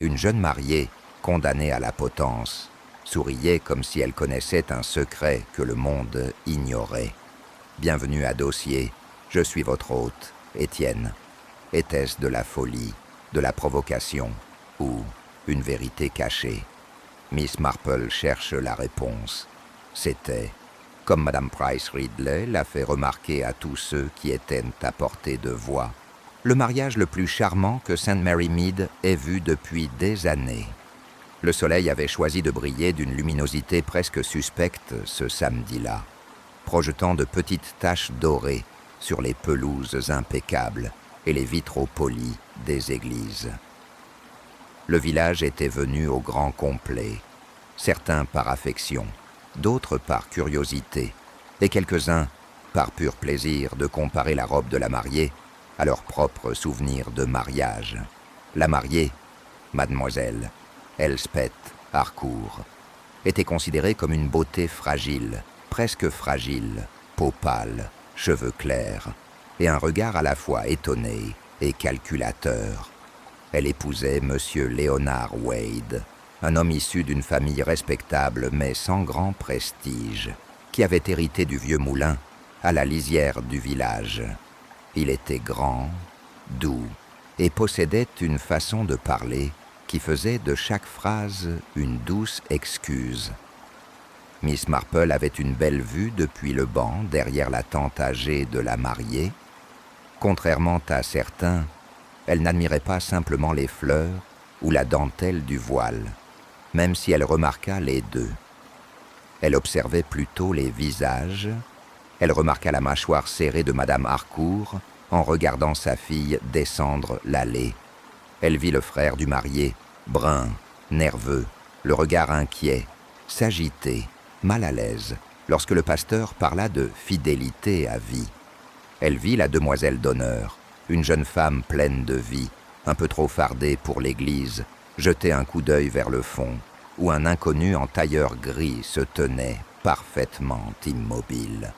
Une jeune mariée, condamnée à la potence, souriait comme si elle connaissait un secret que le monde ignorait. « Bienvenue à Dossier, je suis votre hôte, Étienne. Était-ce de la folie, de la provocation ou une vérité cachée ?» Miss Marple cherche la réponse. C'était, comme Madame Price Ridley l'a fait remarquer à tous ceux qui étaient à portée de voix, le mariage le plus charmant que St. Mary Mead ait vu depuis des années. Le soleil avait choisi de briller d'une luminosité presque suspecte ce samedi-là, projetant de petites taches dorées sur les pelouses impeccables et les vitraux polis des églises. Le village était venu au grand complet, certains par affection, d'autres par curiosité, et quelques-uns par pur plaisir de comparer la robe de la mariée à leur propre souvenir de mariage. La mariée, mademoiselle Elspeth Harcourt, était considérée comme une beauté fragile, presque fragile, peau pâle, cheveux clairs, et un regard à la fois étonné et calculateur. Elle épousait Monsieur Leonard Wade, un homme issu d'une famille respectable mais sans grand prestige, qui avait hérité du vieux moulin à la lisière du village. Il était grand, doux, et possédait une façon de parler qui faisait de chaque phrase une douce excuse. Miss Marple avait une belle vue depuis le banc derrière la tante âgée de la mariée. Contrairement à certains, elle n'admirait pas simplement les fleurs ou la dentelle du voile, même si elle remarqua les deux. Elle observait plutôt les visages. Elle remarqua la mâchoire serrée de Madame Harcourt en regardant sa fille descendre l'allée. Elle vit le frère du marié, brun, nerveux, le regard inquiet, s'agiter, mal à l'aise, lorsque le pasteur parla de fidélité à vie. Elle vit la demoiselle d'honneur, une jeune femme pleine de vie, un peu trop fardée pour l'église, jeter un coup d'œil vers le fond, où un inconnu en tailleur gris se tenait parfaitement immobile.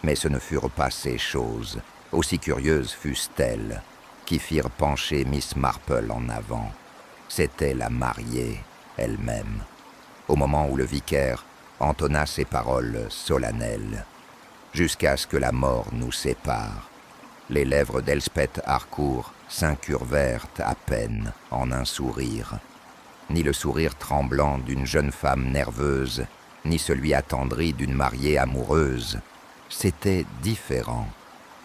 Mais ce ne furent pas ces choses, aussi curieuses fussent-elles, qui firent pencher Miss Marple en avant. C'était la mariée elle-même, au moment où le vicaire entonna ces paroles solennelles. « Jusqu'à ce que la mort nous sépare ». Les lèvres d'Elspeth Harcourt s'incurvèrent à peine en un sourire. Ni le sourire tremblant d'une jeune femme nerveuse, ni celui attendri d'une mariée amoureuse. C'était différent.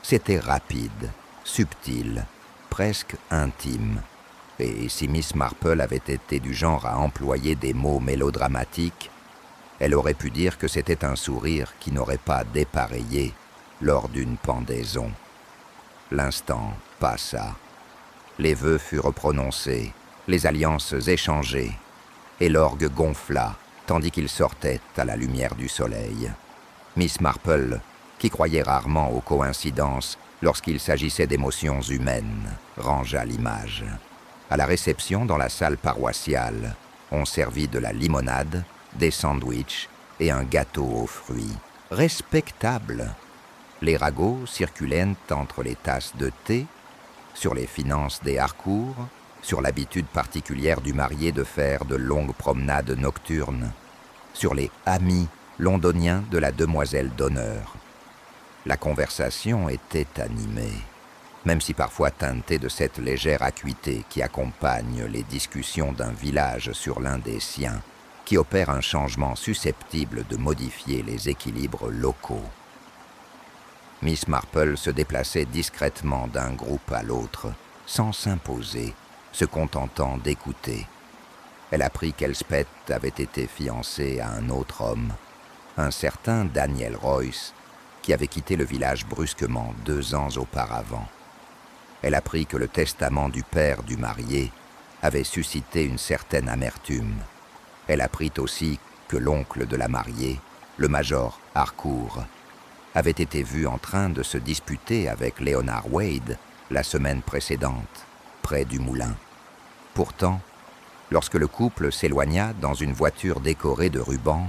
C'était rapide, subtil, presque intime. Et si Miss Marple avait été du genre à employer des mots mélodramatiques, elle aurait pu dire que c'était un sourire qui n'aurait pas dépareillé lors d'une pendaison. L'instant passa. Les vœux furent prononcés, les alliances échangées, et l'orgue gonfla, tandis qu'il sortait à la lumière du soleil. Miss Marple, qui croyait rarement aux coïncidences lorsqu'il s'agissait d'émotions humaines, rangea l'image. À la réception dans la salle paroissiale, on servit de la limonade, des sandwichs et un gâteau aux fruits. Respectable! Les ragots circulaient entre les tasses de thé, sur les finances des Harcourt, sur l'habitude particulière du marié de faire de longues promenades nocturnes, sur les amis londoniens de la demoiselle d'honneur. La conversation était animée, même si parfois teintée de cette légère acuité qui accompagne les discussions d'un village sur l'un des siens, qui opère un changement susceptible de modifier les équilibres locaux. Miss Marple se déplaçait discrètement d'un groupe à l'autre, sans s'imposer, se contentant d'écouter. Elle apprit qu'Elspeth avait été fiancée à un autre homme, un certain Daniel Royce, qui avait quitté le village brusquement 2 ans auparavant. Elle apprit que le testament du père du marié avait suscité une certaine amertume. Elle apprit aussi que l'oncle de la mariée, le major Harcourt, avait été vu en train de se disputer avec Leonard Wade la semaine précédente, près du moulin. Pourtant, lorsque le couple s'éloigna dans une voiture décorée de rubans,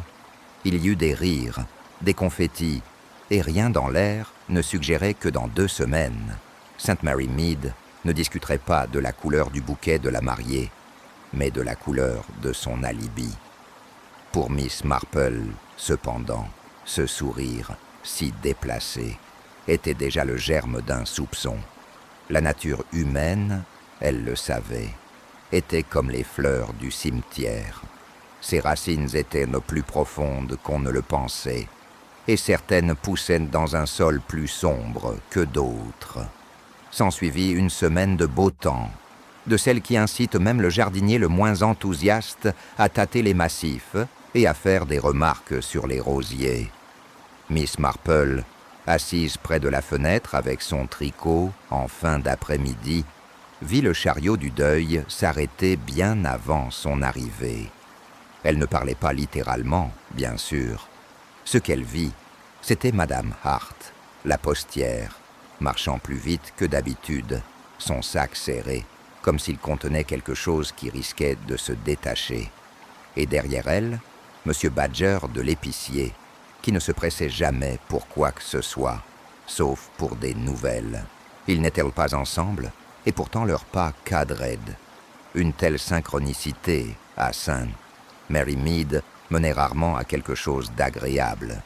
il y eut des rires, des confettis, et rien dans l'air ne suggérait que dans 2 semaines, St. Mary Mead ne discuterait pas de la couleur du bouquet de la mariée, mais de la couleur de son alibi. Pour Miss Marple, cependant, ce sourire, si déplacé, était déjà le germe d'un soupçon. La nature humaine, elle le savait, était comme les fleurs du cimetière. Ses racines étaient no plus profondes qu'on ne le pensait, et certaines poussaient dans un sol plus sombre que d'autres. S'ensuivit une semaine de beau temps, de celle qui incite même le jardinier le moins enthousiaste à tâter les massifs et à faire des remarques sur les rosiers. Miss Marple, assise près de la fenêtre avec son tricot en fin d'après-midi, vit le chariot du deuil s'arrêter bien avant son arrivée. Elle ne parlait pas littéralement, bien sûr. Ce qu'elle vit, c'était Madame Hart, la postière, marchant plus vite que d'habitude, son sac serré, comme s'il contenait quelque chose qui risquait de se détacher. Et derrière elle, M. Badger de l'épicier, qui ne se pressait jamais pour quoi que ce soit, sauf pour des nouvelles. Ils n'étaient pas ensemble, et pourtant leurs pas cadrent. Une telle synchronicité, à Saint. Mary Mead menait rarement à quelque chose d'agréable.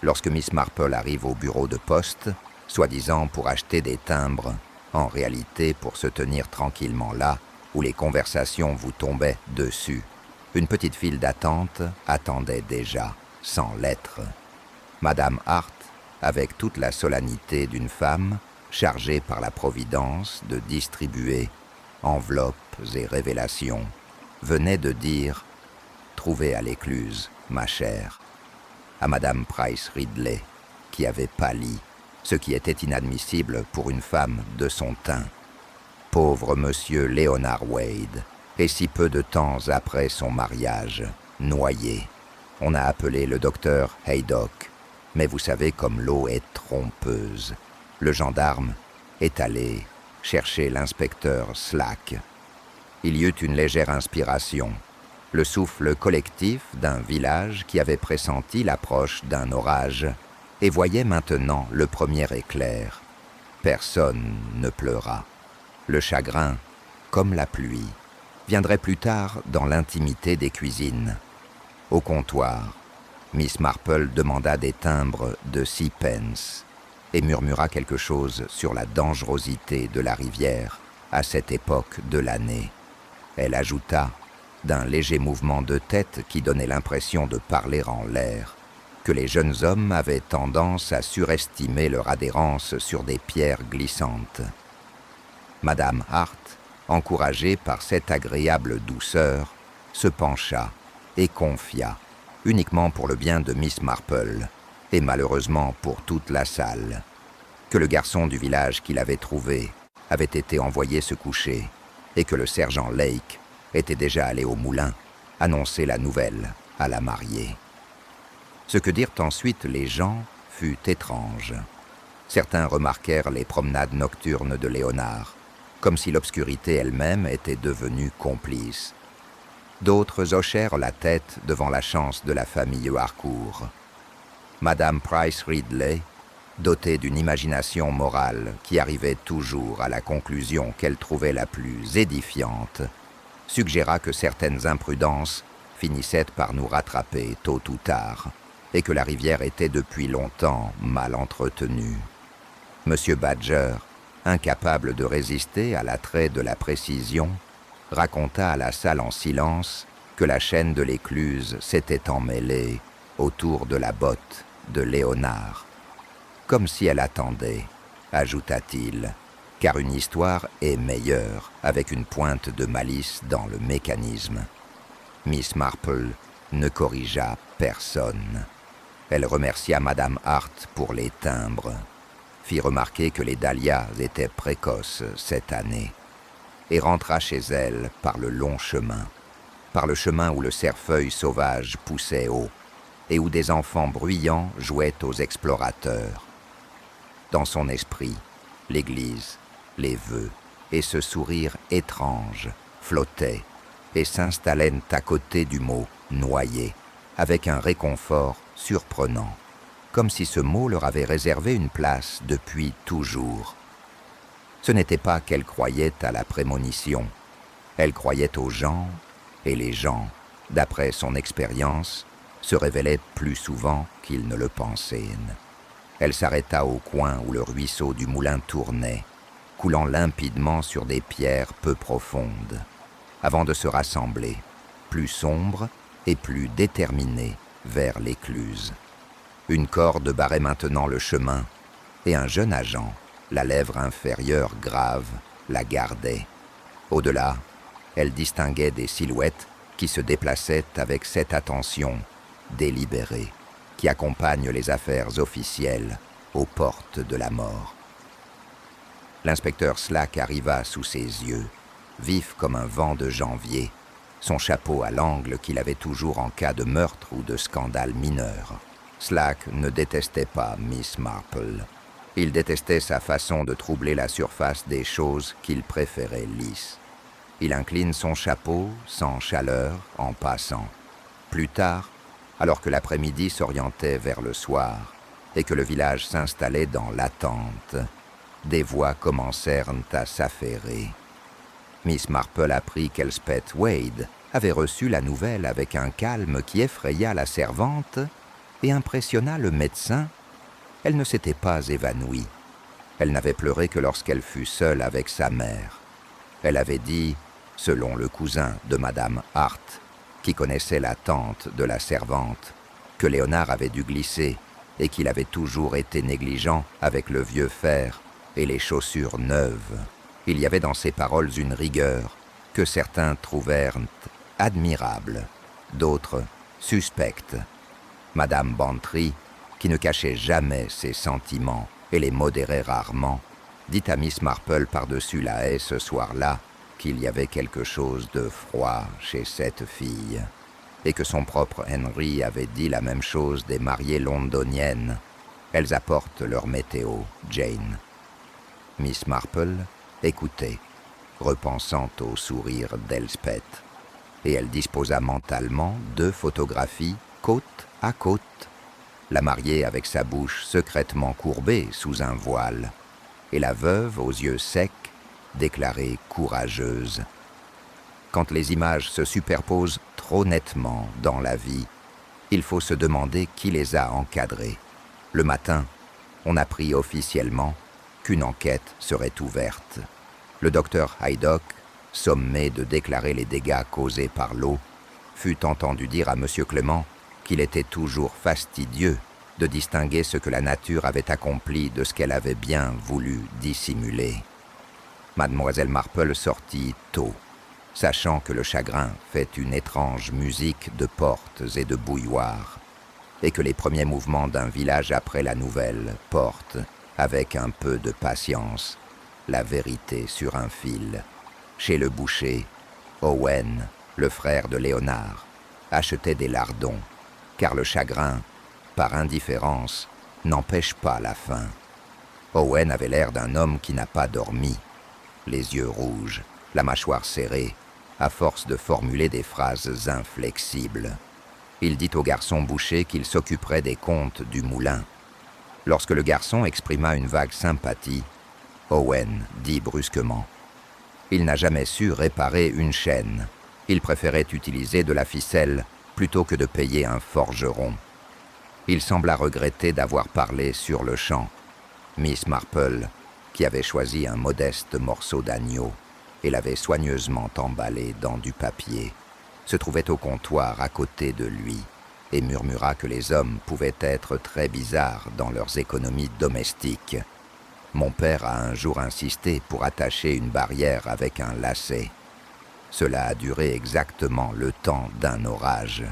Lorsque Miss Marple arrive au bureau de poste, soi-disant pour acheter des timbres, en réalité pour se tenir tranquillement là, où les conversations vous tombaient dessus, une petite file d'attente attendait déjà, sans lettres. Madame Hart, avec toute la solennité d'une femme, chargée par la Providence de distribuer enveloppes et révélations, venait de dire « Trouvez à l'écluse, ma chère », à Madame Price Ridley, qui avait pâli, ce qui était inadmissible pour une femme de son teint. Pauvre Monsieur Leonard Wade, et si peu de temps après son mariage, noyé. On a appelé le docteur Haydock, mais vous savez comme l'eau est trompeuse. Le gendarme est allé chercher l'inspecteur Slack. Il y eut une légère inspiration, le souffle collectif d'un village qui avait pressenti l'approche d'un orage et voyait maintenant le premier éclair. Personne ne pleura. Le chagrin, comme la pluie, viendrait plus tard dans l'intimité des cuisines. Au comptoir, Miss Marple demanda des timbres de 6 pence et murmura quelque chose sur la dangerosité de la rivière à cette époque de l'année. Elle ajouta, d'un léger mouvement de tête qui donnait l'impression de parler en l'air, que les jeunes hommes avaient tendance à surestimer leur adhérence sur des pierres glissantes. Madame Hart, encouragée par cette agréable douceur, se pencha et confia, uniquement pour le bien de Miss Marple, et malheureusement pour toute la salle, que le garçon du village qui l'avait trouvé avait été envoyé se coucher et que le sergent Lake était déjà allé au moulin annoncer la nouvelle à la mariée. Ce que dirent ensuite les gens fut étrange. Certains remarquèrent les promenades nocturnes de Léonard, comme si l'obscurité elle-même était devenue complice. D'autres hochèrent la tête devant la chance de la famille Harcourt. Madame Price Ridley, dotée d'une imagination morale qui arrivait toujours à la conclusion qu'elle trouvait la plus édifiante, suggéra que certaines imprudences finissaient par nous rattraper tôt ou tard, et que la rivière était depuis longtemps mal entretenue. M. Badger, incapable de résister à l'attrait de la précision, raconta à la salle en silence que la chaîne de l'écluse s'était emmêlée autour de la botte de Léonard. Comme si elle attendait, ajouta-t-il, car une histoire est meilleure avec une pointe de malice dans le mécanisme. Miss Marple ne corrigea personne. Elle remercia Madame Hart pour les timbres, fit remarquer que les dahlias étaient précoces cette année, et rentra chez elle par le long chemin, par le chemin où le cerfeuil sauvage poussait haut, et où des enfants bruyants jouaient aux explorateurs. Dans son esprit, l'église, les vœux et ce sourire étrange flottaient et s'installaient à côté du mot « noyé » avec un réconfort surprenant, comme si ce mot leur avait réservé une place depuis toujours. Ce n'était pas qu'elle croyait à la prémonition, elle croyait aux gens Et les gens, d'après son expérience, se révélaient plus souvent qu'ils ne le pensaient. Elle s'arrêta au coin où le ruisseau du moulin tournait, coulant limpidement sur des pierres peu profondes, avant de se rassembler, plus sombre et plus déterminée, vers l'écluse. Une corde barrait maintenant le chemin, et un jeune agent, la lèvre inférieure grave, la gardait. Au-delà, elle distinguait des silhouettes qui se déplaçaient avec cette attention délibérée qui accompagne les affaires officielles aux portes de la mort. L'inspecteur Slack arriva sous ses yeux, vif comme un vent de janvier, son chapeau à l'angle qu'il avait toujours en cas de meurtre ou de scandale mineur. Slack ne détestait pas Miss Marple. Il détestait sa façon de troubler la surface des choses qu'il préférait lisses. Il incline son chapeau, sans chaleur, en passant. Plus tard, alors que l'après-midi s'orientait vers le soir et que le village s'installait dans l'attente, des voix commencèrent à s'affairer. Miss Marple apprit qu'Elspeth Wade avait reçu la nouvelle avec un calme qui effraya la servante et impressionna le médecin. Elle ne s'était pas évanouie. Elle n'avait pleuré que lorsqu'elle fut seule avec sa mère. Elle avait dit, selon le cousin de Madame Hart, qui connaissait la tante de la servante, que Léonard avait dû glisser et qu'il avait toujours été négligent avec le vieux fer et les chaussures neuves. Il y avait dans ses paroles une rigueur que certains trouvèrent admirable, d'autres suspecte. Madame Bantry, qui ne cachait jamais ses sentiments et les modérait rarement, dit à Miss Marple par-dessus la haie ce soir-là qu'il y avait quelque chose de froid chez cette fille, et que son propre Henry avait dit la même chose des mariées londoniennes. Elles apportent leur météo, Jane. Miss Marple écoutait, repensant au sourire d'Elspeth, et elle disposa mentalement 2 photographies côte à côte, la mariée avec sa bouche secrètement courbée sous un voile, et la veuve aux yeux secs, déclarée courageuse. Quand les images se superposent trop nettement dans la vie, il faut se demander qui les a encadrées. Le matin, on apprit officiellement qu'une enquête serait ouverte. Le docteur Haydock, sommé de déclarer les dégâts causés par l'eau, fut entendu dire à M. Clément qu'il était toujours fastidieux de distinguer ce que la nature avait accompli de ce qu'elle avait bien voulu dissimuler. Mademoiselle Marple sortit tôt, sachant que le chagrin fait une étrange musique de portes et de bouilloires, et que les premiers mouvements d'un village après la nouvelle portent, avec un peu de patience, la vérité sur un fil. Chez le boucher, Owen, le frère de Léonard, achetait des lardons, car le chagrin, par indifférence, n'empêche pas la faim. Owen avait l'air d'un homme qui n'a pas dormi, les yeux rouges, la mâchoire serrée, à force de formuler des phrases inflexibles. Il dit au garçon boucher qu'il s'occuperait des comptes du moulin. Lorsque le garçon exprima une vague sympathie, Owen dit brusquement « Il n'a jamais su réparer une chaîne. Il préférait utiliser de la ficelle plutôt que de payer un forgeron. » Il sembla regretter d'avoir parlé sur le champ. Miss Marple, qui avait choisi un modeste morceau d'agneau et l'avait soigneusement emballé dans du papier, se trouvait au comptoir à côté de lui et murmura que les hommes pouvaient être très bizarres dans leurs économies domestiques. Mon père a un jour insisté pour attacher une barrière avec un lacet. Cela a duré exactement le temps d'un orage.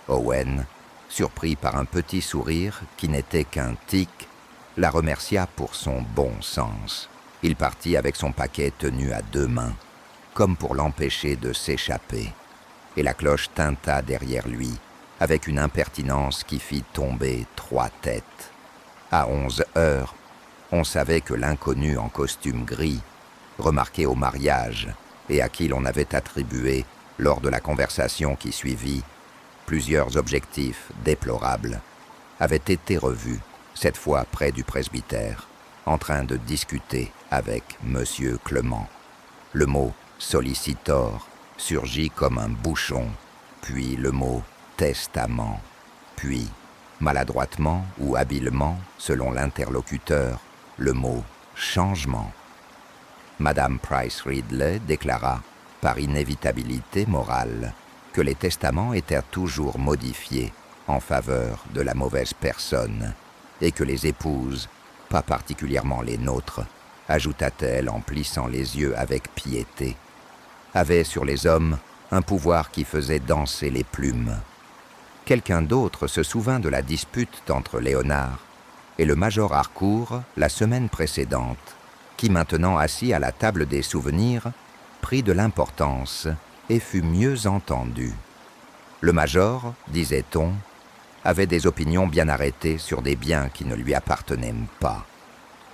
Owen, surpris par un petit sourire qui n'était qu'un tic, la remercia pour son bon sens. Il partit avec son paquet tenu à 2 mains, comme pour l'empêcher de s'échapper, et la cloche tinta derrière lui, avec une impertinence qui fit tomber 3 têtes. À 11 heures, on savait que l'inconnu en costume gris, remarqué au mariage et à qui l'on avait attribué, lors de la conversation qui suivit, plusieurs objectifs déplorables, avait été revu, cette fois près du presbytère, en train de discuter avec M. Clément. Le mot « sollicitor » surgit comme un bouchon, puis le mot « testament », puis, maladroitement ou habilement, selon l'interlocuteur, le mot « changement ». Madame Price Ridley déclara, par inévitabilité morale, que les testaments étaient toujours modifiés en faveur de la mauvaise personne, et que les épouses, pas particulièrement les nôtres, ajouta-t-elle en plissant les yeux avec piété, avaient sur les hommes un pouvoir qui faisait danser les plumes. Quelqu'un d'autre se souvint de la dispute entre Léonard et le major Harcourt la semaine précédente, qui maintenant assis à la table des souvenirs, prit de l'importance et fut mieux entendu. Le major, disait-on, avait des opinions bien arrêtées sur des biens qui ne lui appartenaient pas.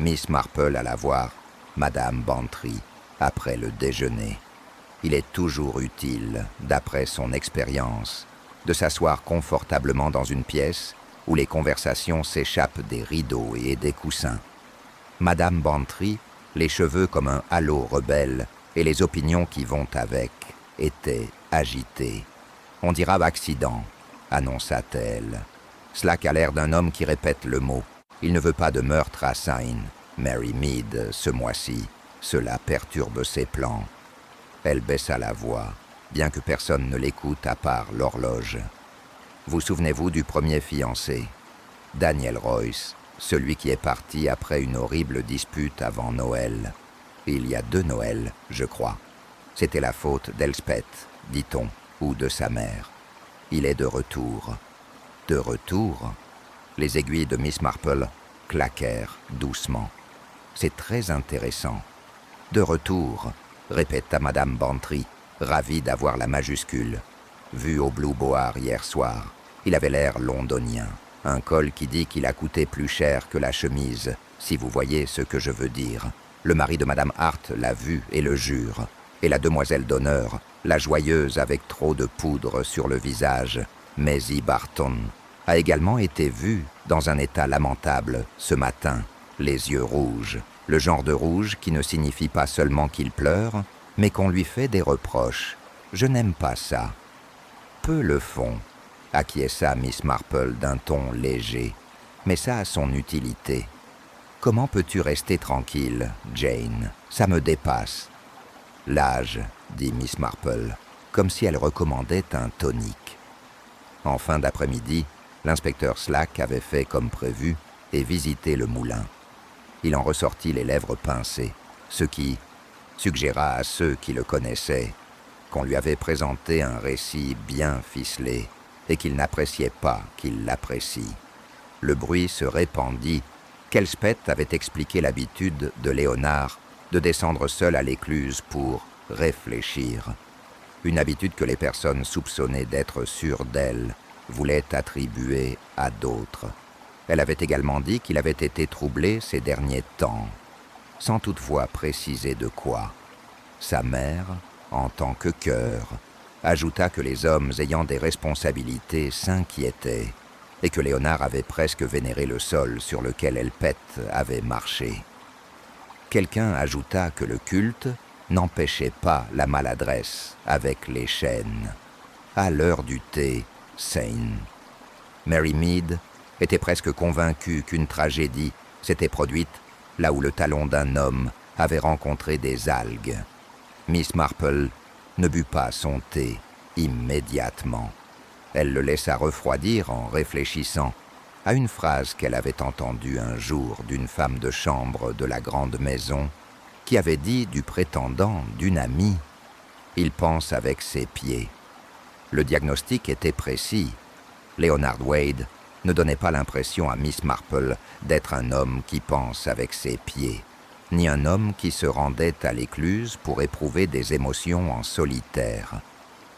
Miss Marple alla voir Madame Bantry après le déjeuner. Il est toujours utile, d'après son expérience, de s'asseoir confortablement dans une pièce où les conversations s'échappent des rideaux et des coussins. Madame Bantry, les cheveux comme un halo rebelle et les opinions qui vont avec, étaient agitées. « On dira accident », annonça-t-elle. Slack a l'air d'un homme qui répète le mot. Il ne veut pas de meurtre à Sain, Mary Mead, ce mois-ci. Cela perturbe ses plans. Elle baissa la voix, bien que personne ne l'écoute à part l'horloge. Vous souvenez-vous du premier fiancé, Daniel Royce, celui qui est parti après une horrible dispute avant Noël. Il y a 2 Noëls, je crois. C'était la faute d'Elspeth, dit-on, ou de sa mère. Il est de retour. De retour? Les aiguilles de Miss Marple claquèrent doucement. C'est très intéressant. De retour, répéta Madame Bantry, ravie d'avoir la majuscule. Vu au Blue Boar hier soir, il avait l'air londonien. Un col qui dit qu'il a coûté plus cher que la chemise, si vous voyez ce que je veux dire. Le mari de Madame Hart l'a vu et le jure. Et la demoiselle d'honneur, la joyeuse avec trop de poudre sur le visage, Maisie Barton, a également été vue dans un état lamentable ce matin, les yeux rouges. Le genre de rouge qui ne signifie pas seulement qu'il pleure, mais qu'on lui fait des reproches. Je n'aime pas ça. Peu le font, acquiesça Miss Marple d'un ton léger, mais ça a son utilité. Comment peux-tu rester tranquille, Jane? Ça me dépasse. L'âge, dit Miss Marple, comme si elle recommandait un tonique. En fin d'après-midi, l'inspecteur Slack avait fait comme prévu et visité le moulin. Il en ressortit les lèvres pincées, ce qui suggéra à ceux qui le connaissaient qu'on lui avait présenté un récit bien ficelé et qu'il n'appréciait pas qu'il l'apprécie. Le bruit se répandit qu'Elspeth avait expliqué l'habitude de Léonard de descendre seul à l'écluse pour réfléchir. Une habitude que les personnes soupçonnées d'être sûres d'elle voulaient attribuer à d'autres. Elle avait également dit qu'il avait été troublé ces derniers temps, sans toutefois préciser de quoi. Sa mère, en tant que cœur, ajouta que les hommes ayant des responsabilités s'inquiétaient et que Léonard avait presque vénéré le sol sur lequel Elspeth avait marché. Quelqu'un ajouta que le culte n'empêchait pas la maladresse avec les chaînes. À l'heure du thé, Sain. Mary Mead était presque convaincue qu'une tragédie s'était produite là où le talon d'un homme avait rencontré des algues. Miss Marple ne but pas son thé immédiatement. Elle le laissa refroidir en réfléchissant à une phrase qu'elle avait entendue un jour d'une femme de chambre de la grande maison qui avait dit du prétendant d'une amie « Il pense avec ses pieds ». Le diagnostic était précis. Leonard Wade ne donnait pas l'impression à Miss Marple d'être un homme qui pense avec ses pieds, ni un homme qui se rendait à l'écluse pour éprouver des émotions en solitaire.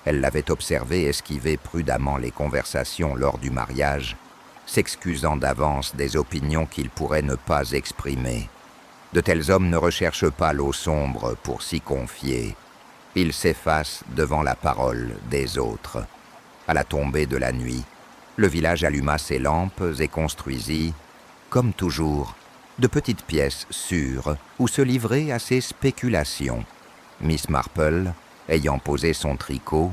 Elle l'avait observé esquiver prudemment les conversations lors du mariage, s'excusant d'avance des opinions qu'il pourrait ne pas exprimer. De tels hommes ne recherchent pas l'eau sombre pour s'y confier. Ils s'effacent devant la parole des autres. À la tombée de la nuit, le village alluma ses lampes et construisit, comme toujours, de petites pièces sûres où se livrer à ses spéculations. Miss Marple ayant posé son tricot,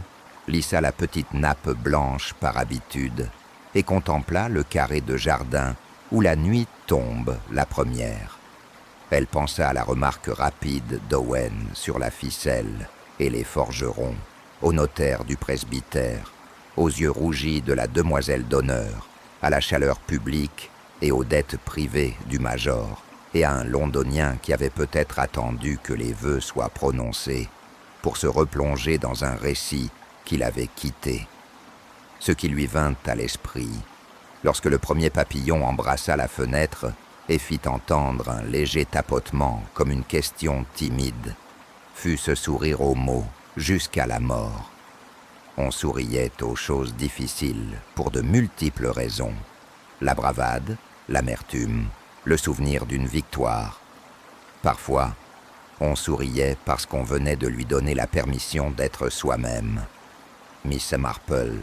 lissa la petite nappe blanche par habitude et contempla le carré de jardin où la nuit tombe la première. Elle pensa à la remarque rapide d'Owen sur la ficelle et les forgerons, au notaire du presbytère, aux yeux rougis de la demoiselle d'honneur, à la chaleur publique et aux dettes privées du major, et à un londonien qui avait peut-être attendu que les vœux soient prononcés pour se replonger dans un récit qu'il avait quitté. Ce qui lui vint à l'esprit, lorsque le premier papillon embrassa la fenêtre et fit entendre un léger tapotement comme une question timide, fut ce sourire aux mots jusqu'à la mort. On souriait aux choses difficiles pour de multiples raisons. La bravade, l'amertume, le souvenir d'une victoire. Parfois, on souriait parce qu'on venait de lui donner la permission d'être soi-même. Miss Marple,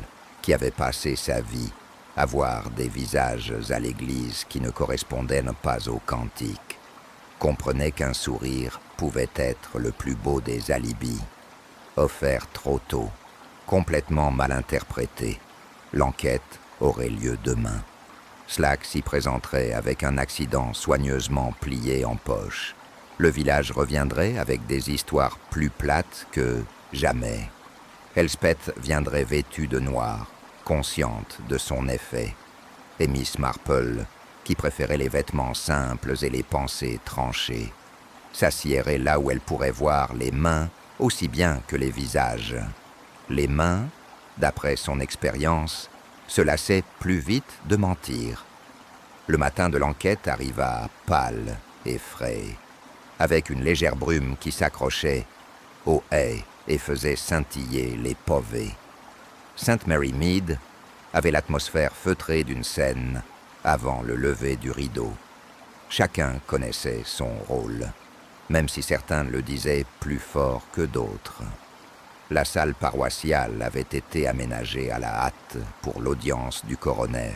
qui avait passé sa vie à voir des visages à l'église qui ne correspondaient pas au cantique, comprenait qu'un sourire pouvait être le plus beau des alibis. Offert trop tôt, complètement mal interprété, l'enquête aurait lieu demain. Slack s'y présenterait avec un accident soigneusement plié en poche. Le village reviendrait avec des histoires plus plates que jamais. Elspeth viendrait vêtue de noir, consciente de son effet. Et Miss Marple, qui préférait les vêtements simples et les pensées tranchées, s'assiérait là où elle pourrait voir les mains aussi bien que les visages. Les mains, d'après son expérience, se lassaient plus vite de mentir. Le matin de l'enquête arriva pâle et frais, avec une légère brume qui s'accrochait aux haies et faisait scintiller les pavés. St. Mary Mead avait l'atmosphère feutrée d'une scène avant le lever du rideau. Chacun connaissait son rôle, même si certains le disaient plus fort que d'autres. La salle paroissiale avait été aménagée à la hâte pour l'audience du coroner,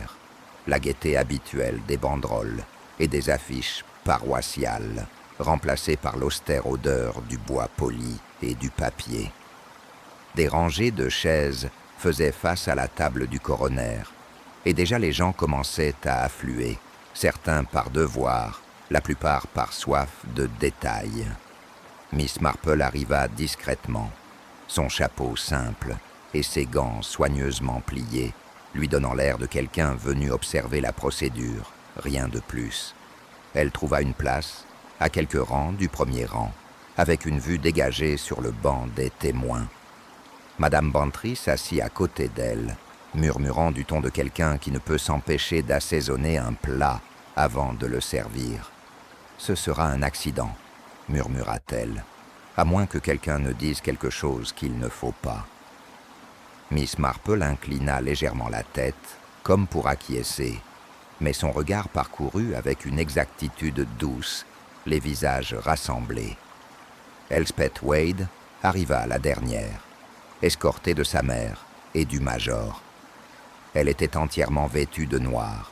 la gaieté habituelle des banderoles et des affiches paroissiales, remplacées par l'austère odeur du bois poli et du papier. Des rangées de chaises faisaient face à la table du coroner, et déjà les gens commençaient à affluer, certains par devoir, la plupart par soif de détails. Miss Marple arriva discrètement, son chapeau simple et ses gants soigneusement pliés, lui donnant l'air de quelqu'un venu observer la procédure, rien de plus. Elle trouva une place, à quelques rangs du premier rang, avec une vue dégagée sur le banc des témoins. Madame Bantry s'assit à côté d'elle, murmurant du ton de quelqu'un qui ne peut s'empêcher d'assaisonner un plat avant de le servir. « Ce sera un accident », murmura-t-elle, à moins que quelqu'un ne dise quelque chose qu'il ne faut pas. Miss Marple inclina légèrement la tête, comme pour acquiescer, mais son regard parcourut avec une exactitude douce les visages rassemblés. Elspeth Wade arriva la dernière, escortée de sa mère et du major. Elle était entièrement vêtue de noir,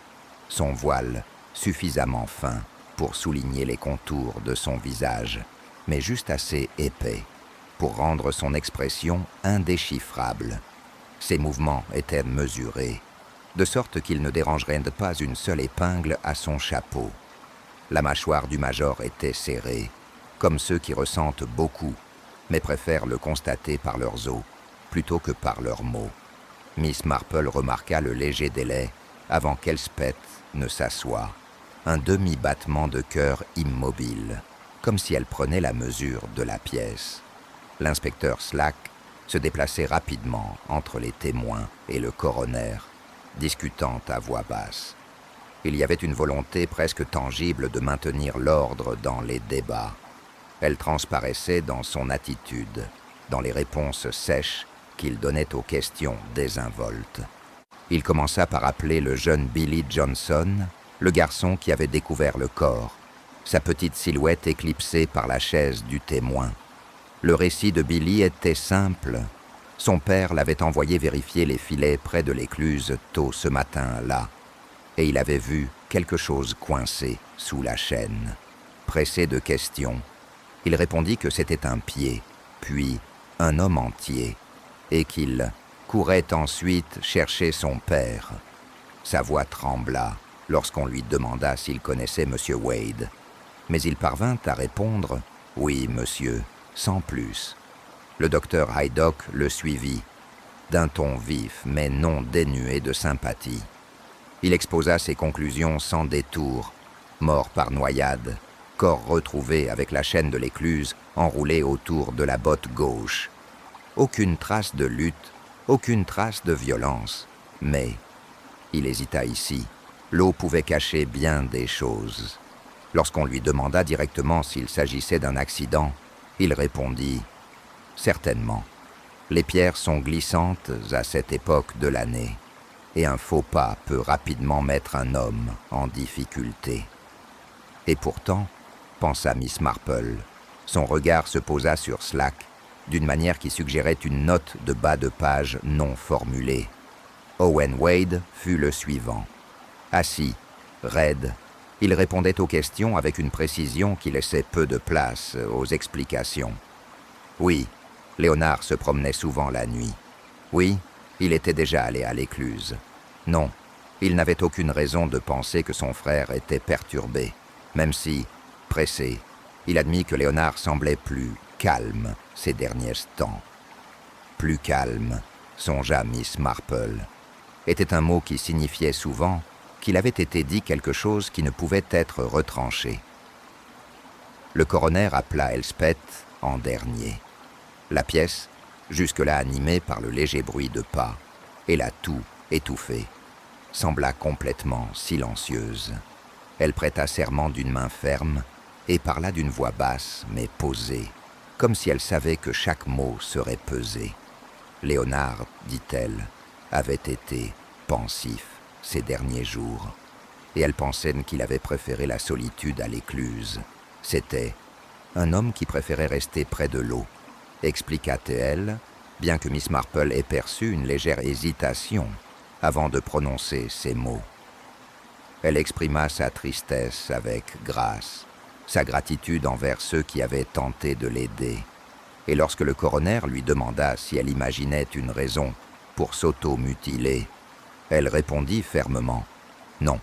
son voile suffisamment fin pour souligner les contours de son visage, mais juste assez épais pour rendre son expression indéchiffrable. Ses mouvements étaient mesurés, de sorte qu'ils ne dérangeraient pas une seule épingle à son chapeau. La mâchoire du major était serrée, comme ceux qui ressentent beaucoup, mais préfèrent le constater par leurs os plutôt que par leurs mots. Miss Marple remarqua le léger délai avant qu'Elspeth ne s'assoie, un demi-battement de cœur immobile, comme si elle prenait la mesure de la pièce. L'inspecteur Slack se déplaçait rapidement entre les témoins et le coroner, discutant à voix basse. Il y avait une volonté presque tangible de maintenir l'ordre dans les débats. Elle transparaissait dans son attitude, dans les réponses sèches qu'il donnait aux questions désinvoltes. Il commença par appeler le jeune Billy Johnson, le garçon qui avait découvert le corps, sa petite silhouette éclipsée par la chaise du témoin. Le récit de Billy était simple. Son père l'avait envoyé vérifier les filets près de l'écluse tôt ce matin-là, et il avait vu quelque chose coincé sous la chaîne. Pressé de questions, il répondit que c'était un pied, puis un homme entier, et qu'il courait ensuite chercher son père. Sa voix trembla lorsqu'on lui demanda s'il connaissait M. Wade, mais il parvint à répondre « Oui, monsieur », sans plus. Le docteur Haydock le suivit, d'un ton vif mais non dénué de sympathie. Il exposa ses conclusions sans détour. Mort par noyade, corps retrouvé avec la chaîne de l'écluse enroulée autour de la botte gauche. Aucune trace de lutte, aucune trace de violence. Mais, il hésita ici, l'eau pouvait cacher bien des choses. Lorsqu'on lui demanda directement s'il s'agissait d'un accident, il répondit « Certainement. Les pierres sont glissantes à cette époque de l'année, et un faux pas peut rapidement mettre un homme en difficulté. » Et pourtant, pensa Miss Marple, son regard se posa sur Slack d'une manière qui suggérait une note de bas de page non formulée. Owen Wade fut le suivant. Assis, raide, il répondait aux questions avec une précision qui laissait peu de place aux explications. Oui, Léonard se promenait souvent la nuit. Oui, il était déjà allé à l'écluse. Non, il n'avait aucune raison de penser que son frère était perturbé, même si, pressé, il admit que Léonard semblait plus calme ces derniers temps. Plus calme, songea Miss Marple, était un mot qui signifiait souvent qu'il avait été dit quelque chose qui ne pouvait être retranché. Le coroner appela Elspeth en dernier. La pièce, jusque-là animée par le léger bruit de pas, et la toux étouffée, sembla complètement silencieuse. Elle prêta serment d'une main ferme et parla d'une voix basse mais posée, comme si elle savait que chaque mot serait pesé. Léonard, dit-elle, avait été pensif ces derniers jours, et elle pensait qu'il avait préféré la solitude à l'écluse. C'était un homme qui préférait rester près de l'eau, expliqua-t-elle, bien que Miss Marple ait perçu une légère hésitation avant de prononcer ces mots. Elle exprima sa tristesse avec grâce, sa gratitude envers ceux qui avaient tenté de l'aider, et lorsque le coroner lui demanda si elle imaginait une raison pour s'auto-mutiler, elle répondit fermement « Non,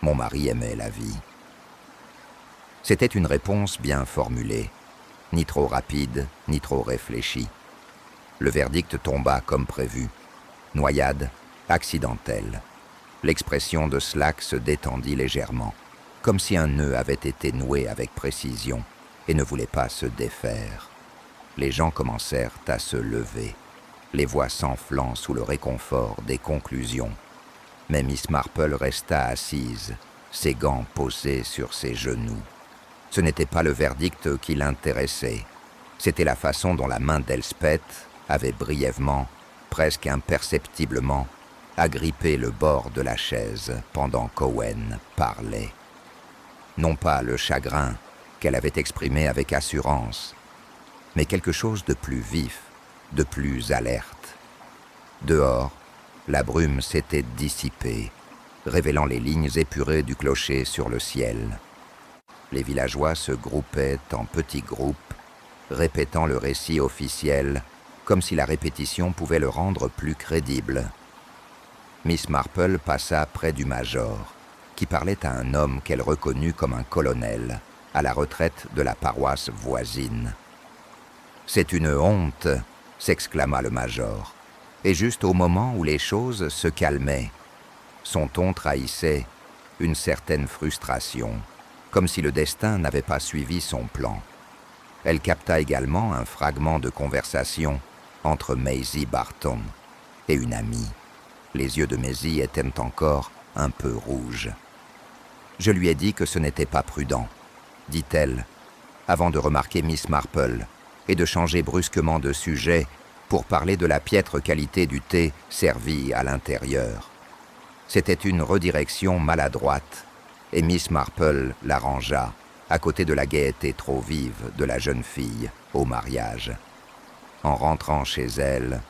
mon mari aimait la vie ». C'était une réponse bien formulée, ni trop rapide, ni trop réfléchie. Le verdict tomba comme prévu. Noyade accidentelle. L'expression de Slack se détendit légèrement, comme si un nœud avait été noué avec précision et ne voulait pas se défaire. Les gens commencèrent à se lever, les voix s'enflant sous le réconfort des conclusions. Mais Miss Marple resta assise, ses gants posés sur ses genoux. Ce n'était pas le verdict qui l'intéressait, c'était la façon dont la main d'Elspeth avait brièvement, presque imperceptiblement, agrippé le bord de la chaise pendant qu'Owen parlait. Non pas le chagrin qu'elle avait exprimé avec assurance, mais quelque chose de plus vif, de plus alerte. Dehors, la brume s'était dissipée, révélant les lignes épurées du clocher sur le ciel. Les villageois se groupaient en petits groupes, répétant le récit officiel, comme si la répétition pouvait le rendre plus crédible. Miss Marple passa près du major, qui parlait à un homme qu'elle reconnut comme un colonel, à la retraite de la paroisse voisine. « C'est une honte !» s'exclama le major, et juste au moment où les choses se calmaient. Son ton trahissait une certaine frustration, comme si le destin n'avait pas suivi son plan. Elle capta également un fragment de conversation entre Maisie Barton et une amie. Les yeux de Maisie étaient encore un peu rouges. « Je lui ai dit que ce n'était pas prudent, » dit-elle, avant de remarquer Miss Marple et de changer brusquement de sujet pour parler de la piètre qualité du thé servi à l'intérieur. C'était une redirection maladroite, et Miss Marple l'arrangea, à côté de la gaieté trop vive de la jeune fille au mariage. En rentrant chez elle,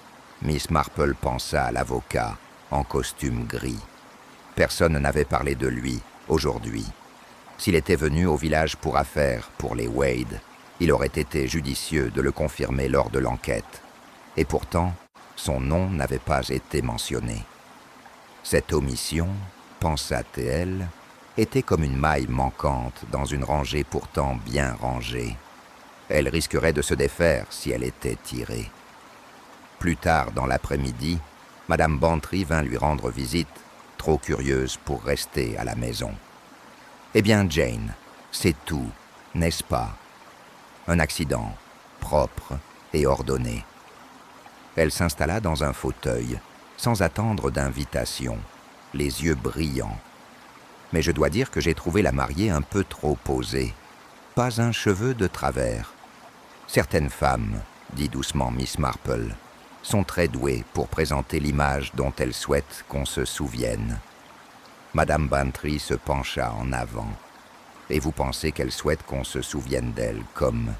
Miss Marple pensa à l'avocat en costume gris. Personne n'avait parlé de lui aujourd'hui. S'il était venu au village pour affaires pour les Wade, Il aurait été judicieux de le confirmer lors de l'enquête. Et pourtant, son nom n'avait pas été mentionné. Cette omission, pensa-t-elle, était comme une maille manquante dans une rangée pourtant bien rangée. Elle risquerait de se défaire si elle était tirée. Plus tard dans l'après-midi, Madame Bantry vint lui rendre visite, trop curieuse pour rester à la maison. « Eh bien, Jane, c'est tout, n'est-ce pas ? Un accident, propre et ordonné. » Elle s'installa dans un fauteuil, sans attendre d'invitation, les yeux brillants. Mais je dois dire que j'ai trouvé la mariée un peu trop posée. Pas un cheveu de travers. Certaines femmes, dit doucement Miss Marple, sont très douées pour présenter l'image dont elles souhaitent qu'on se souvienne. Madame Bantry se pencha en avant. Et vous pensez qu'elle souhaite qu'on se souvienne d'elle comme...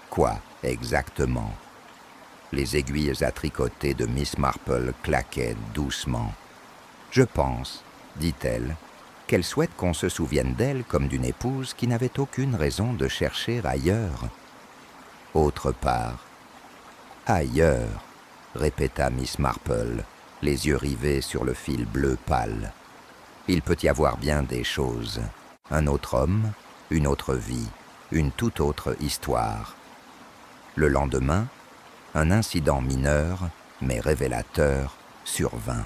Quoi, exactement ? Les aiguilles à tricoter de Miss Marple claquaient doucement. « Je pense, dit-elle, qu'elle souhaite qu'on se souvienne d'elle comme d'une épouse qui n'avait aucune raison de chercher ailleurs. » Autre part. « Ailleurs », répéta Miss Marple, les yeux rivés sur le fil bleu pâle. « Il peut y avoir bien des choses. Un autre homme, une autre vie, une toute autre histoire. » Le lendemain, un incident mineur, mais révélateur, survint.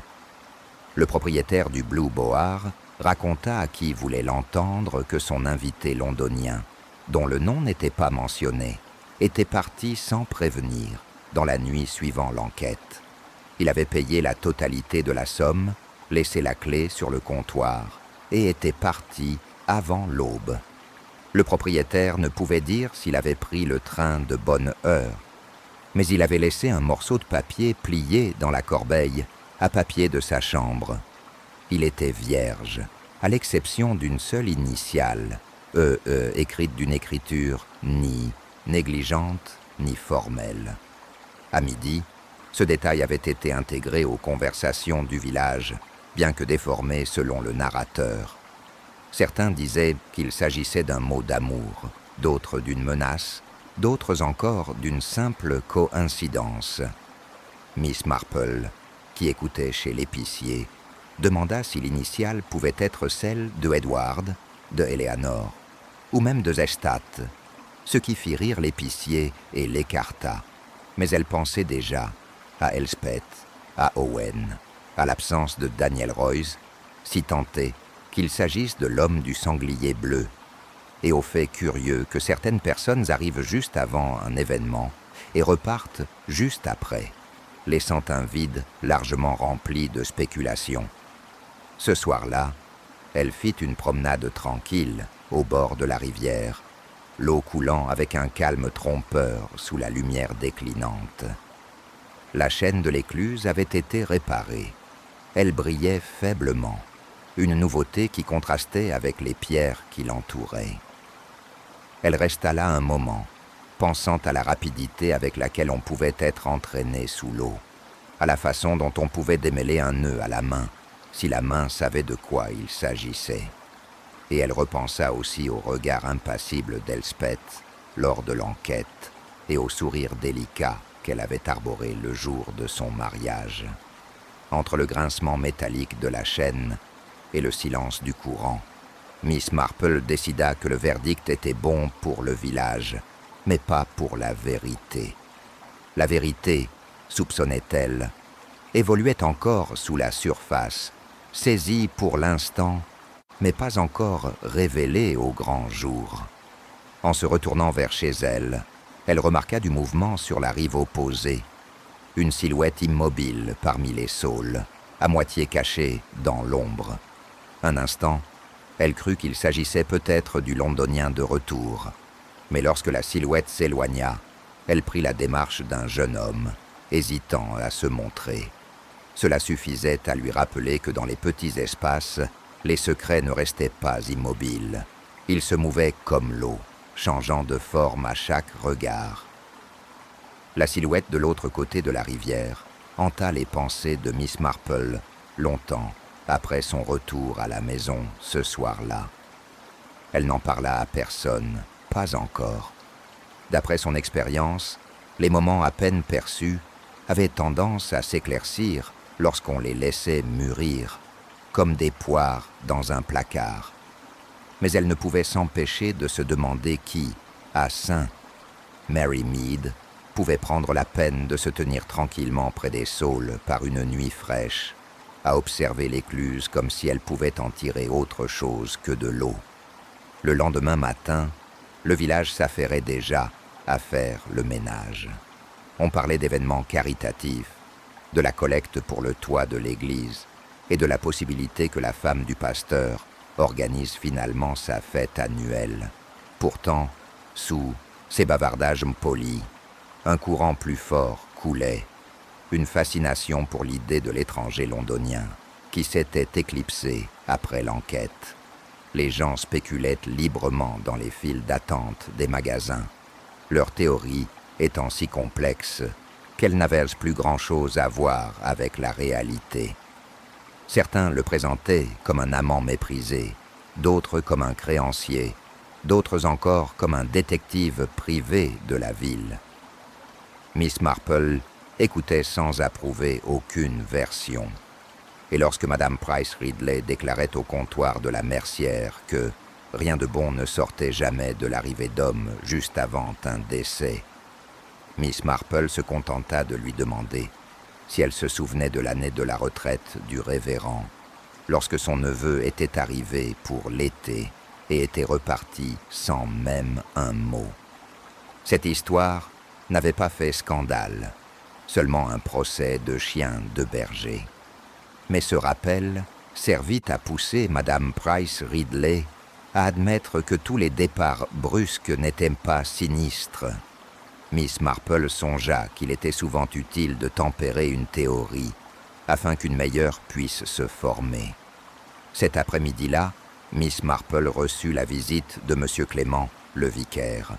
Le propriétaire du Blue Boar raconta à qui voulait l'entendre que son invité londonien, dont le nom n'était pas mentionné, était parti sans prévenir, dans la nuit suivant l'enquête. Il avait payé la totalité de la somme, laissé la clé sur le comptoir, et était parti avant l'aube. Le propriétaire ne pouvait dire s'il avait pris le train de bonne heure, mais il avait laissé un morceau de papier plié dans la corbeille, à papier de sa chambre. Il était vierge, à l'exception d'une seule initiale, écrite d'une écriture ni négligente ni formelle. À midi, ce détail avait été intégré aux conversations du village, bien que déformé selon le narrateur. Certains disaient qu'il s'agissait d'un mot d'amour, d'autres d'une menace, d'autres encore d'une simple coïncidence. Miss Marple, qui écoutait chez l'épicier, demanda si l'initiale pouvait être celle de Edward, de Eleanor, ou même de Zestat, ce qui fit rire l'épicier et l'écarta. Mais elle pensait déjà à Elspeth, à Owen, à l'absence de Daniel Royce, si tant est qu'il s'agisse de l'homme du sanglier bleu, et au fait curieux que certaines personnes arrivent juste avant un événement et repartent juste après, laissant un vide largement rempli de spéculations. Ce soir-là, elle fit une promenade tranquille au bord de la rivière, l'eau coulant avec un calme trompeur sous la lumière déclinante. La chaîne de l'écluse avait été réparée. Elle brillait faiblement, une nouveauté qui contrastait avec les pierres qui l'entouraient. Elle resta là un moment, pensant à la rapidité avec laquelle on pouvait être entraîné sous l'eau, à la façon dont on pouvait démêler un nœud à la main, si la main savait de quoi il s'agissait. Et elle repensa aussi au regard impassible d'Elspeth lors de l'enquête et au sourire délicat qu'elle avait arboré le jour de son mariage. Entre le grincement métallique de la chaîne et le silence du courant, Miss Marple décida que le verdict était bon pour le village, mais pas pour la vérité. La vérité, soupçonnait-elle, évoluait encore sous la surface, saisie pour l'instant, mais pas encore révélée au grand jour. En se retournant vers chez elle, elle remarqua du mouvement sur la rive opposée, une silhouette immobile parmi les saules, à moitié cachée dans l'ombre. Un instant, elle crut qu'il s'agissait peut-être du Londonien de retour, mais lorsque la silhouette s'éloigna, elle prit la démarche d'un jeune homme, hésitant à se montrer. Cela suffisait à lui rappeler que dans les petits espaces, les secrets ne restaient pas immobiles. Ils se mouvaient comme l'eau, changeant de forme à chaque regard. La silhouette de l'autre côté de la rivière hanta les pensées de Miss Marple longtemps après son retour à la maison ce soir-là. Elle n'en parla à personne, pas encore. D'après son expérience, les moments à peine perçus avaient tendance à s'éclaircir lorsqu'on les laissait mûrir, comme des poires dans un placard. Mais elle ne pouvait s'empêcher de se demander qui, à Saint, Mary Mead, pouvait prendre la peine de se tenir tranquillement près des saules par une nuit fraîche, à observer l'écluse comme si elle pouvait en tirer autre chose que de l'eau. Le lendemain matin, le village s'affairait déjà à faire le ménage. On parlait d'événements caritatifs, de la collecte pour le toit de l'église et de la possibilité que la femme du pasteur organise finalement sa fête annuelle. Pourtant, sous ces bavardages polis, un courant plus fort coulait, une fascination pour l'idée de l'étranger londonien qui s'était éclipsée après l'enquête. Les gens spéculaient librement dans les files d'attente des magasins, leur théorie étant si complexe qu'elle n'avait plus grand-chose à voir avec la réalité. Certains le présentaient comme un amant méprisé, d'autres comme un créancier, d'autres encore comme un détective privé de la ville. Miss Marple écoutait sans approuver aucune version. Et lorsque Madame Price Ridley déclarait au comptoir de la mercière que rien de bon ne sortait jamais de l'arrivée d'hommes juste avant un décès, Miss Marple se contenta de lui demander si elle se souvenait de l'année de la retraite du révérend, lorsque son neveu était arrivé pour l'été et était reparti sans même un mot. Cette histoire n'avait pas fait scandale, seulement un procès de chien de berger. Mais ce rappel servit à pousser Madame Price Ridley à admettre que tous les départs brusques n'étaient pas sinistres. Miss Marple songea qu'il était souvent utile de tempérer une théorie afin qu'une meilleure puisse se former. Cet après-midi-là, Miss Marple reçut la visite de M. Clément, le vicaire.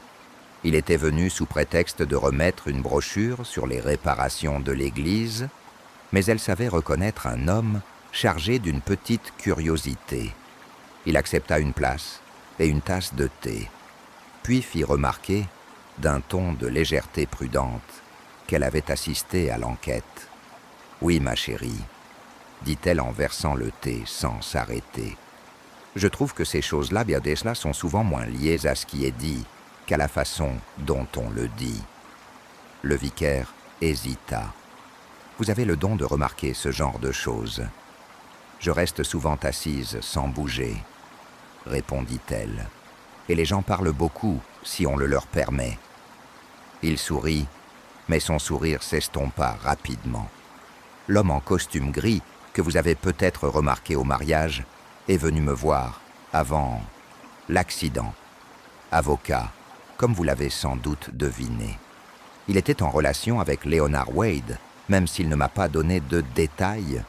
Il était venu sous prétexte de remettre une brochure sur les réparations de l'église, mais elle savait reconnaître un homme chargé d'une petite curiosité. Il accepta une place et une tasse de thé, puis fit remarquer, d'un ton de légèreté prudente, qu'elle avait assisté à l'enquête. « Oui, ma chérie, » dit-elle en versant le thé sans s'arrêter. « Je trouve que ces choses-là, bien des cela, sont souvent moins liées à ce qui est dit qu'à la façon dont on le dit. » Le vicaire hésita. « Vous avez le don de remarquer ce genre de choses. Je reste souvent assise sans bouger, » répondit-elle. « Et les gens parlent beaucoup, si on le leur permet. » Il sourit, mais son sourire s'estompa rapidement. L'homme en costume gris, que vous avez peut-être remarqué au mariage, est venu me voir avant l'accident. Avocat, comme vous l'avez sans doute deviné. Il était en relation avec Leonard Wade, même s'il ne m'a pas donné de détails.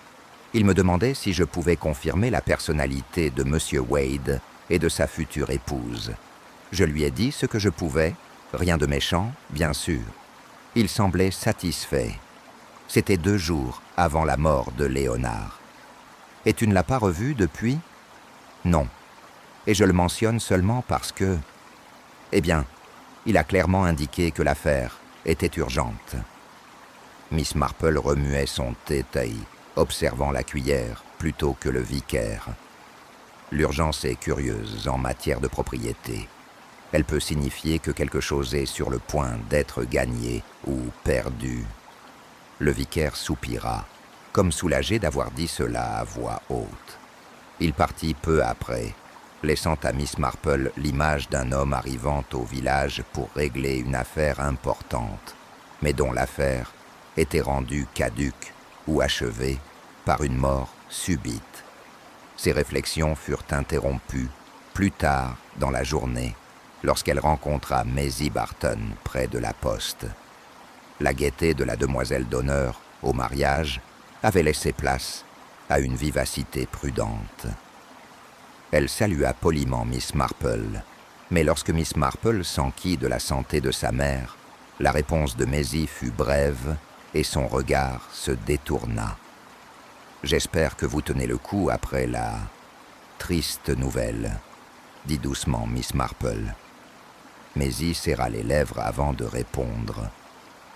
Il me demandait si je pouvais confirmer la personnalité de M. Wade et de sa future épouse. Je lui ai dit ce que je pouvais, rien de méchant, bien sûr. Il semblait satisfait. C'était 2 jours avant la mort de Léonard. Et tu ne l'as pas revu depuis ? Non. Et je le mentionne seulement parce que... Eh bien, il a clairement indiqué que l'affaire était urgente. Miss Marple remuait son thé, observant la cuillère plutôt que le vicaire. L'urgence est curieuse en matière de propriété. Elle peut signifier que quelque chose est sur le point d'être gagné ou perdu. Le vicaire soupira, comme soulagé d'avoir dit cela à voix haute. Il partit peu après, laissant à Miss Marple l'image d'un homme arrivant au village pour régler une affaire importante, mais dont l'affaire était rendue caduque ou achevée par une mort subite. Ses réflexions furent interrompues plus tard dans la journée, lorsqu'elle rencontra Maisie Barton près de la poste. La gaieté de la demoiselle d'honneur au mariage avait laissé place à une vivacité prudente. Elle salua poliment Miss Marple, mais lorsque Miss Marple s'enquit de la santé de sa mère, la réponse de Maisie fut brève et son regard se détourna. « J'espère que vous tenez le coup après la triste nouvelle, » dit doucement Miss Marple. Maisie serra les lèvres avant de répondre.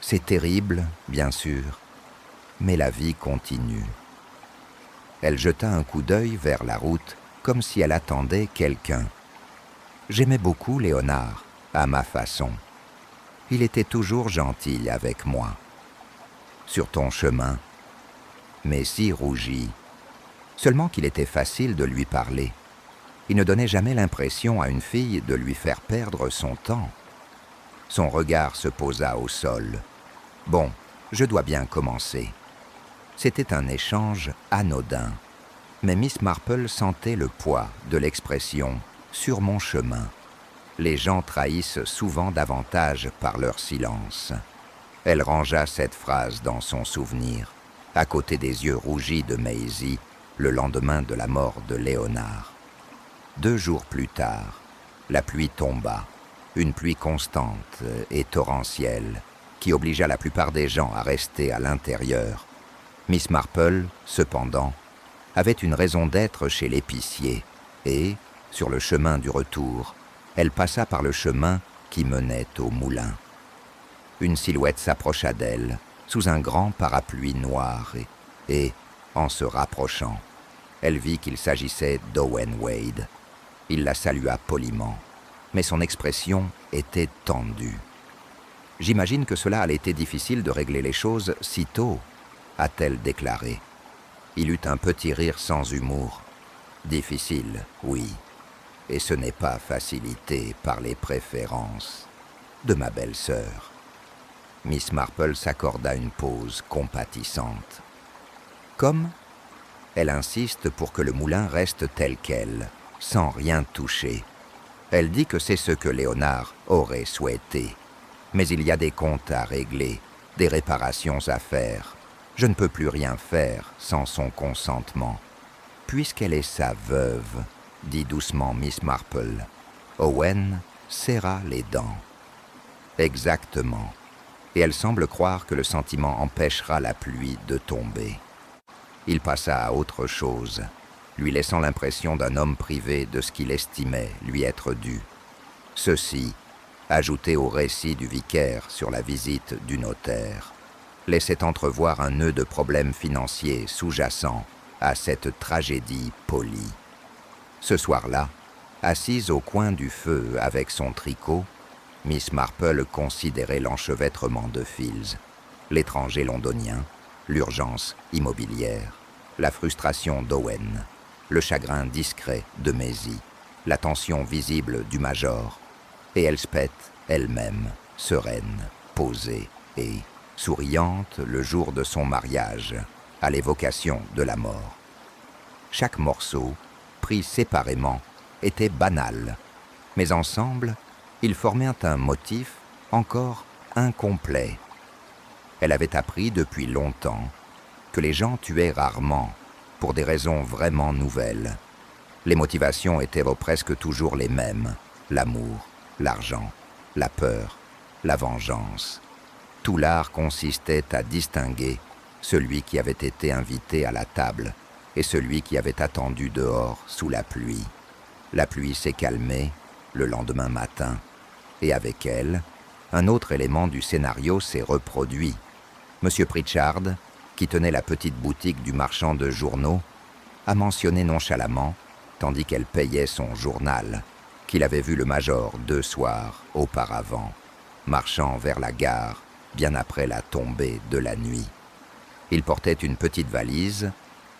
C'est terrible, bien sûr, mais la vie continue. Elle jeta un coup d'œil vers la route, comme si elle attendait quelqu'un. J'aimais beaucoup Léonard, à ma façon. Il était toujours gentil avec moi. Sur ton chemin, Maisie rougit. Seulement qu'il était facile de lui parler. Il ne donnait jamais l'impression à une fille de lui faire perdre son temps. Son regard se posa au sol. Bon, je dois bien commencer. C'était un échange anodin, mais Miss Marple sentait le poids de l'expression « sur mon chemin ». Les gens trahissent souvent davantage par leur silence. Elle rangea cette phrase dans son souvenir, à côté des yeux rougis de Maisie, le lendemain de la mort de Léonard. 2 jours plus tard, la pluie tomba, une pluie constante et torrentielle, qui obligea la plupart des gens à rester à l'intérieur. Miss Marple, cependant, avait une raison d'être chez l'épicier et, sur le chemin du retour, elle passa par le chemin qui menait au moulin. Une silhouette s'approcha d'elle, sous un grand parapluie noir et, en se rapprochant, elle vit qu'il s'agissait d'Owen Wade. Il la salua poliment, mais son expression était tendue. « J'imagine que cela a été difficile de régler les choses si tôt », a-t-elle déclaré. Il eut un petit rire sans humour. « Difficile, oui, et ce n'est pas facilité par les préférences de ma belle-sœur. » Miss Marple s'accorda une pause compatissante. « Comme ? » Elle insiste pour que le moulin reste tel quel, sans rien toucher. Elle dit que c'est ce que Léonard aurait souhaité. Mais il y a des comptes à régler, des réparations à faire. Je ne peux plus rien faire sans son consentement. Puisqu'elle est sa veuve, dit doucement Miss Marple. Owen serra les dents. Exactement. Et elle semble croire que le sentiment empêchera la pluie de tomber. Il passa à autre chose, lui laissant l'impression d'un homme privé de ce qu'il estimait lui être dû. Ceci, ajouté au récit du vicaire sur la visite du notaire, laissait entrevoir un nœud de problèmes financiers sous-jacents à cette tragédie polie. Ce soir-là, assise au coin du feu avec son tricot, Miss Marple considérait l'enchevêtrement de Fields, l'étranger londonien, l'urgence immobilière, la frustration d'Owen, le chagrin discret de Maisie, la tension visible du major, et Elspeth elle-même, sereine, posée et souriante le jour de son mariage, à l'évocation de la mort. Chaque morceau, pris séparément, était banal, mais ensemble, ils formaient un motif encore incomplet. Elle avait appris depuis longtemps que les gens tuaient rarement pour des raisons vraiment nouvelles. Les motivations étaient presque toujours les mêmes: l'amour, l'argent, la peur, la vengeance. Tout l'art consistait à distinguer celui qui avait été invité à la table et celui qui avait attendu dehors sous la pluie. La pluie s'est calmée le lendemain matin, et avec elle, un autre élément du scénario s'est reproduit. M. Pritchard, qui tenait la petite boutique du marchand de journaux, a mentionné nonchalamment, tandis qu'elle payait son journal, qu'il avait vu le major 2 soirs auparavant, marchant vers la gare, bien après la tombée de la nuit. Il portait une petite valise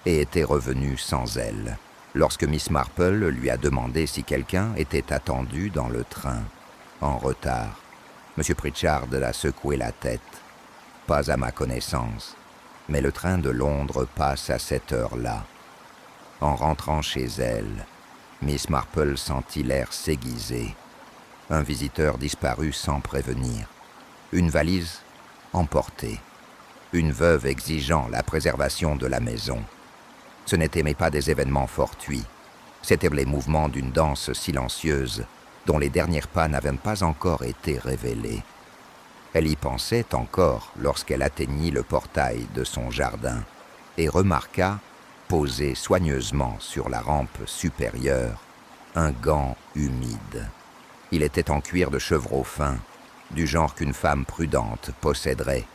et était revenu sans elle, lorsque Miss Marple lui a demandé si quelqu'un était attendu dans le train. En retard. M. Pritchard a secoué la tête. Pas à ma connaissance, mais le train de Londres passe à cette heure-là. En rentrant chez elle, Miss Marple sentit l'air s'aiguiser. Un visiteur disparut sans prévenir. Une valise emportée. Une veuve exigeant la préservation de la maison. Ce n'étaient mais pas des événements fortuits. C'étaient les mouvements d'une danse silencieuse dont les dernières pas n'avaient pas encore été révélées. Elle y pensait encore lorsqu'elle atteignit le portail de son jardin et remarqua, posé soigneusement sur la rampe supérieure, un gant humide. Il était en cuir de chevreau fin, du genre qu'une femme prudente posséderait,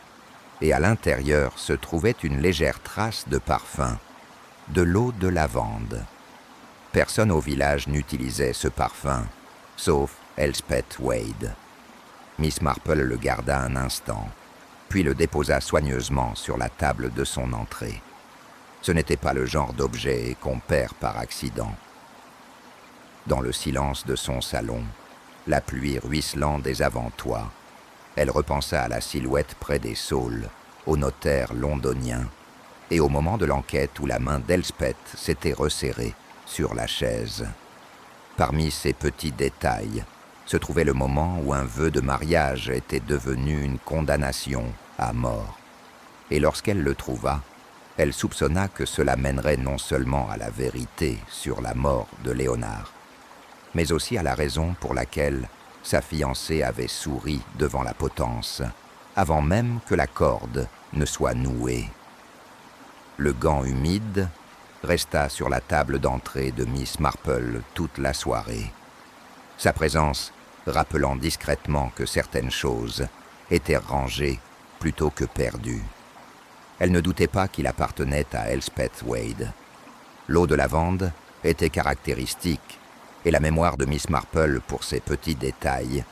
et à l'intérieur se trouvait une légère trace de parfum, de l'eau de lavande. Personne au village n'utilisait ce parfum, sauf Elspeth Wade. Miss Marple le garda un instant, puis le déposa soigneusement sur la table de son entrée. Ce n'était pas le genre d'objet qu'on perd par accident. Dans le silence de son salon, la pluie ruisselant des avant-toits, elle repensa à la silhouette près des saules, au notaire londonien, et au moment de l'enquête où la main d'Elspeth s'était resserrée sur la chaise. Parmi ces petits détails se trouvait le moment où un vœu de mariage était devenu une condamnation à mort. Et lorsqu'elle le trouva, elle soupçonna que cela mènerait non seulement à la vérité sur la mort de Léonard, mais aussi à la raison pour laquelle sa fiancée avait souri devant la potence, avant même que la corde ne soit nouée. Le gant humide resta sur la table d'entrée de Miss Marple toute la soirée, sa présence rappelant discrètement que certaines choses étaient rangées plutôt que perdues. Elle ne doutait pas qu'il appartenait à Elspeth Wade. L'eau de lavande était caractéristique, et la mémoire de Miss Marple pour ces petits détails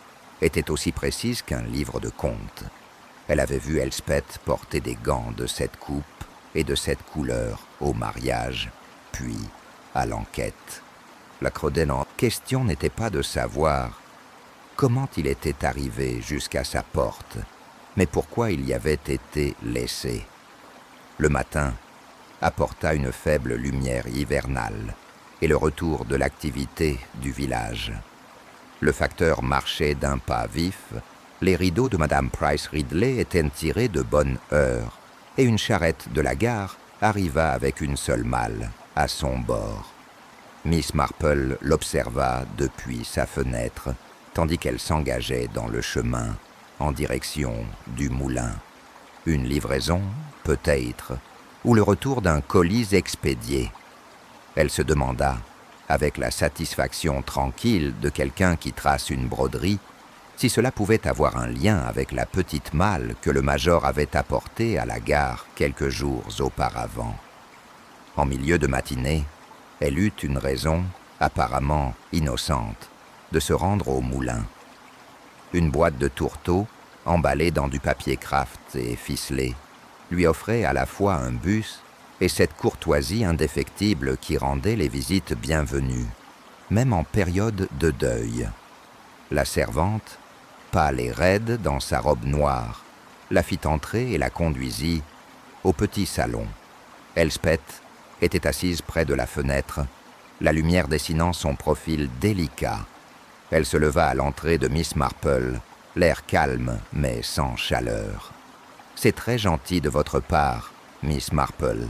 était aussi précise qu'un livre de contes. Elle avait vu Elspeth porter des gants de cette coupe et de cette couleur au mariage, puis à l'enquête. La Crodel en question n'était pas de savoir comment il était arrivé jusqu'à sa porte, mais pourquoi il y avait été laissé. Le matin apporta une faible lumière hivernale et le retour de l'activité du village. Le facteur marchait d'un pas vif, les rideaux de Madame Price Ridley étaient tirés de bonne heure, et une charrette de la gare arriva avec une seule malle à son bord. Miss Marple l'observa depuis sa fenêtre, tandis qu'elle s'engageait dans le chemin en direction du moulin. Une livraison, peut-être, ou le retour d'un colis expédié. Elle se demanda, avec la satisfaction tranquille de quelqu'un qui trace une broderie, si cela pouvait avoir un lien avec la petite malle que le major avait apportée à la gare quelques jours auparavant. En milieu de matinée, elle eut une raison, apparemment innocente, de se rendre au moulin. Une boîte de tourteaux, emballée dans du papier kraft et ficelée, lui offrait à la fois un bus et cette courtoisie indéfectible qui rendait les visites bienvenues, même en période de deuil. La servante, pâle et raide dans sa robe noire, la fit entrer et la conduisit au petit salon. Elspeth était assise près de la fenêtre, la lumière dessinant son profil délicat. Elle se leva à l'entrée de Miss Marple, l'air calme mais sans chaleur. « C'est très gentil de votre part, Miss Marple, »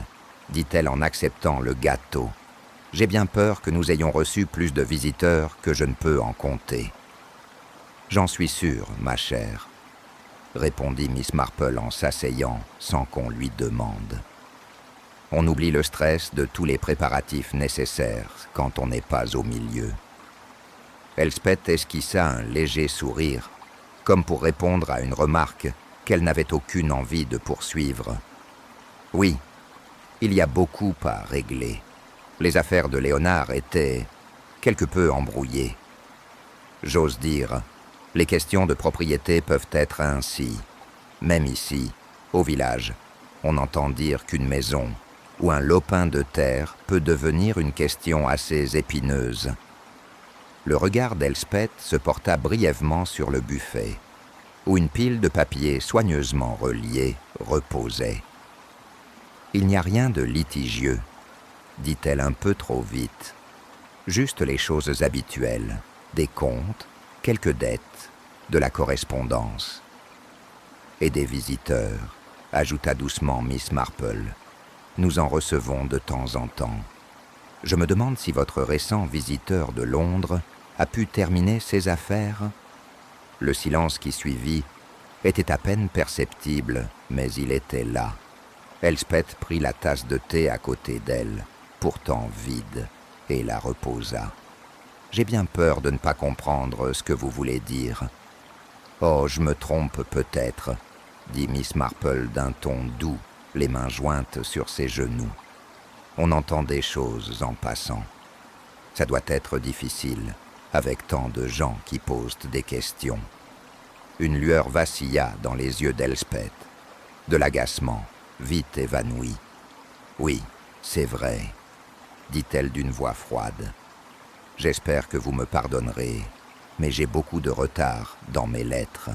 dit-elle en acceptant le gâteau. « J'ai bien peur que nous ayons reçu plus de visiteurs que je ne peux en compter. »« J'en suis sûre, ma chère, » répondit Miss Marple en s'asseyant sans qu'on lui demande. On oublie le stress de tous les préparatifs nécessaires quand on n'est pas au milieu. Elspeth esquissa un léger sourire, comme pour répondre à une remarque qu'elle n'avait aucune envie de poursuivre. Oui, il y a beaucoup à régler. Les affaires de Léonard étaient quelque peu embrouillées. J'ose dire, les questions de propriété peuvent être ainsi. Même ici, au village, on entend dire qu'une maison ou un lopin de terre peut devenir une question assez épineuse. Le regard d'Elspeth se porta brièvement sur le buffet, où une pile de papiers soigneusement reliés reposait. « Il n'y a rien de litigieux, » dit-elle un peu trop vite. « Juste les choses habituelles, des comptes, quelques dettes, de la correspondance. »« Et des visiteurs, » ajouta doucement Miss Marple. « Nous en recevons de temps en temps. Je me demande si votre récent visiteur de Londres a pu terminer ses affaires. » Le silence qui suivit était à peine perceptible, mais il était là. Elspeth prit la tasse de thé à côté d'elle, pourtant vide, et la reposa. J'ai bien peur de ne pas comprendre ce que vous voulez dire. »« Oh, je me trompe peut-être, » dit Miss Marple d'un ton doux, les mains jointes sur ses genoux. On entend des choses en passant. Ça doit être difficile, avec tant de gens qui posent des questions. Une lueur vacilla dans les yeux d'Elspeth, de l'agacement, vite évanoui. « Oui, c'est vrai, » dit-elle d'une voix froide. « J'espère que vous me pardonnerez, mais j'ai beaucoup de retard dans mes lettres.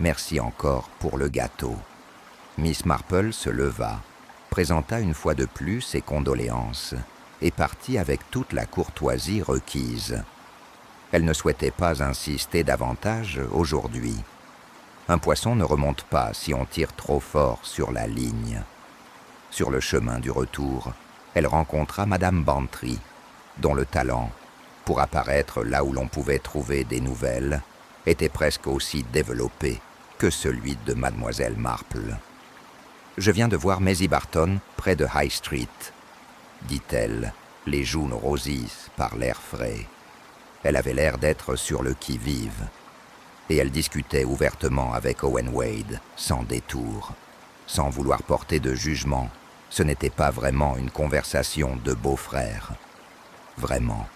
Merci encore pour le gâteau. » Miss Marple se leva, présenta une fois de plus ses condoléances et partit avec toute la courtoisie requise. Elle ne souhaitait pas insister davantage aujourd'hui. Un poisson ne remonte pas si on tire trop fort sur la ligne. Sur le chemin du retour, elle rencontra Madame Bantry, dont le talent, pour apparaître là où l'on pouvait trouver des nouvelles, était presque aussi développé que celui de Mademoiselle Marple. « Je viens de voir Maisie Barton près de High Street, » dit-elle, les joues rosies par l'air frais. Elle avait l'air d'être sur le qui-vive, et elle discutait ouvertement avec Owen Wade, sans détour, sans vouloir porter de jugement. Ce n'était pas vraiment une conversation de beaux-frères. « Vraiment, »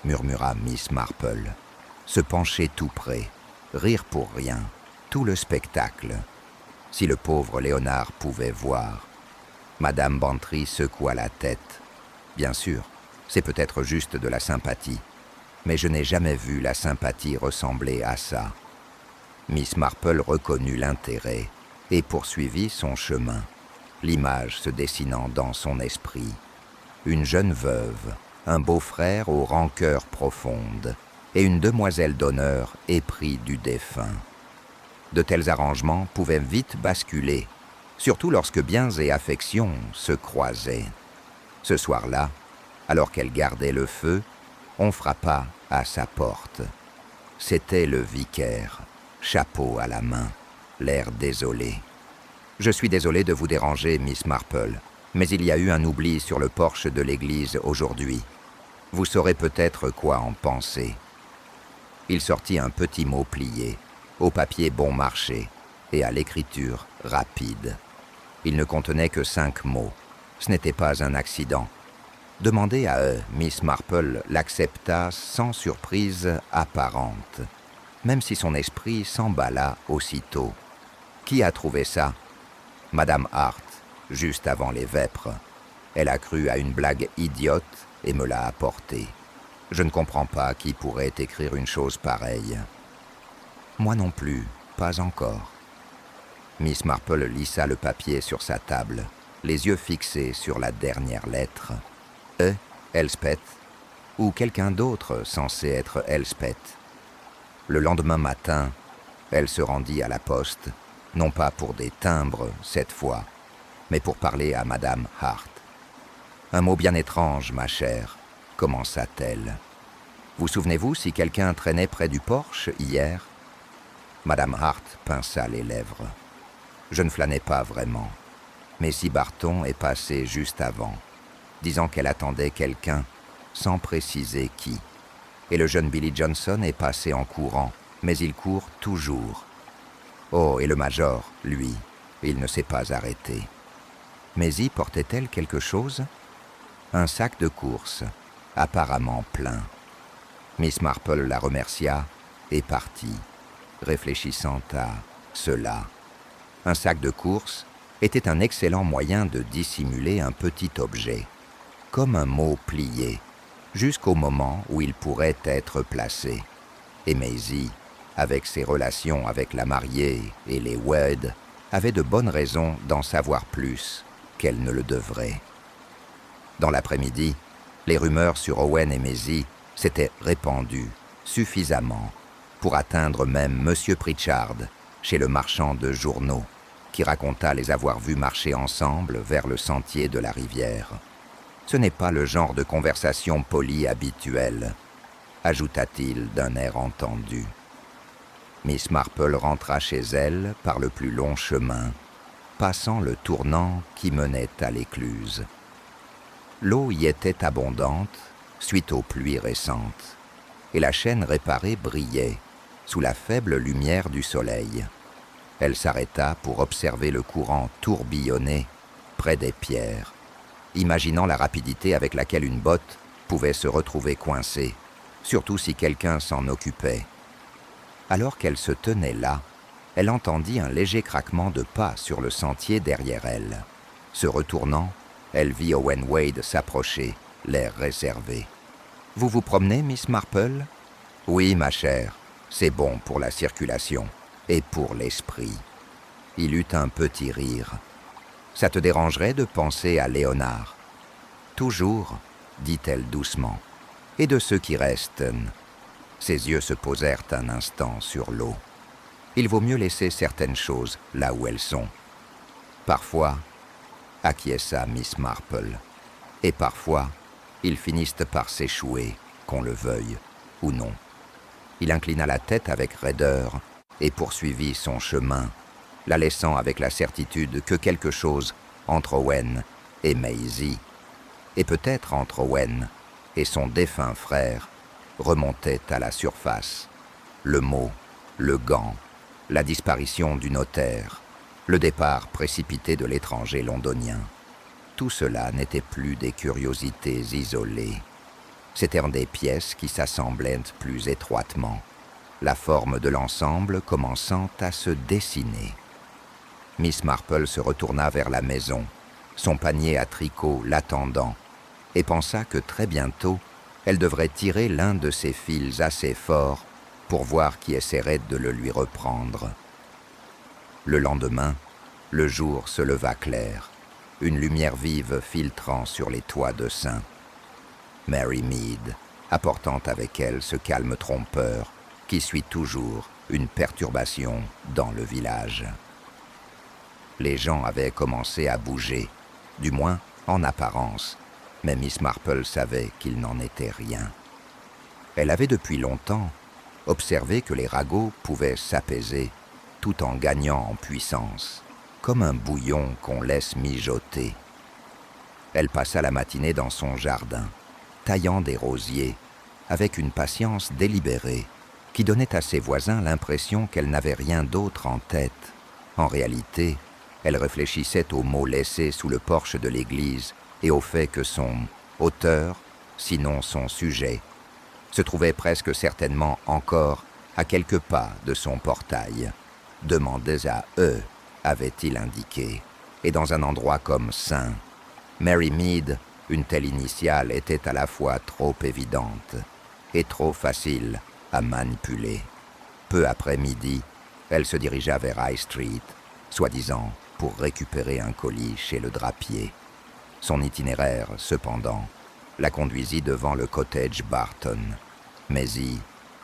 murmura Miss Marple, se pencher tout près, rire pour rien, tout le spectacle. Si le pauvre Léonard pouvait voir. Madame Bantry secoua la tête. Bien sûr, c'est peut-être juste de la sympathie, mais je n'ai jamais vu la sympathie ressembler à ça. Miss Marple reconnut l'intérêt et poursuivit son chemin, l'image se dessinant dans son esprit. Une jeune veuve, un beau-frère aux rancœurs profondes et une demoiselle d'honneur épris du défunt. De tels arrangements pouvaient vite basculer, surtout lorsque biens et affections se croisaient. Ce soir-là, alors qu'elle gardait le feu, on frappa à sa porte. C'était le vicaire, chapeau à la main, l'air désolé. « Je suis désolé de vous déranger, Miss Marple, mais il y a eu un oubli sur le porche de l'église aujourd'hui. Vous saurez peut-être quoi en penser. » Il sortit un petit mot plié, au papier bon marché et à l'écriture rapide. Il ne contenait que 5 mots. Ce n'était pas un accident. Demandé à eux, Miss Marple l'accepta sans surprise apparente, même si son esprit s'emballa aussitôt. Qui a trouvé ça? Madame Hart, juste avant les vêpres. Elle a cru à une blague idiote et me l'a apportée. Je ne comprends pas qui pourrait écrire une chose pareille. Moi non plus, pas encore. Miss Marple lissa le papier sur sa table, les yeux fixés sur la dernière lettre. Elspeth, ou quelqu'un d'autre censé être Elspeth. Le lendemain matin, elle se rendit à la poste, non pas pour des timbres cette fois, mais pour parler à Madame Hart. « Un mot bien étrange, ma chère, » commença-t-elle. « Vous souvenez-vous si quelqu'un traînait près du porche hier ?» Madame Hart pinça les lèvres. « Je ne flânais pas vraiment. Maisie Barton est passée juste avant, disant qu'elle attendait quelqu'un, sans préciser qui. Et le jeune Billy Johnson est passé en courant, mais il court toujours. Oh, et le major, lui, il ne s'est pas arrêté. Maisie portait-elle quelque chose? Un sac de course, apparemment plein. Miss Marple la remercia et partit, réfléchissant à cela. Un sac de course était un excellent moyen de dissimuler un petit objet, comme un mot plié, jusqu'au moment où il pourrait être placé. Et Maisie, avec ses relations avec la mariée et les Wade, avait de bonnes raisons d'en savoir plus qu'elle ne le devrait. Dans l'après-midi, les rumeurs sur Owen et Maisie s'étaient répandues suffisamment pour atteindre même M. Pritchard, chez le marchand de journaux, qui raconta les avoir vus marcher ensemble vers le sentier de la rivière. Ce n'est pas le genre de conversation polie habituelle, ajouta-t-il d'un air entendu. Miss Marple rentra chez elle par le plus long chemin, passant le tournant qui menait à l'écluse. L'eau y était abondante suite aux pluies récentes. et la chaîne réparée brillait sous la faible lumière du soleil. Elle s'arrêta pour observer le courant tourbillonner près des pierres, imaginant la rapidité avec laquelle une botte pouvait se retrouver coincée, surtout si quelqu'un s'en occupait. Alors qu'elle se tenait là, elle entendit un léger craquement de pas sur le sentier derrière elle. Se retournant, elle vit Owen Wade s'approcher, l'air réservé. « Vous vous promenez, Miss Marple ?»« Oui, ma chère, c'est bon pour la circulation et pour l'esprit. » Il eut un petit rire. « Ça te dérangerait de penser à Léonard ?»« Toujours, » dit-elle doucement. « Et de ceux qui restent ?» Ses yeux se posèrent un instant sur l'eau. Il vaut mieux laisser certaines choses là où elles sont. Parfois, acquiesça Miss Marple, et parfois, ils finissent par s'échouer, qu'on le veuille ou non. Il inclina la tête avec raideur et poursuivit son chemin, la laissant avec la certitude que quelque chose entre Owen et Maisie, et peut-être entre Owen et son défunt frère, remontait à la surface. Le mot, le gant, la disparition du notaire, le départ précipité de l'étranger londonien. Tout cela n'était plus des curiosités isolées. C'étaient des pièces qui s'assemblaient plus étroitement, la forme de l'ensemble commençant à se dessiner. Miss Marple se retourna vers la maison, son panier à tricot l'attendant, et pensa que très bientôt, elle devrait tirer l'un de ses fils assez fort pour voir qui essaierait de le lui reprendre. Le lendemain, le jour se leva clair, une lumière vive filtrant sur les toits de Saint. Mary Mead, apportant avec elle ce calme trompeur qui suit toujours une perturbation dans le village. Les gens avaient commencé à bouger, du moins en apparence, mais Miss Marple savait qu'il n'en était rien. Elle avait depuis longtemps observé que les ragots pouvaient s'apaiser tout en gagnant en puissance, comme un bouillon qu'on laisse mijoter. Elle passa la matinée dans son jardin, taillant des rosiers, avec une patience délibérée qui donnait à ses voisins l'impression qu'elle n'avait rien d'autre en tête. En réalité, elle réfléchissait aux mots laissés sous le porche de l'église et au fait que son auteur, sinon son sujet, se trouvait presque certainement encore à quelques pas de son portail. Demandez à eux, avait-il indiqué, et dans un endroit comme Saint. Mary Mead, une telle initiale était à la fois trop évidente et trop facile à manipuler. Peu après midi, elle se dirigea vers High Street, soi-disant pour récupérer un colis chez le drapier. Son itinéraire, cependant, la conduisit devant le cottage Barton. Maisie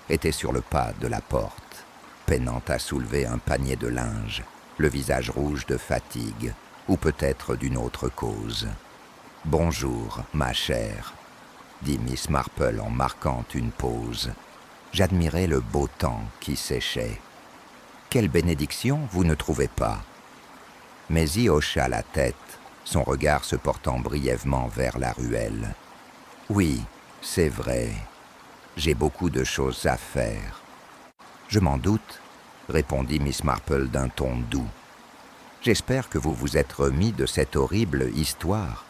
était sur le pas de la porte, peinant à soulever un panier de linge, le visage rouge de fatigue, ou peut-être d'une autre cause. « Bonjour, ma chère », dit Miss Marple en marquant une pause. J'admirais le beau temps qui séchait. « Quelle bénédiction, vous ne trouvez pas ?» Maisie hocha la tête, son regard se portant brièvement vers la ruelle. « Oui, c'est vrai. J'ai beaucoup de choses à faire. »« Je m'en doute, » répondit Miss Marple d'un ton doux. « J'espère que vous vous êtes remis de cette horrible histoire.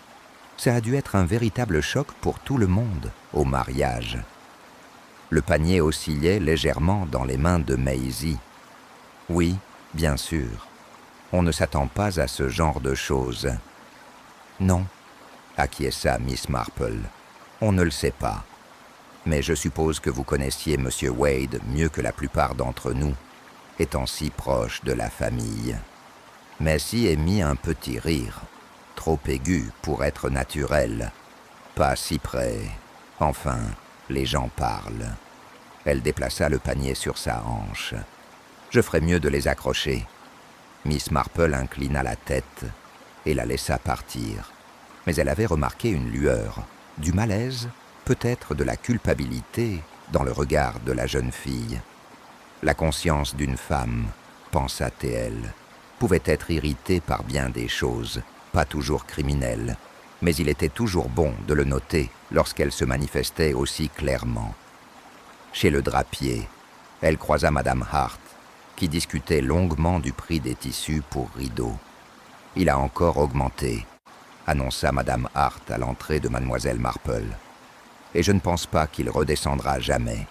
Ça a dû être un véritable choc pour tout le monde au mariage. » Le panier oscillait légèrement dans les mains de Maisie. « Oui, bien sûr. On ne s'attend pas à ce genre de choses. »« Non, » acquiesça Miss Marple. « On ne le sait pas. Mais je suppose que vous connaissiez M. Wade mieux que la plupart d'entre nous, étant si proche de la famille. » Maisie émit un petit rire, trop aigu pour être naturel. Pas si près. Enfin, les gens parlent. Elle déplaça le panier sur sa hanche. « Je ferais mieux de les accrocher. » Miss Marple inclina la tête et la laissa partir. Mais elle avait remarqué une lueur, du malaise, peut-être de la culpabilité, dans le regard de la jeune fille. La conscience d'une femme, pensa-t-elle, pouvait être irritée par bien des choses, pas toujours criminelles, mais il était toujours bon de le noter lorsqu'elle se manifestait aussi clairement. Chez le drapier, elle croisa Madame Hart, qui discutait longuement du prix des tissus pour rideaux. « Il a encore augmenté », annonça Madame Hart à l'entrée de Mademoiselle Marple. « Et je ne pense pas qu'il redescendra jamais. »«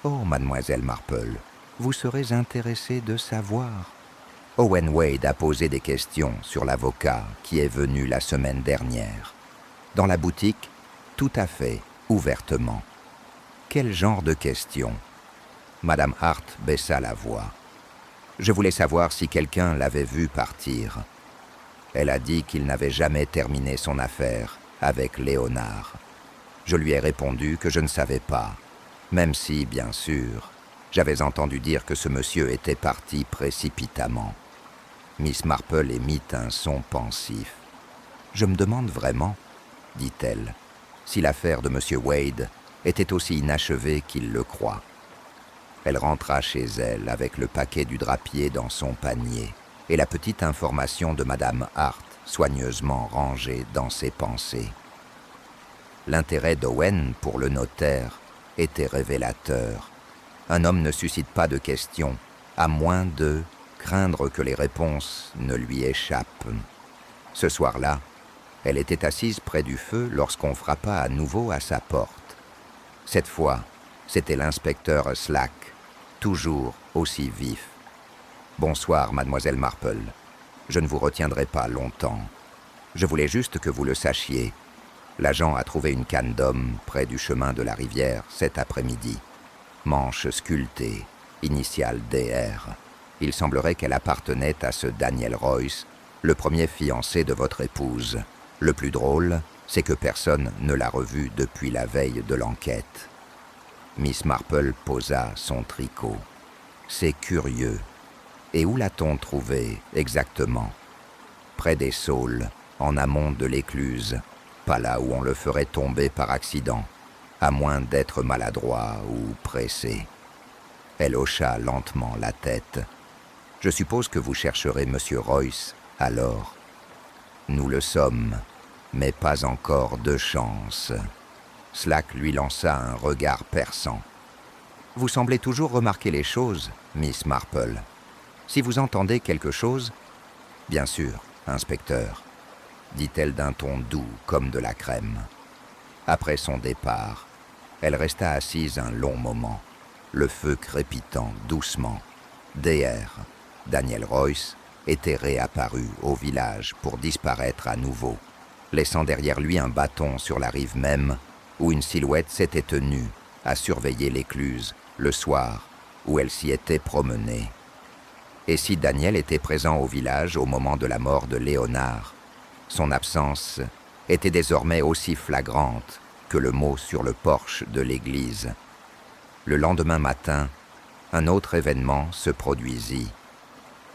Oh, Mademoiselle Marple, vous serez intéressée de savoir. » Owen Wade a posé des questions sur l'avocat qui est venu la semaine dernière. Dans la boutique, tout à fait, ouvertement. Quel genre de questions? Madame Hart baissa la voix. Je voulais savoir si quelqu'un l'avait vu partir. Elle a dit qu'il n'avait jamais terminé son affaire avec Léonard. Je lui ai répondu que je ne savais pas, même si, bien sûr, j'avais entendu dire que ce monsieur était parti précipitamment. Miss Marple émit un son pensif. « Je me demande vraiment, dit-elle, si l'affaire de monsieur Wade était aussi inachevée qu'il le croit. » Elle rentra chez elle avec le paquet du drapier dans son panier et la petite information de Madame Hart soigneusement rangée dans ses pensées. L'intérêt d'Owen pour le notaire était révélateur. Un homme ne suscite pas de questions, à moins de craindre que les réponses ne lui échappent. Ce soir-là, elle était assise près du feu lorsqu'on frappa à nouveau à sa porte. Cette fois, c'était l'inspecteur Slack, toujours aussi vif. « Bonsoir, Mademoiselle Marple. Je ne vous retiendrai pas longtemps. Je voulais juste que vous le sachiez. L'agent a trouvé une canne d'homme près du chemin de la rivière cet après-midi. Manche sculptée, initiale DR. Il semblerait qu'elle appartenait à ce Daniel Royce, le premier fiancé de votre épouse. Le plus drôle, c'est que personne ne l'a revu depuis la veille de l'enquête. » Miss Marple posa son tricot. « C'est curieux. Et où l'a-t-on trouvé exactement ? » « Près des Saules, en amont de l'écluse, pas là où on le ferait tomber par accident, à moins d'être maladroit ou pressé. » Elle hocha lentement la tête. « Je suppose que vous chercherez Monsieur Royce, alors. »« Nous le sommes, mais pas encore de chance. » Slack lui lança un regard perçant. « Vous semblez toujours remarquer les choses, Miss Marple. Si vous entendez quelque chose... »« Bien sûr, inspecteur, » dit-elle d'un ton doux comme de la crème. Après son départ, elle resta assise un long moment, le feu crépitant doucement. DR, Daniel Royce, était réapparu au village pour disparaître à nouveau, laissant derrière lui un bâton sur la rive même où une silhouette s'était tenue à surveiller l'écluse le soir où elle s'y était promenée. Et si Daniel était présent au village au moment de la mort de Léonard, son absence était désormais aussi flagrante que le mot sur le porche de l'église. Le lendemain matin, un autre événement se produisit.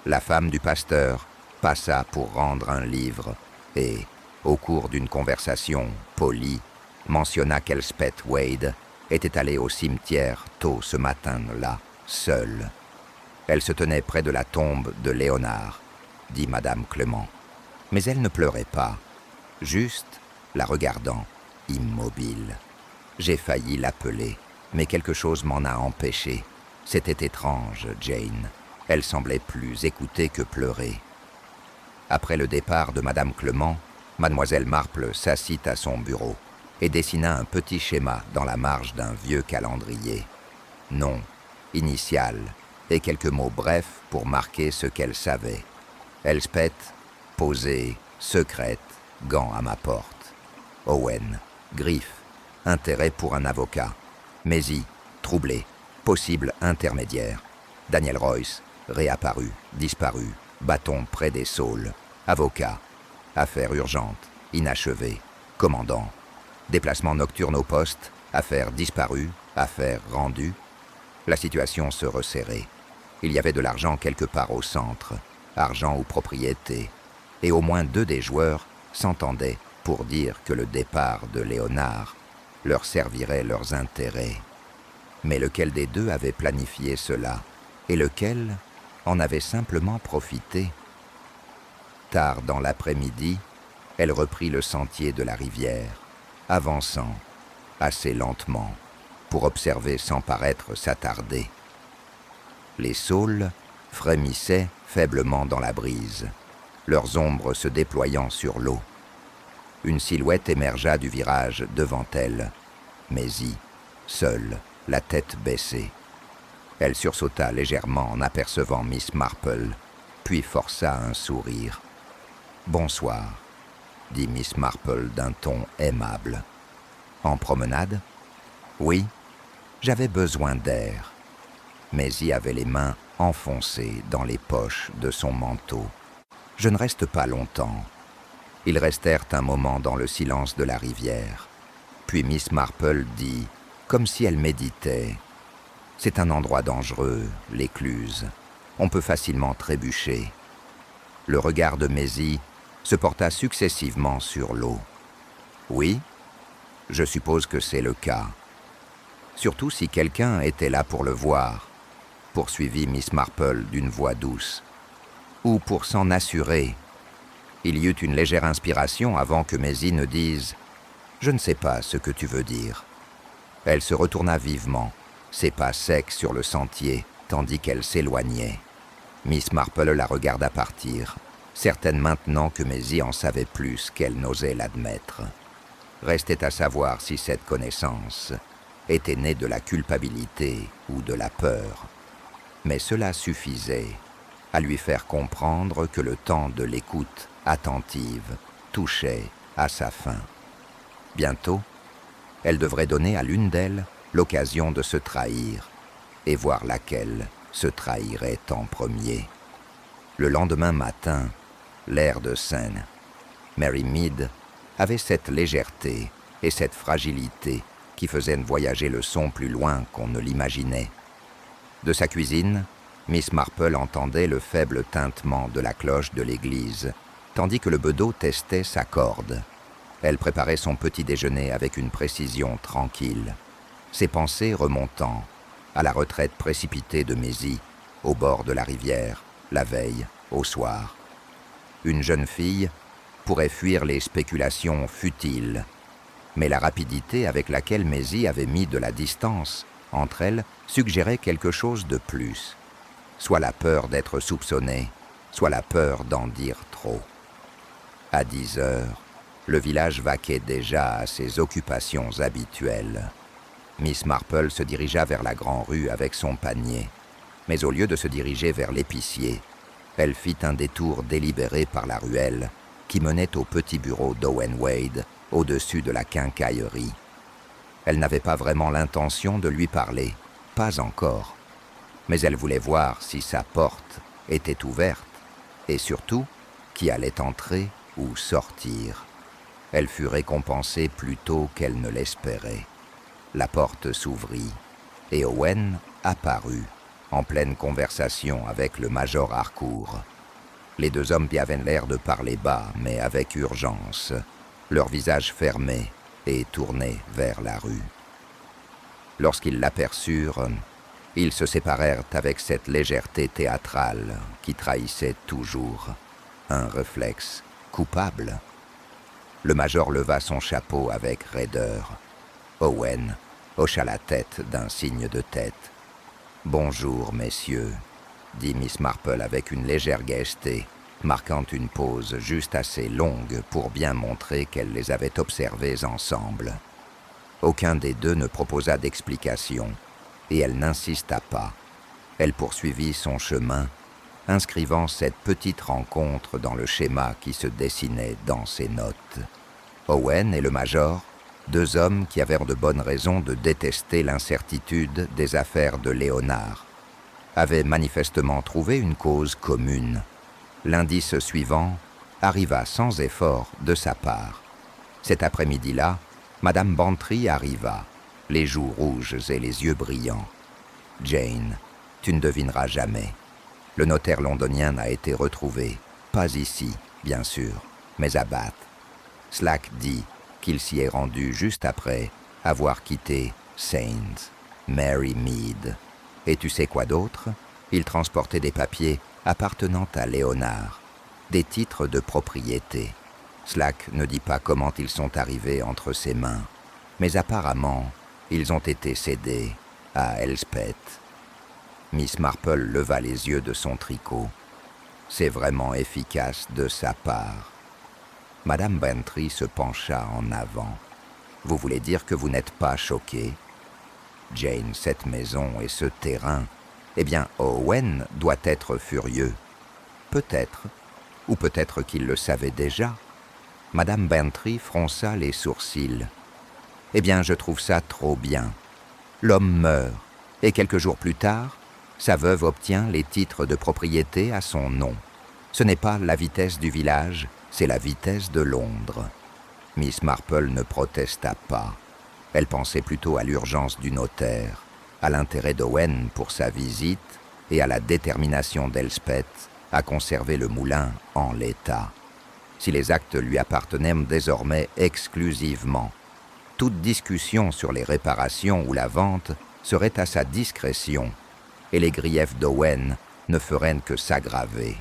La femme du pasteur passa pour rendre un livre et, au cours d'une conversation polie, mentionna qu'Elspeth Wade était allée au cimetière tôt ce matin-là, seule. Elle se tenait près de la tombe de Léonard, dit Madame Clement. Mais elle ne pleurait pas, juste la regardant, immobile. J'ai failli l'appeler, mais quelque chose m'en a empêché. C'était étrange, Jane. Elle semblait plus écouter que pleurer. Après le départ de Madame Clement, Mademoiselle Marple s'assit à son bureau et dessina un petit schéma dans la marge d'un vieux calendrier. Nom, initiales et quelques mots brefs pour marquer ce qu'elle savait. Elspeth, posée, secrète, gant à ma porte. Owen, griffe, intérêt pour un avocat. Maisie, troublé, possible intermédiaire. Daniel Royce, réapparu, disparu, bâton près des Saules. Avocat, affaire urgente, inachevée, commandant. Déplacement nocturne au poste, affaire disparue, affaire rendue. La situation se resserrait. Il y avait de l'argent quelque part au centre, argent ou propriété, et au moins 2 des joueurs s'entendaient pour dire que le départ de Léonard leur servirait leurs intérêts. Mais lequel des 2 avait planifié cela, et lequel en avait simplement profité? Tard dans l'après-midi, elle reprit le sentier de la rivière, avançant assez lentement. pour observer sans paraître s'attarder. Les saules frémissaient faiblement dans la brise, leurs ombres se déployant sur l'eau. Une silhouette émergea du virage devant elle, Maisie, seule, la tête baissée. Elle sursauta légèrement en apercevant Miss Marple, puis força un sourire. « Bonsoir », dit Miss Marple d'un ton aimable. « En promenade ?»« Oui, j'avais besoin d'air. » Maisie avait les mains enfoncées dans les poches de son manteau. « Je ne reste pas longtemps. » Ils restèrent un moment dans le silence de la rivière. Puis Miss Marple dit, comme si elle méditait, « C'est un endroit dangereux, l'écluse. On peut facilement trébucher. » Le regard de Maisie se porta successivement sur l'eau. « Oui, je suppose que c'est le cas. Surtout si quelqu'un était là pour le voir, » poursuivit Miss Marple d'une voix douce. « Ou pour s'en assurer. » Il y eut une légère inspiration avant que Maisie ne dise « Je ne sais pas ce que tu veux dire. » Elle se retourna vivement, ses pas secs sur le sentier, tandis qu'elle s'éloignait. Miss Marple la regarda partir, certaine maintenant que Maisie en savait plus qu'elle n'osait l'admettre. Restait à savoir si cette connaissance était née de la culpabilité ou de la peur. Mais cela suffisait à lui faire comprendre que le temps de l'écoute attentive touchait à sa fin. Bientôt, elle devrait donner à l'une d'elles l'occasion de se trahir et voir laquelle se trahirait en premier. Le lendemain matin, l'air de Seine, Mary Mead avait cette légèreté et cette fragilité qui faisaient voyager le son plus loin qu'on ne l'imaginait. De sa cuisine, Miss Marple entendait le faible tintement de la cloche de l'église, tandis que le bedeau testait sa corde. Elle préparait son petit déjeuner avec une précision tranquille, ses pensées remontant à la retraite précipitée de Maisie, au bord de la rivière, la veille, au soir. Une jeune fille pourrait fuir les spéculations futiles, mais la rapidité avec laquelle Maisie avait mis de la distance entre elles suggérait quelque chose de plus, soit la peur d'être soupçonnée, soit la peur d'en dire trop. À 10 heures, le village vaquait déjà à ses occupations habituelles. Miss Marple se dirigea vers la grande-rue avec son panier, mais au lieu de se diriger vers l'épicier, elle fit un détour délibéré par la ruelle qui menait au petit bureau d'Owen Wade, au-dessus de la quincaillerie. Elle n'avait pas vraiment l'intention de lui parler, pas encore, mais elle voulait voir si sa porte était ouverte, et surtout, qui allait entrer ou sortir. Elle fut récompensée plus tôt qu'elle ne l'espérait. La porte s'ouvrit, et Owen apparut, en pleine conversation avec le major Harcourt. Les deux hommes avaient l'air de parler bas, mais avec urgence, leurs visages fermés et tournés vers la rue. Lorsqu'ils l'aperçurent, ils se séparèrent avec cette légèreté théâtrale qui trahissait toujours un réflexe coupable. Le major leva son chapeau avec raideur. Owen hocha la tête d'un signe de tête. « Bonjour, messieurs », dit Miss Marple avec une légère gaieté, marquant une pause juste assez longue pour bien montrer qu'elle les avait observés ensemble. Aucun des deux ne proposa d'explication, et elle n'insista pas. Elle poursuivit son chemin, inscrivant cette petite rencontre dans le schéma qui se dessinait dans ses notes. Owen et le major, deux hommes qui avaient de bonnes raisons de détester l'incertitude des affaires de Léonard, avaient manifestement trouvé une cause commune. L'indice suivant arriva sans effort de sa part. Cet après-midi-là, Madame Bantry arriva, les joues rouges et les yeux brillants. « Jane, tu ne devineras jamais. Le notaire londonien n'a été retrouvé, pas ici, bien sûr, mais à Bath. Slack dit qu'il s'y est rendu juste après avoir quitté Saint Mary Mead. Et tu sais quoi d'autre? Il transportait des papiers appartenant à Léonard, des titres de propriété. Slack ne dit pas comment ils sont arrivés entre ses mains, mais apparemment, Ils ont été cédés à Elspeth. Miss Marple leva les yeux de son tricot. C'est vraiment efficace de sa part. Madame Bantry se pencha en avant. Vous voulez dire que vous n'êtes pas choquée? Jane, cette maison et ce terrain, eh bien, Owen doit être furieux. Peut-être, ou peut-être qu'il le savait déjà. Madame Bantry fronça les sourcils. Eh bien, je trouve ça trop bien. L'homme meurt, et quelques jours plus tard, sa veuve obtient les titres de propriété à son nom. Ce n'est pas la vitesse du village, c'est la vitesse de Londres. Miss Marple ne protesta pas. Elle pensait plutôt à l'urgence du notaire, à l'intérêt d'Owen pour sa visite et à la détermination d'Elspeth à conserver le moulin en l'état. Si les actes lui appartenaient désormais exclusivement, toute discussion sur les réparations ou la vente serait à sa discrétion, et les griefs d'Owen ne feraient que s'aggraver.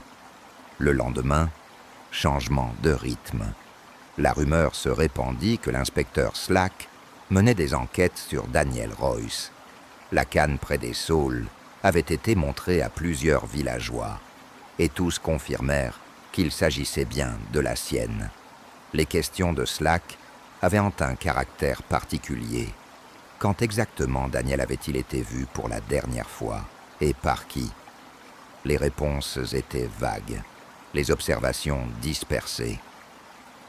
Le lendemain, changement de rythme. La rumeur se répandit que l'inspecteur Slack menait des enquêtes sur Daniel Royce. La canne près des Saules avait été montrée à plusieurs villageois, et tous confirmèrent qu'il s'agissait bien de la sienne. Les questions de Slack avaient un caractère particulier. Quand exactement Daniel avait-il été vu pour la dernière fois, et par qui? Les réponses étaient vagues, les observations dispersées.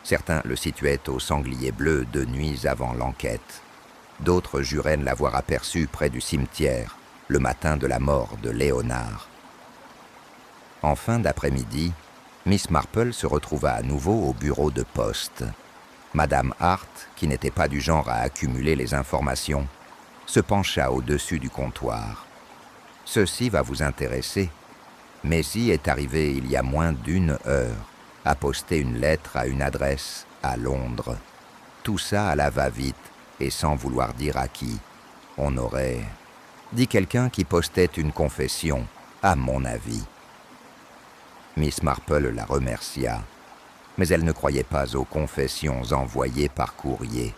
Certains le situaient au Sanglier Bleu 2 nuits avant l'enquête. D'autres juraient l'avoir aperçu près du cimetière, le matin de la mort de Léonard. En fin d'après-midi, Miss Marple se retrouva à nouveau au bureau de poste. Madame Hart, qui n'était pas du genre à accumuler les informations, se pencha au-dessus du comptoir. « Ceci va vous intéresser. Messi est arrivé il y a moins d'1 heure, a posté une lettre à une adresse à Londres. Tout ça à la va-vite et sans vouloir dire à qui. On aurait dit quelqu'un qui postait une confession, à mon avis. » Miss Marple la remercia, mais elle ne croyait pas aux confessions envoyées par courrier.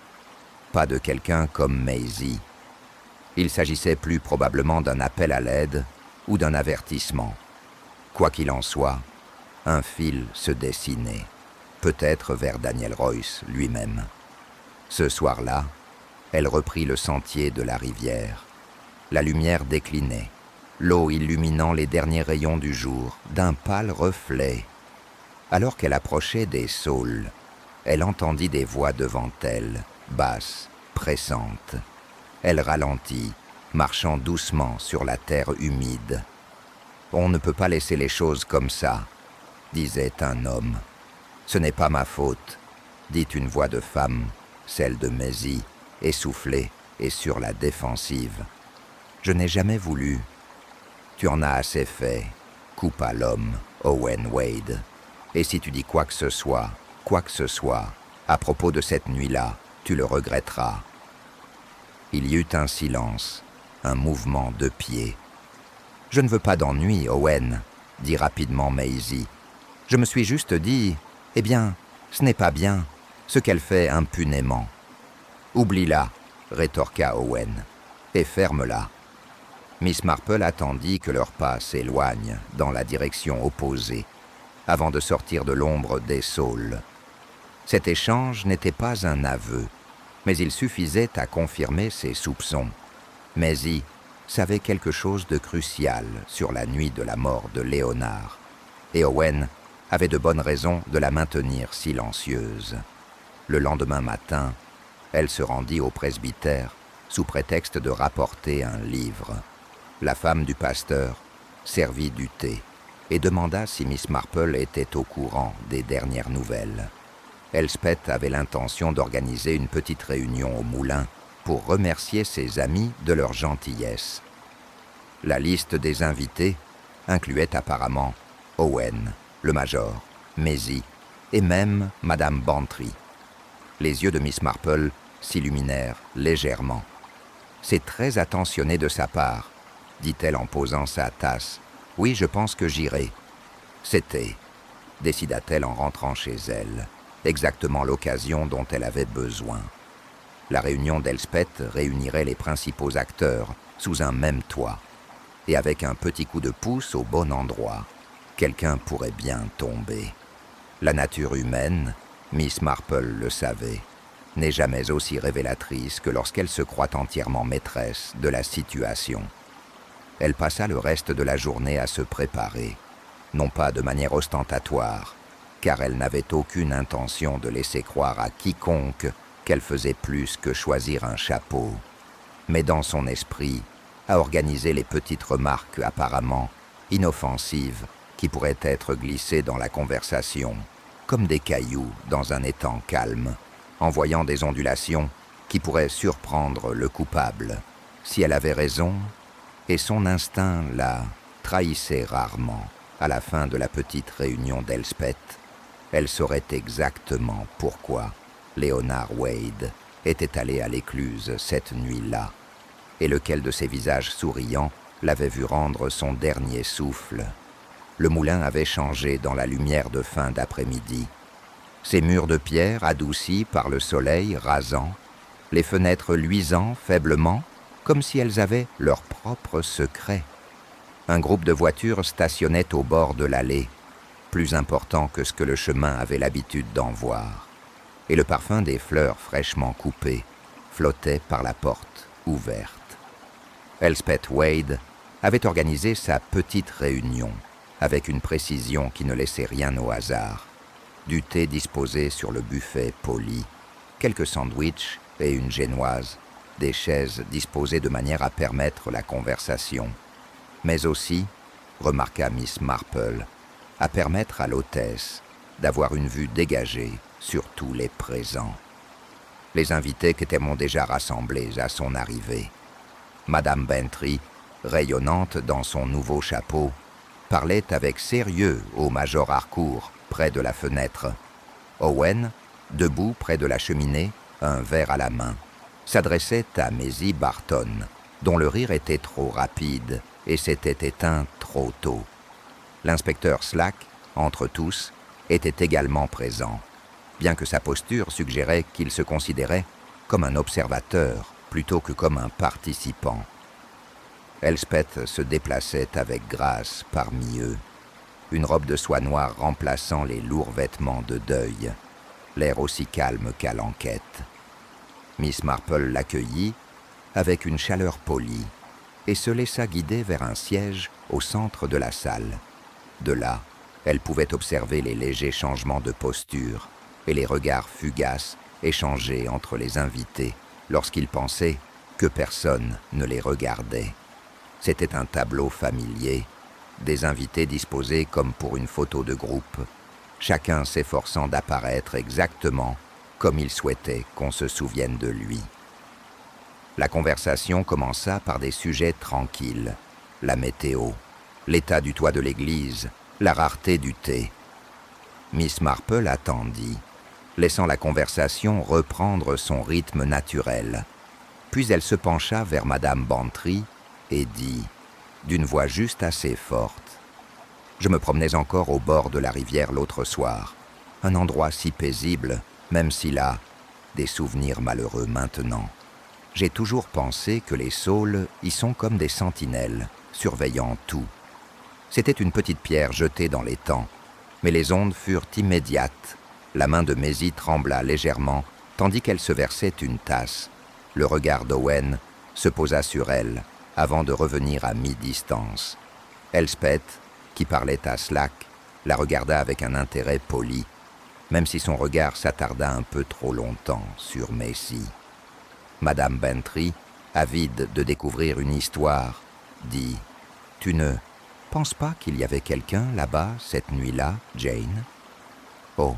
Pas de quelqu'un comme Maisie. Il s'agissait plus probablement d'un appel à l'aide ou d'un avertissement. Quoi qu'il en soit, un fil se dessinait, peut-être vers Daniel Royce lui-même. Ce soir-là, elle reprit le sentier de la rivière. La lumière déclinait, l'eau illuminant les derniers rayons du jour d'un pâle reflet. Alors qu'elle approchait des Saules, elle entendit des voix devant elle, basses, pressantes. Elle ralentit, marchant doucement sur la terre humide. « On ne peut pas laisser les choses comme ça », disait un homme. « Ce n'est pas ma faute », dit une voix de femme, celle de Maisie, essoufflée et sur la défensive. « Je n'ai jamais voulu. »« Tu en as assez fait », coupa l'homme, Owen Wade. « Et si tu dis quoi que ce soit, à propos de cette nuit-là, tu le regretteras. » Il y eut un silence, un mouvement de pied. « Je ne veux pas d'ennui, Owen, » dit rapidement Maisie. « Je me suis juste dit, eh bien, ce n'est pas bien, ce qu'elle fait impunément. »« Oublie-la, » rétorqua Owen, « et ferme-la. » Miss Marple attendit que leurs pas s'éloignent dans la direction opposée, avant de sortir de l'ombre des Saules. Cet échange n'était pas un aveu, mais il suffisait à confirmer ses soupçons. Maisie savait quelque chose de crucial sur la nuit de la mort de Léonard, et Owen avait de bonnes raisons de la maintenir silencieuse. Le lendemain matin, elle se rendit au presbytère sous prétexte de rapporter un livre. La femme du pasteur servit du thé et demanda si Miss Marple était au courant des dernières nouvelles. Elspeth avait l'intention d'organiser une petite réunion au moulin pour remercier ses amis de leur gentillesse. La liste des invités incluait apparemment Owen, le major, Maisie et même Madame Bantry. Les yeux de Miss Marple s'illuminèrent légèrement. « C'est très attentionné de sa part, » dit-elle en posant sa tasse. « Oui, je pense que j'irai. » C'était, décida-t-elle en rentrant chez elle, exactement l'occasion dont elle avait besoin. La réunion d'Elspeth réunirait les principaux acteurs sous un même toit. Et avec un petit coup de pouce au bon endroit, quelqu'un pourrait bien tomber. La nature humaine, Miss Marple le savait, n'est jamais aussi révélatrice que lorsqu'elle se croit entièrement maîtresse de la situation. Elle passa le reste de la journée à se préparer, non pas de manière ostentatoire, car elle n'avait aucune intention de laisser croire à quiconque qu'elle faisait plus que choisir un chapeau, mais dans son esprit, à organiser les petites remarques apparemment inoffensives qui pourraient être glissées dans la conversation, comme des cailloux dans un étang calme, envoyant des ondulations qui pourraient surprendre le coupable, si elle avait raison, et son instinct la trahissait rarement. À la fin de la petite réunion d'Elspeth, elle saurait exactement pourquoi Léonard Wade était allé à l'écluse cette nuit-là, et lequel de ses visages souriants l'avait vu rendre son dernier souffle. Le moulin avait changé dans la lumière de fin d'après-midi. Ses murs de pierre adoucis par le soleil rasant, les fenêtres luisant faiblement, comme si elles avaient leur propre secret. Un groupe de voitures stationnait au bord de l'allée, plus important que ce que le chemin avait l'habitude d'en voir, et le parfum des fleurs fraîchement coupées flottait par la porte ouverte. Elspeth Wade avait organisé sa petite réunion avec une précision qui ne laissait rien au hasard. Du thé disposé sur le buffet poli, quelques sandwichs et une génoise, des chaises disposées de manière à permettre la conversation, mais aussi, remarqua Miss Marple, à permettre à l'hôtesse d'avoir une vue dégagée sur tous les présents. Les invités qu'étaient déjà rassemblés à son arrivée. Madame Bantry, rayonnante dans son nouveau chapeau, parlait avec sérieux au Major Harcourt, près de la fenêtre. Owen, debout près de la cheminée, un verre à la main, s'adressait à Maisie Barton, dont le rire était trop rapide et s'était éteint trop tôt. L'inspecteur Slack, entre tous, était également présent, bien que sa posture suggérait qu'il se considérait comme un observateur plutôt que comme un participant. Elspeth se déplaçait avec grâce parmi eux, une robe de soie noire remplaçant les lourds vêtements de deuil, l'air aussi calme qu'à l'enquête. Miss Marple l'accueillit avec une chaleur polie et se laissa guider vers un siège au centre de la salle. De là, elle pouvait observer les légers changements de posture et les regards fugaces échangés entre les invités lorsqu'ils pensaient que personne ne les regardait. C'était un tableau familier, des invités disposés comme pour une photo de groupe, chacun s'efforçant d'apparaître exactement comme il souhaitait qu'on se souvienne de lui. La conversation commença par des sujets tranquilles, la météo, l'état du toit de l'église, la rareté du thé. Miss Marple attendit, laissant la conversation reprendre son rythme naturel. Puis elle se pencha vers Madame Bantry et dit, d'une voix juste assez forte, « Je me promenais encore au bord de la rivière l'autre soir, un endroit si paisible, même s'il a des souvenirs malheureux maintenant. J'ai toujours pensé que les saules y sont comme des sentinelles, surveillant tout. C'était une petite pierre jetée dans l'étang, mais les ondes furent immédiates. La main de Maisie trembla légèrement, tandis qu'elle se versait une tasse. Le regard d'Owen se posa sur elle, avant de revenir à mi-distance. Elspeth, qui parlait à Slack, la regarda avec un intérêt poli, même si son regard s'attarda un peu trop longtemps sur Maisie. Madame Bantry, avide de découvrir une histoire, dit « Tu ne penses pas qu'il y avait quelqu'un là-bas cette nuit-là, Jane ?»« Oh,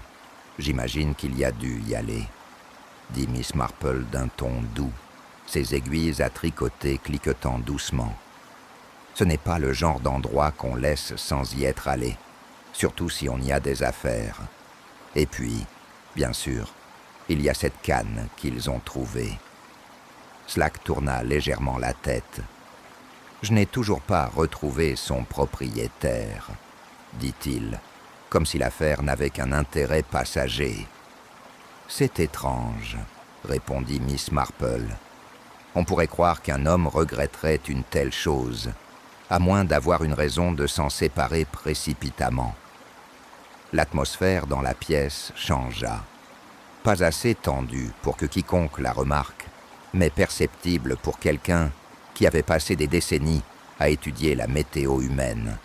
j'imagine qu'il y a dû y aller, » dit Miss Marple d'un ton doux, ses aiguilles à tricoter cliquetant doucement. « Ce n'est pas le genre d'endroit qu'on laisse sans y être allé, surtout si on y a des affaires. Et puis, bien sûr, il y a cette canne qu'ils ont trouvée. » Slack tourna légèrement la tête. « Je n'ai toujours pas retrouvé son propriétaire, » dit-il, comme si l'affaire n'avait qu'un intérêt passager. « C'est étrange. répondit Miss Marple. « On pourrait croire qu'un homme regretterait une telle chose, à moins d'avoir une raison de s'en séparer précipitamment. » L'atmosphère dans la pièce changea. Pas assez tendue pour que quiconque la remarque, mais perceptible pour quelqu'un qui avait passé des décennies à étudier la météo humaine.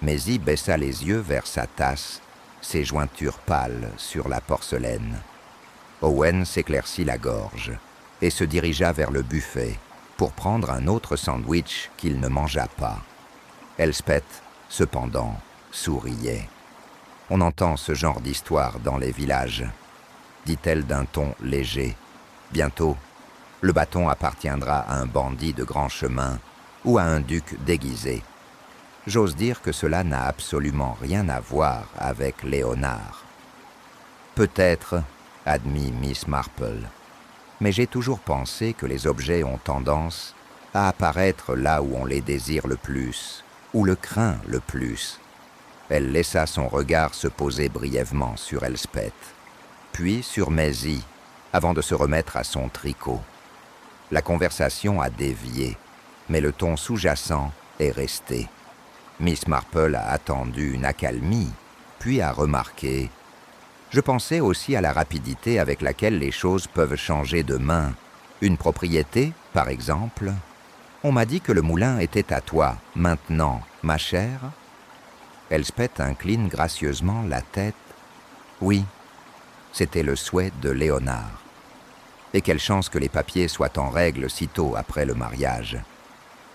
Maisie baissa les yeux vers sa tasse, ses jointures pâles sur la porcelaine. Owen s'éclaircit la gorge et se dirigea vers le buffet pour prendre un autre sandwich qu'il ne mangea pas. Elspeth, cependant, souriait. « On entend ce genre d'histoire dans les villages, » dit-elle d'un ton léger. « Bientôt, le bâton appartiendra à un bandit de grand chemin ou à un duc déguisé. J'ose dire que cela n'a absolument rien à voir avec Léonard. »« Peut-être, » admit Miss Marple, « mais j'ai toujours pensé que les objets ont tendance à apparaître là où on les désire le plus, ou le craint le plus. » Elle laissa son regard se poser brièvement sur Elspeth, puis sur Maisie, avant de se remettre à son tricot. La conversation a dévié, mais le ton sous-jacent est resté. Miss Marple a attendu une accalmie, puis a remarqué « Je pensais aussi à la rapidité avec laquelle les choses peuvent changer de main. Une propriété, par exemple. On m'a dit que le moulin était à toi, maintenant, ma chère ?» Elspeth incline gracieusement la tête. « Oui, c'était le souhait de Léonard. Et quelle chance que les papiers soient en règle si tôt après le mariage.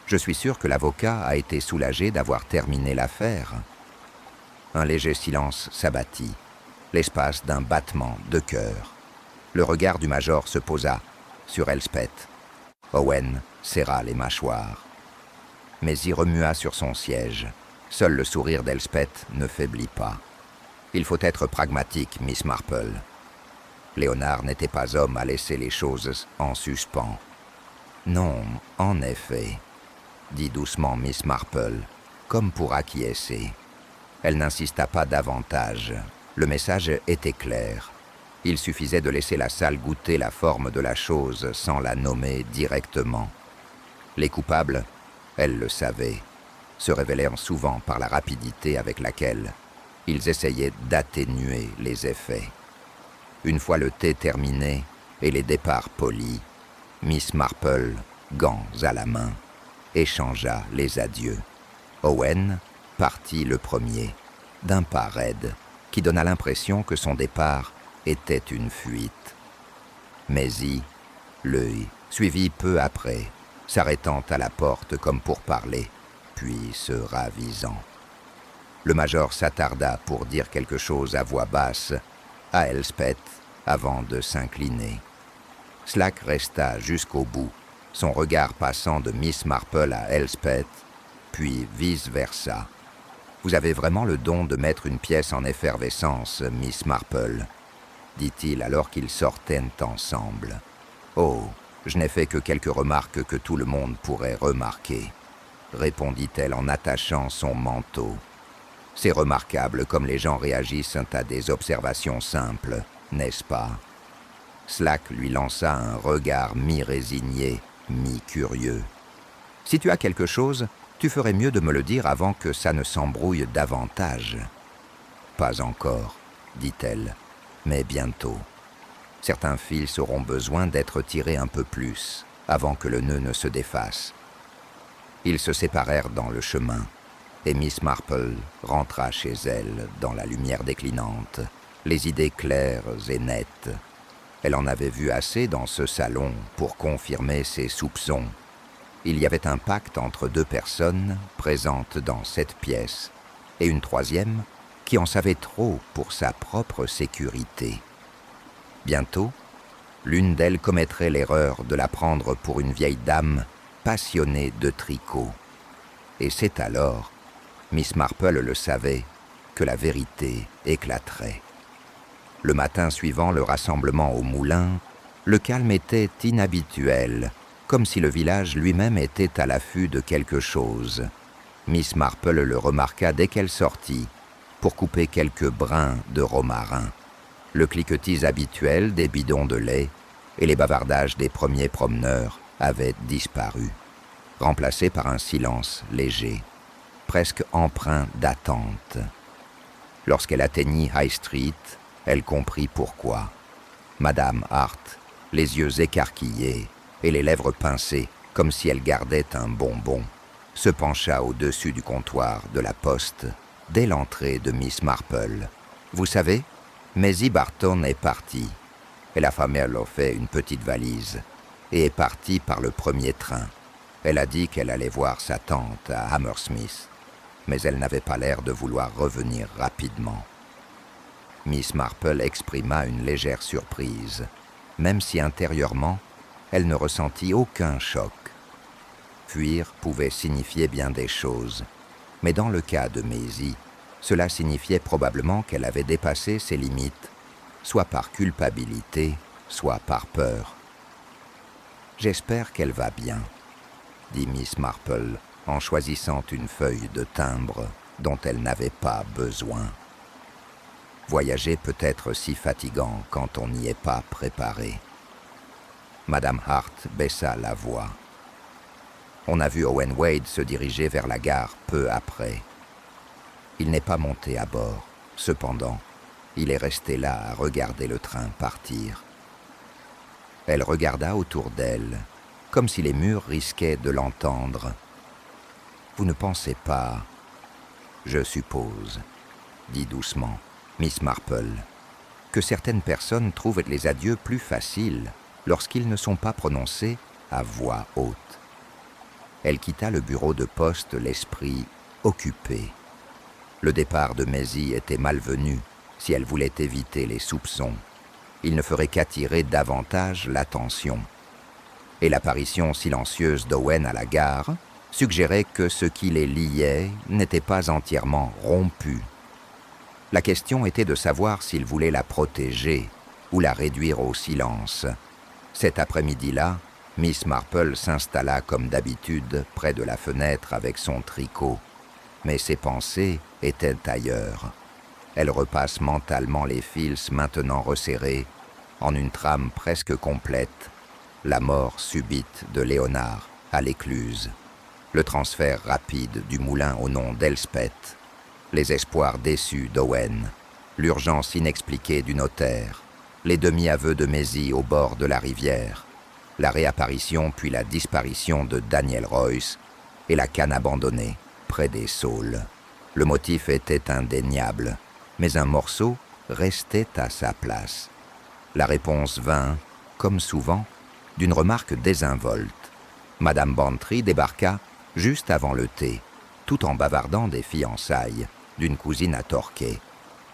Je suis sûr que l'avocat a été soulagé d'avoir terminé l'affaire. » Un léger silence s'abattit, l'espace d'un battement de cœur. Le regard du major se posa sur Elspeth. Owen serra les mâchoires. Mais y remua sur son siège. Seul le sourire d'Elspeth ne faiblit pas. « Il faut être pragmatique, Miss Marple. » Léonard n'était pas homme à laisser les choses en suspens. « Non, en effet, » dit doucement Miss Marple, comme pour acquiescer. Elle n'insista pas davantage. Le message était clair. Il suffisait de laisser la salle goûter la forme de la chose sans la nommer directement. Les coupables, elle le savait, se révélèrent souvent par la rapidité avec laquelle ils essayaient d'atténuer les effets. Une fois le thé terminé et les départs polis, Miss Marple, gants à la main, échangea les adieux. Owen partit le premier, d'un pas raide, qui donna l'impression que son départ était une fuite. Maisie, l'œil, suivit peu après, s'arrêtant à la porte comme pour parler, puis se ravisant. Le major s'attarda pour dire quelque chose à voix basse à Elspeth avant de s'incliner. Slack resta jusqu'au bout, son regard passant de Miss Marple à Elspeth, puis vice-versa. « Vous avez vraiment le don de mettre une pièce en effervescence, Miss Marple, » dit-il alors qu'ils sortaient ensemble. « Oh, je n'ai fait que quelques remarques que tout le monde pourrait remarquer, » répondit-elle en attachant son manteau. « C'est remarquable comme les gens réagissent à des observations simples, n'est-ce pas ?» Slack lui lança un regard mi-résigné, mi-curieux. « Si tu as quelque chose, tu ferais mieux de me le dire avant que ça ne s'embrouille davantage. »« Pas encore, » dit-elle, « mais bientôt. Certains fils auront besoin d'être tirés un peu plus avant que le nœud ne se défasse. » Ils se séparèrent dans le chemin, et Miss Marple rentra chez elle dans la lumière déclinante, les idées claires et nettes. Elle en avait vu assez dans ce salon pour confirmer ses soupçons. Il y avait un pacte entre deux personnes présentes dans cette pièce, et une troisième qui en savait trop pour sa propre sécurité. Bientôt, l'une d'elles commettrait l'erreur de la prendre pour une vieille dame passionnée de tricot. Et c'est alors, Miss Marple le savait, que la vérité éclaterait. Le matin suivant le rassemblement au moulin, le calme était inhabituel, comme si le village lui-même était à l'affût de quelque chose. Miss Marple le remarqua dès qu'elle sortit, pour couper quelques brins de romarin. Le cliquetis habituel des bidons de lait et les bavardages des premiers promeneurs avaient disparu, remplacés par un silence léger, presque empreint d'attente. Lorsqu'elle atteignit High Street, elle comprit pourquoi. Madame Hart, les yeux écarquillés et les lèvres pincées comme si elle gardait un bonbon, se pencha au-dessus du comptoir de la poste dès l'entrée de Miss Marple. « Vous savez, Maisie Barton est partie. Elle a fait une petite valise et est partie par le premier train. Elle a dit qu'elle allait voir sa tante à Hammersmith, mais elle n'avait pas l'air de vouloir revenir rapidement. » Miss Marple exprima une légère surprise, même si intérieurement, elle ne ressentit aucun choc. Fuir pouvait signifier bien des choses, mais dans le cas de Maisie, cela signifiait probablement qu'elle avait dépassé ses limites, soit par culpabilité, soit par peur. « J'espère qu'elle va bien, » dit Miss Marple en choisissant une feuille de timbre dont elle n'avait pas besoin. Voyager peut être si fatigant quand on n'y est pas préparé. Madame Hart baissa la voix. On a vu Owen Wade se diriger vers la gare peu après. Il n'est pas monté à bord. Cependant, il est resté là à regarder le train partir. Elle regarda autour d'elle, comme si les murs risquaient de l'entendre. « Vous ne pensez pas, je suppose, » dit doucement Miss Marple, « que certaines personnes trouvent les adieux plus faciles lorsqu'ils ne sont pas prononcés à voix haute. » Elle quitta le bureau de poste, l'esprit occupé. Le départ de Maisie était malvenu si elle voulait éviter les soupçons. Il ne ferait qu'attirer davantage l'attention. Et l'apparition silencieuse d'Owen à la gare suggérait que ce qui les liait n'était pas entièrement rompu. La question était de savoir s'il voulait la protéger ou la réduire au silence. Cet après-midi-là, Miss Marple s'installa comme d'habitude près de la fenêtre avec son tricot. Mais ses pensées étaient ailleurs. Elle repasse mentalement les fils maintenant resserrés en une trame presque complète. La mort subite de Léonard à l'écluse, le transfert rapide du moulin au nom d'Elspeth, les espoirs déçus d'Owen, l'urgence inexpliquée du notaire, les demi-aveux de Maisie au bord de la rivière, la réapparition puis la disparition de Daniel Royce et la canne abandonnée près des saules. Le motif était indéniable, mais un morceau restait à sa place. La réponse vint, comme souvent, d'une remarque désinvolte. Madame Bantry débarqua juste avant le thé, tout en bavardant des fiançailles d'une cousine à Torquay.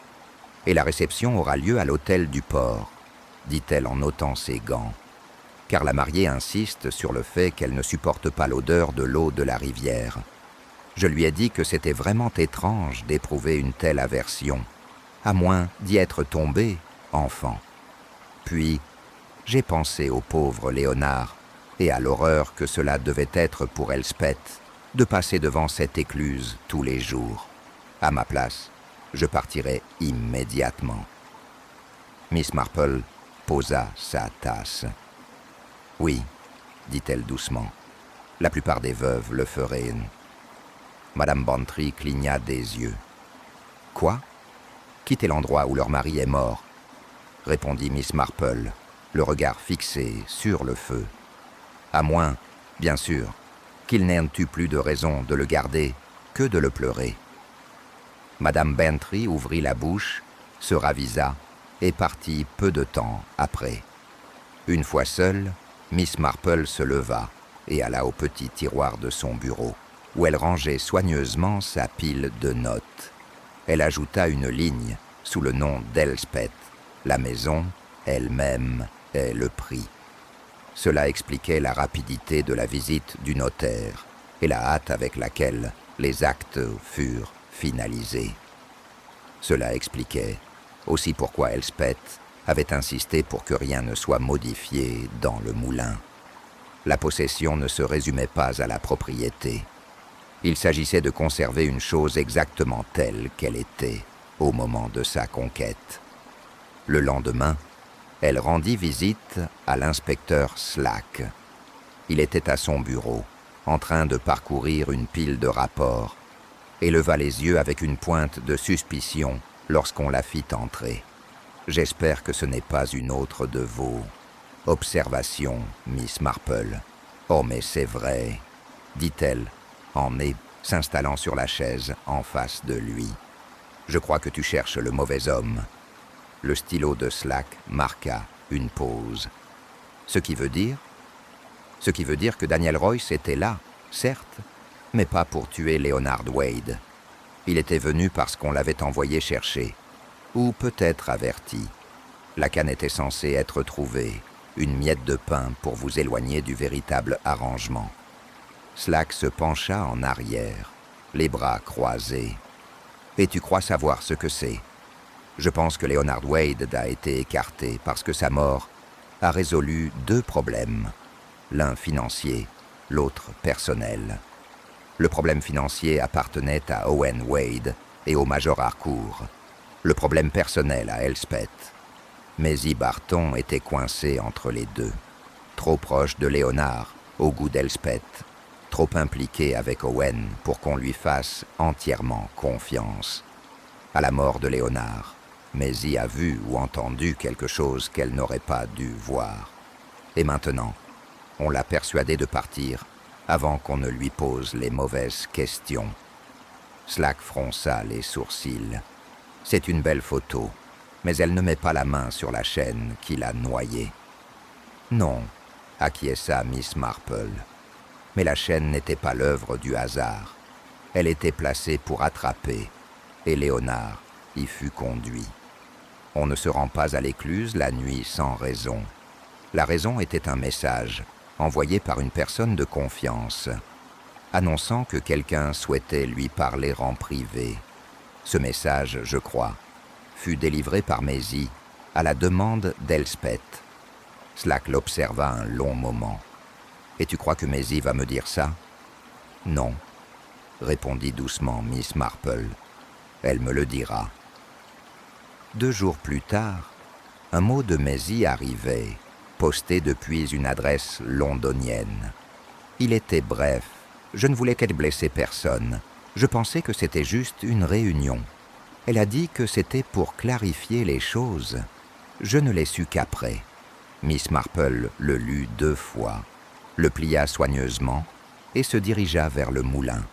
« Et la réception aura lieu à l'hôtel du port, » dit-elle en ôtant ses gants, car la mariée insiste sur le fait qu'elle ne supporte pas l'odeur de l'eau de la rivière. Je lui ai dit que c'était vraiment étrange d'éprouver une telle aversion, à moins d'y être tombée, enfant. Puis, j'ai pensé au pauvre Léonard et à l'horreur que cela devait être pour Elspeth de passer devant cette écluse tous les jours. À ma place, je partirais immédiatement. Miss Marple posa sa tasse. « Oui, » dit-elle doucement, « la plupart des veuves le feraient. » Madame Bantry cligna des yeux. « Quoi ? Quitter l'endroit où leur mari est mort, » répondit Miss Marple, le regard fixé sur le feu. « À moins, bien sûr, qu'il n'ait eu plus de raison de le garder que de le pleurer. » Madame Bantry ouvrit la bouche, se ravisa et partit peu de temps après. Une fois seule, Miss Marple se leva et alla au petit tiroir de son bureau, où elle rangeait soigneusement sa pile de notes. Elle ajouta une ligne sous le nom d'Elspeth, la maison elle-même et le prix. Cela expliquait la rapidité de la visite du notaire et la hâte avec laquelle les actes furent finalisés. Cela expliquait aussi pourquoi Elspeth avait insisté pour que rien ne soit modifié dans le moulin. La possession ne se résumait pas à la propriété. Il s'agissait de conserver une chose exactement telle qu'elle était au moment de sa conquête. Le lendemain, Elle rendit visite à l'inspecteur Slack. Il était à son bureau, en train de parcourir une pile de rapports, et leva les yeux avec une pointe de suspicion lorsqu'on la fit entrer. « J'espère que ce n'est pas une autre de vos observations, Miss Marple. »« Oh, mais c'est vrai, » dit-elle, s'installant sur la chaise en face de lui. « Je crois que tu cherches le mauvais homme. » Le stylo de Slack marqua une pause. Ce qui veut dire que Daniel Royce était là, certes, mais pas pour tuer Leonard Wade. Il était venu parce qu'on l'avait envoyé chercher, ou peut-être averti. La canne était censée être trouvée, une miette de pain pour vous éloigner du véritable arrangement. Slack se pencha en arrière, les bras croisés. « Et tu crois savoir ce que c'est ? Je pense que Leonard Wade a été écarté parce que sa mort a résolu 2 problèmes. L'un financier, l'autre personnel. Le problème financier appartenait à Owen Wade et au Major Harcourt. Le problème personnel à Elspeth. Maisie Barton était coincée entre les deux. Trop proche de Léonard, au goût d'Elspeth. Trop impliquée avec Owen pour qu'on lui fasse entièrement confiance. À la mort de Léonard, Maisie a vu ou entendu quelque chose qu'elle n'aurait pas dû voir. Et maintenant, on l'a persuadée de partir avant qu'on ne lui pose les mauvaises questions. Slack fronça les sourcils. C'est une belle photo, mais elle ne met pas la main sur la chaîne qui l'a noyée. Non, acquiesça Miss Marple. Mais la chaîne n'était pas l'œuvre du hasard. Elle était placée pour attraper, et Léonard y fut conduit. On ne se rend pas à l'écluse la nuit sans raison. La raison était un message envoyé par une personne de confiance, annonçant que quelqu'un souhaitait lui parler en privé. Ce message, je crois, fut délivré par Maisie à la demande d'Elspeth. Slack l'observa un long moment. « Et tu crois que Maisie va me dire ça ?»« Non, » répondit doucement Miss Marple. « Elle me le dira. » 2 jours plus tard, un mot de Maisie arrivait, posté depuis une adresse londonienne. Il était bref. Je ne voulais qu'elle blessait personne. Je pensais que c'était juste une réunion. Elle a dit que c'était pour clarifier les choses. Je ne l'ai su qu'après. Miss Marple le lut 2 fois, le plia soigneusement et se dirigea vers le moulin.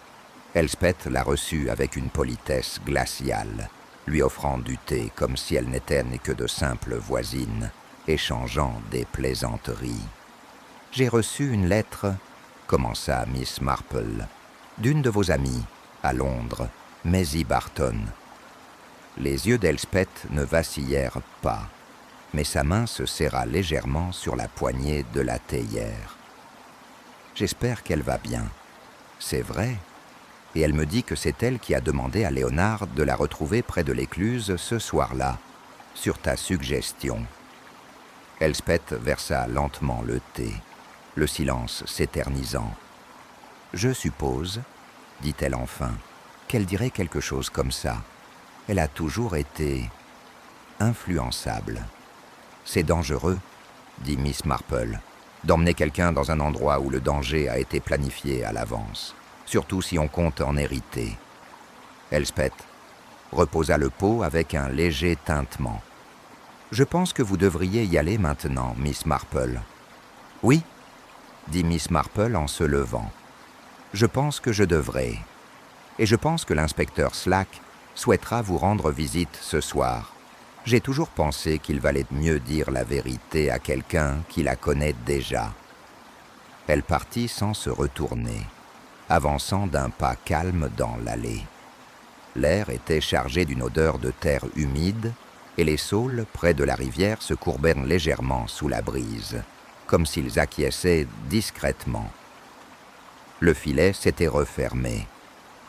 Elspeth la reçut avec une politesse glaciale, lui offrant du thé comme si elle n'était que de simples voisines, échangeant des plaisanteries. « J'ai reçu une lettre, » commença Miss Marple, « d'une de vos amies, à Londres, Maisie Barton. » Les yeux d'Elspeth ne vacillèrent pas, mais sa main se serra légèrement sur la poignée de la théière. « J'espère qu'elle va bien. C'est vrai. Et elle me dit que c'est elle qui a demandé à Léonard de la retrouver près de l'écluse ce soir-là, sur ta suggestion. » Elspeth versa lentement le thé, le silence s'éternisant. « Je suppose, dit-elle enfin, qu'elle dirait quelque chose comme ça. Elle a toujours été influençable. »« C'est dangereux, dit Miss Marple, d'emmener quelqu'un dans un endroit où le danger a été planifié à l'avance. Surtout si on compte en hériter. » Elspeth reposa le pot avec un léger tintement. « Je pense que vous devriez y aller maintenant, Miss Marple. »« Oui, » dit Miss Marple en se levant. « Je pense que je devrais. Et je pense que l'inspecteur Slack souhaitera vous rendre visite ce soir. J'ai toujours pensé qu'il valait mieux dire la vérité à quelqu'un qui la connaît déjà. » Elle partit sans se retourner, avançant d'un pas calme dans l'allée. L'air était chargé d'une odeur de terre humide et les saules près de la rivière se courbèrent légèrement sous la brise, comme s'ils acquiesçaient discrètement. Le filet s'était refermé.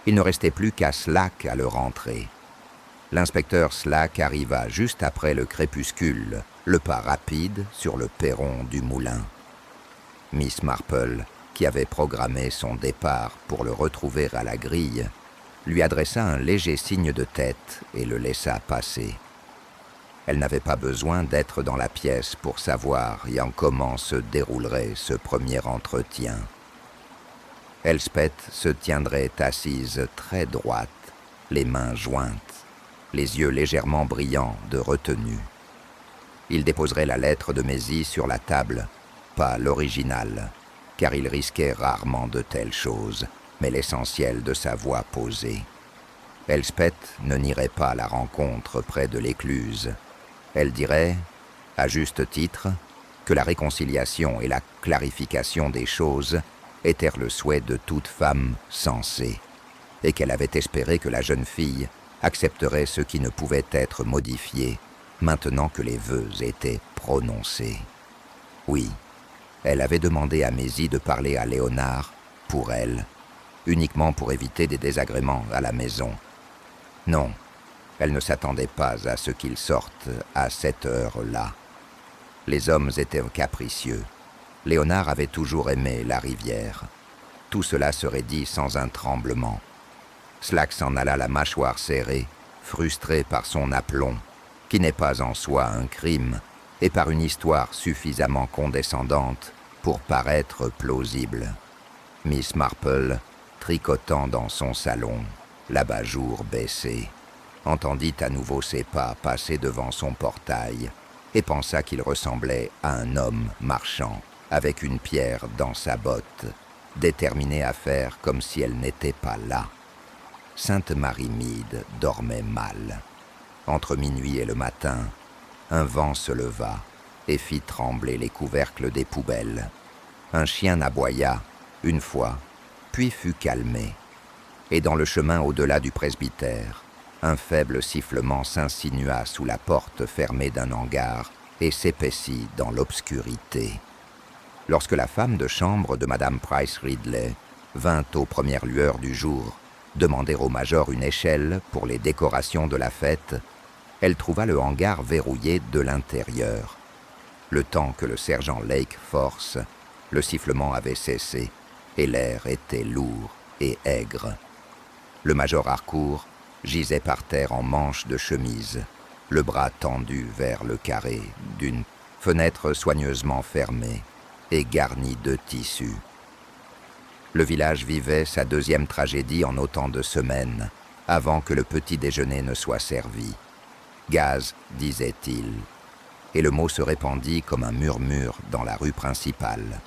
Il ne restait plus qu'à Slack à le rentrer. L'inspecteur Slack arriva juste après le crépuscule, le pas rapide sur le perron du moulin. Miss Marple, qui avait programmé son départ pour le retrouver à la grille, lui adressa un léger signe de tête et le laissa passer. Elle n'avait pas besoin d'être dans la pièce pour savoir et en comment se déroulerait ce premier entretien. Elspeth se tiendrait assise très droite, les mains jointes, les yeux légèrement brillants de retenue. Il déposerait la lettre de Maisie sur la table, pas l'original, car il risquait rarement de telles choses, mais l'essentiel de sa voix posée. Elspeth ne nierait pas la rencontre près de l'écluse. Elle dirait, à juste titre, que la réconciliation et la clarification des choses étaient le souhait de toute femme sensée, et qu'elle avait espéré que la jeune fille accepterait ce qui ne pouvait être modifié, maintenant que les vœux étaient prononcés. Oui, elle avait demandé à Maisie de parler à Léonard, pour elle, uniquement pour éviter des désagréments à la maison. Non, elle ne s'attendait pas à ce qu'il sorte à cette heure-là. Les hommes étaient capricieux. Léonard avait toujours aimé la rivière. Tout cela serait dit sans un tremblement. Slack s'en alla la mâchoire serrée, frustré par son aplomb, qui n'est pas en soi un crime, et par une histoire suffisamment condescendante pour paraître plausible. Miss Marple, tricotant dans son salon, l'abat-jour baissé, entendit à nouveau ses pas passer devant son portail et pensa qu'il ressemblait à un homme marchant avec une pierre dans sa botte, déterminé à faire comme si elle n'était pas là. Sainte Marie Mead dormait mal. Entre minuit et le matin, un vent se leva et fit trembler les couvercles des poubelles. Un chien aboya une fois, puis fut calmé. Et dans le chemin au-delà du presbytère, un faible sifflement s'insinua sous la porte fermée d'un hangar et s'épaissit dans l'obscurité. Lorsque la femme de chambre de Madame Price Ridley vint aux premières lueurs du jour demander au major une échelle pour les décorations de la fête, elle trouva le hangar verrouillé de l'intérieur. Le temps que le sergent Lake force, le sifflement avait cessé et l'air était lourd et aigre. Le major Harcourt gisait par terre en manche de chemise, le bras tendu vers le carré d'une fenêtre soigneusement fermée et garnie de tissus. Le village vivait sa deuxième tragédie en autant de semaines, avant que le petit déjeuner ne soit servi. Gaz, disait-il, et le mot se répandit comme un murmure dans la rue principale.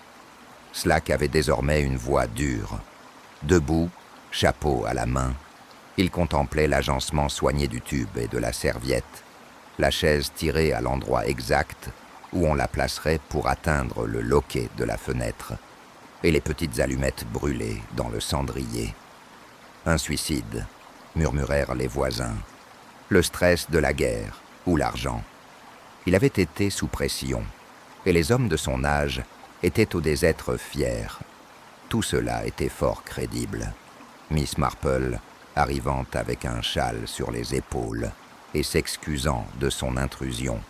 Slack avait désormais une voix dure. Debout, chapeau à la main, il contemplait l'agencement soigné du tube et de la serviette, la chaise tirée à l'endroit exact où on la placerait pour atteindre le loquet de la fenêtre, et les petites allumettes brûlées dans le cendrier. Un suicide, murmurèrent les voisins. Le stress de la guerre ou l'argent. Il avait été sous pression, et les hommes de son âge étaient des êtres fiers. Tout cela était fort crédible. Miss Marple, arrivant avec un châle sur les épaules et s'excusant de son intrusion,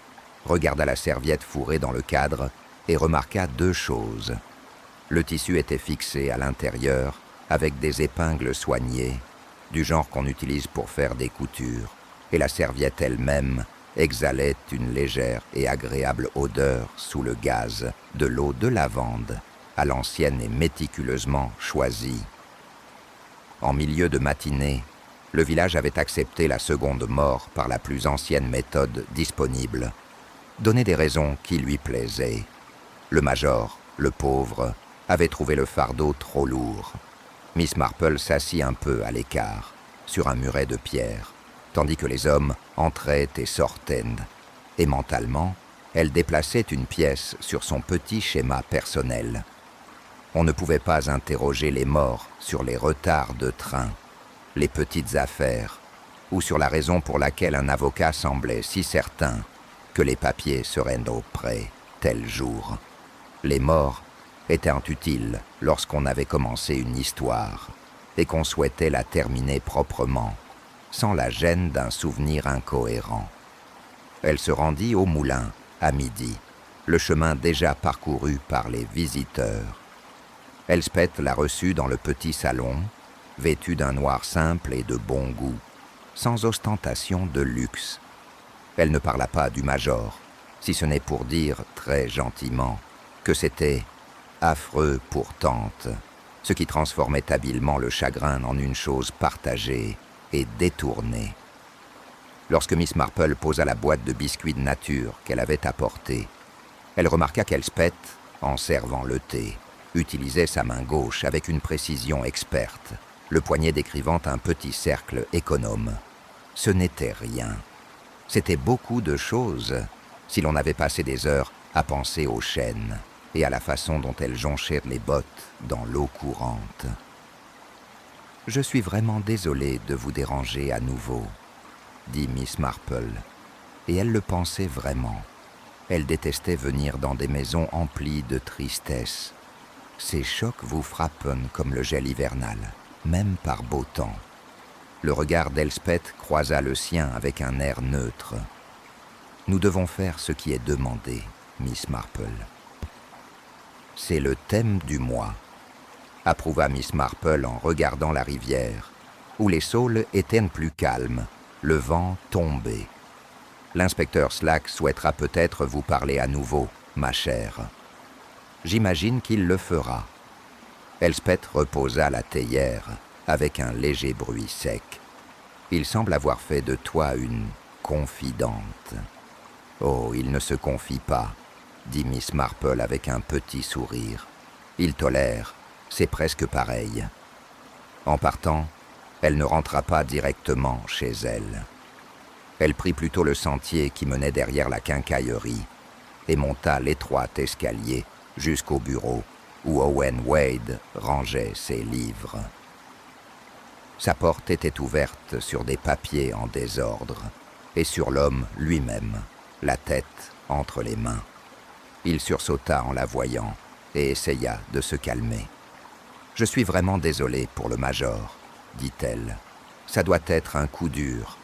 regarda la serviette fourrée dans le cadre et remarqua deux choses. Le tissu était fixé à l'intérieur avec des épingles soignées, du genre qu'on utilise pour faire des coutures, et la serviette elle-même exhalait une légère et agréable odeur sous le gaz de l'eau de lavande, à l'ancienne et méticuleusement choisie. En milieu de matinée, le village avait accepté la seconde mort par la plus ancienne méthode disponible, donner des raisons qui lui plaisaient. Le major, le pauvre, avait trouvé le fardeau trop lourd. Miss Marple s'assit un peu à l'écart, sur un muret de pierre, tandis que les hommes entraient et sortaient, et mentalement, elle déplaçait une pièce sur son petit schéma personnel. On ne pouvait pas interroger les morts sur les retards de train, les petites affaires, ou sur la raison pour laquelle un avocat semblait si certain que les papiers seraient prêts tel jour. Les morts étaient utiles lorsqu'on avait commencé une histoire et qu'on souhaitait la terminer proprement, sans la gêne d'un souvenir incohérent. Elle se rendit au moulin, à midi, le chemin déjà parcouru par les visiteurs. Elspeth la reçut dans le petit salon, vêtue d'un noir simple et de bon goût, sans ostentation de luxe. Elle ne parla pas du major, si ce n'est pour dire très gentiment que c'était affreux pour tante, ce qui transformait habilement le chagrin en une chose partagée et détournée. Lorsque Miss Marple posa la boîte de biscuits de nature qu'elle avait apportée, elle remarqua qu'Elspeth, en servant le thé, utilisait sa main gauche avec une précision experte, le poignet décrivant un petit cercle économe. Ce n'était rien. C'était beaucoup de choses si l'on avait passé des heures à penser aux chaînes et à la façon dont elles jonchaient les bottes dans l'eau courante. « Je suis vraiment désolée de vous déranger à nouveau, » dit Miss Marple, et elle le pensait vraiment. Elle détestait venir dans des maisons emplies de tristesse. Ces chocs vous frappent comme le gel hivernal, même par beau temps. Le regard d'Elspeth croisa le sien avec un air neutre. « Nous devons faire ce qui est demandé, Miss Marple. »« C'est le thème du mois, » approuva Miss Marple en regardant la rivière, où les saules étaient plus calmes, le vent tombait. « L'inspecteur Slack souhaitera peut-être vous parler à nouveau, ma chère. » « J'imagine qu'il le fera. » Elspeth reposa la théière avec un léger bruit sec. « Il semble avoir fait de toi une confidente. »« Oh, il ne se confie pas, » dit Miss Marple avec un petit sourire. « Il tolère, c'est presque pareil. » En partant, elle ne rentra pas directement chez elle. Elle prit plutôt le sentier qui menait derrière la quincaillerie et monta l'étroit escalier jusqu'au bureau où Owen Wade rangeait ses livres. Sa porte était ouverte sur des papiers en désordre et sur l'homme lui-même, la tête entre les mains. Il sursauta en la voyant et essaya de se calmer. « Je suis vraiment désolé pour le major, » dit-elle. « Ça doit être un coup dur. »«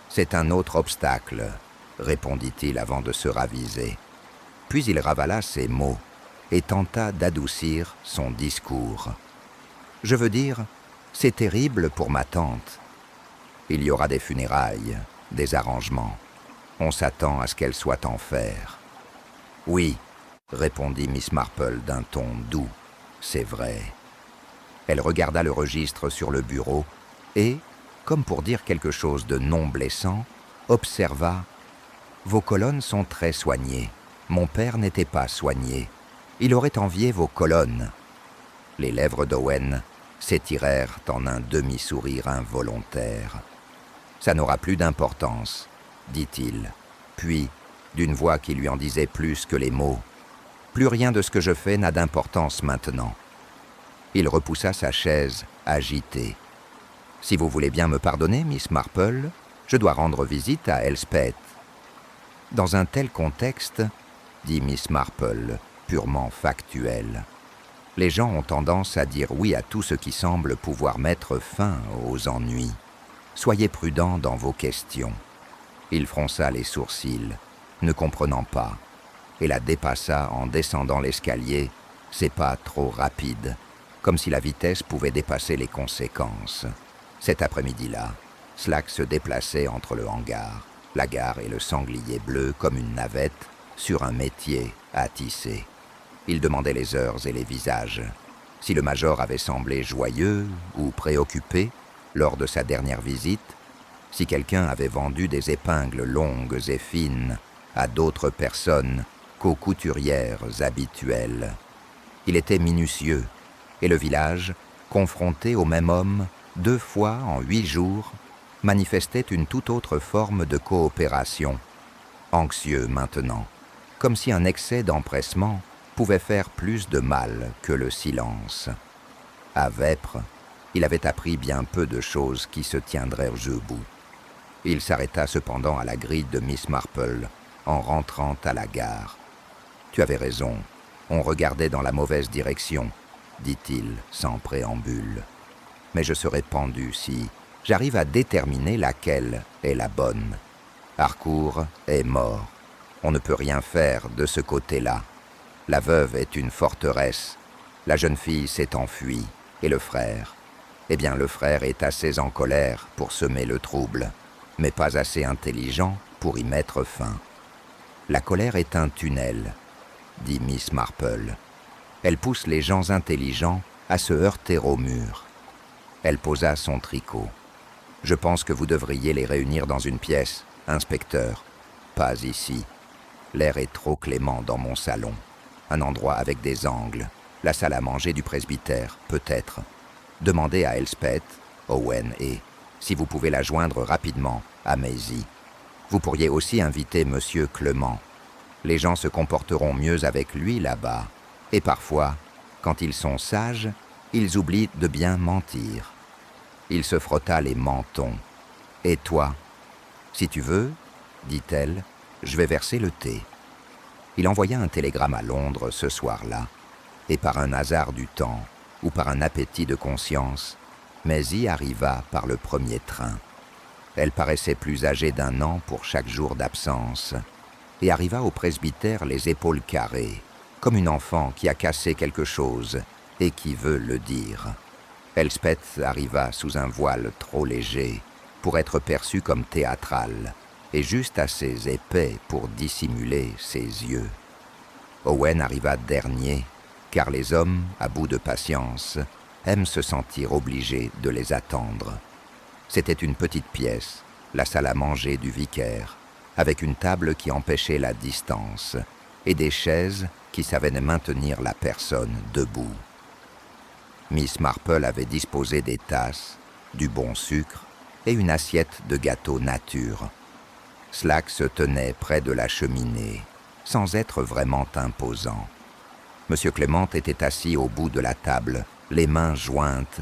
C'est un autre obstacle, » répondit-il avant de se raviser. Puis il ravala ses mots et tenta d'adoucir son discours. « Je veux dire, c'est terrible pour ma tante. Il y aura des funérailles, des arrangements. On s'attend à ce qu'elle soit en fer. »« Oui, » répondit Miss Marple d'un ton doux, « c'est vrai. » Elle regarda le registre sur le bureau et, comme pour dire quelque chose de non blessant, observa « Vos colonnes sont très soignées. Mon père n'était pas soigné. Il aurait envié vos colonnes. » Les lèvres d'Owen s'étirèrent en un demi-sourire involontaire. « Ça n'aura plus d'importance, » dit-il, puis, d'une voix qui lui en disait plus que les mots, « Plus rien de ce que je fais n'a d'importance maintenant. » Il repoussa sa chaise, agité. « Si vous voulez bien me pardonner, Miss Marple, je dois rendre visite à Elspeth. » Dans un tel contexte, dit Miss Marple, purement factuelle, les gens ont tendance à dire oui à tout ce qui semble pouvoir mettre fin aux ennuis. Soyez prudent dans vos questions. Il fronça les sourcils, ne comprenant pas, et la dépassa en descendant l'escalier, ses pas trop rapides, comme si la vitesse pouvait dépasser les conséquences. Cet après-midi-là, Slack se déplaçait entre le hangar, la gare et le sanglier bleu comme une navette sur un métier à tisser. Il demandait les heures et les visages. Si le major avait semblé joyeux ou préoccupé lors de sa dernière visite, si quelqu'un avait vendu des épingles longues et fines à d'autres personnes qu'aux couturières habituelles. Il était minutieux, et le village, confronté au même homme 2 fois en 8 jours, manifestait une toute autre forme de coopération. Anxieux maintenant, comme si un excès d'empressement pouvait faire plus de mal que le silence. À Vêpres, il avait appris bien peu de choses qui se tiendraient debout. Il s'arrêta cependant à la grille de Miss Marple en rentrant à la gare. « Tu avais raison, on regardait dans la mauvaise direction, » dit-il sans préambule. « Mais je serais pendu si j'arrive à déterminer laquelle est la bonne. Harcourt est mort. On ne peut rien faire de ce côté-là. La veuve est une forteresse. La jeune fille s'est enfuie. Et le frère? Eh bien, le frère est assez en colère pour semer le trouble, mais pas assez intelligent pour y mettre fin. La colère est un tunnel, dit Miss Marple. Elle pousse les gens intelligents à se heurter au mur. Elle posa son tricot. Je pense que vous devriez les réunir dans une pièce, inspecteur. Pas ici. L'air est trop clément dans mon salon. Un endroit avec des angles. La salle à manger du presbytère, peut-être. Demandez à Elspeth, Owen et, si vous pouvez la joindre rapidement, à Maisie. Vous pourriez aussi inviter Monsieur Clement. Les gens se comporteront mieux avec lui là-bas. Et parfois, quand ils sont sages, ils oublient de bien mentir. Il se frotta les mentons. « Et toi ? Si tu veux, dit-elle, je vais verser le thé. » Il envoya un télégramme à Londres ce soir-là, et par un hasard du temps, ou par un appétit de conscience, Maisie arriva par le premier train. Elle paraissait plus âgée d'1 an pour chaque jour d'absence, et arriva au presbytère les épaules carrées, comme une enfant qui a cassé quelque chose et qui veut le dire. Elspeth arriva sous un voile trop léger pour être perçue comme théâtrale et juste assez épais pour dissimuler ses yeux. Owen arriva dernier, car les hommes, à bout de patience, aiment se sentir obligés de les attendre. C'était une petite pièce, la salle à manger du vicaire, avec une table qui empêchait la distance et des chaises qui savaient maintenir la personne debout. Miss Marple avait disposé des tasses, du bon sucre et une assiette de gâteau nature. Slack se tenait près de la cheminée, sans être vraiment imposant. Monsieur Clement était assis au bout de la table, les mains jointes,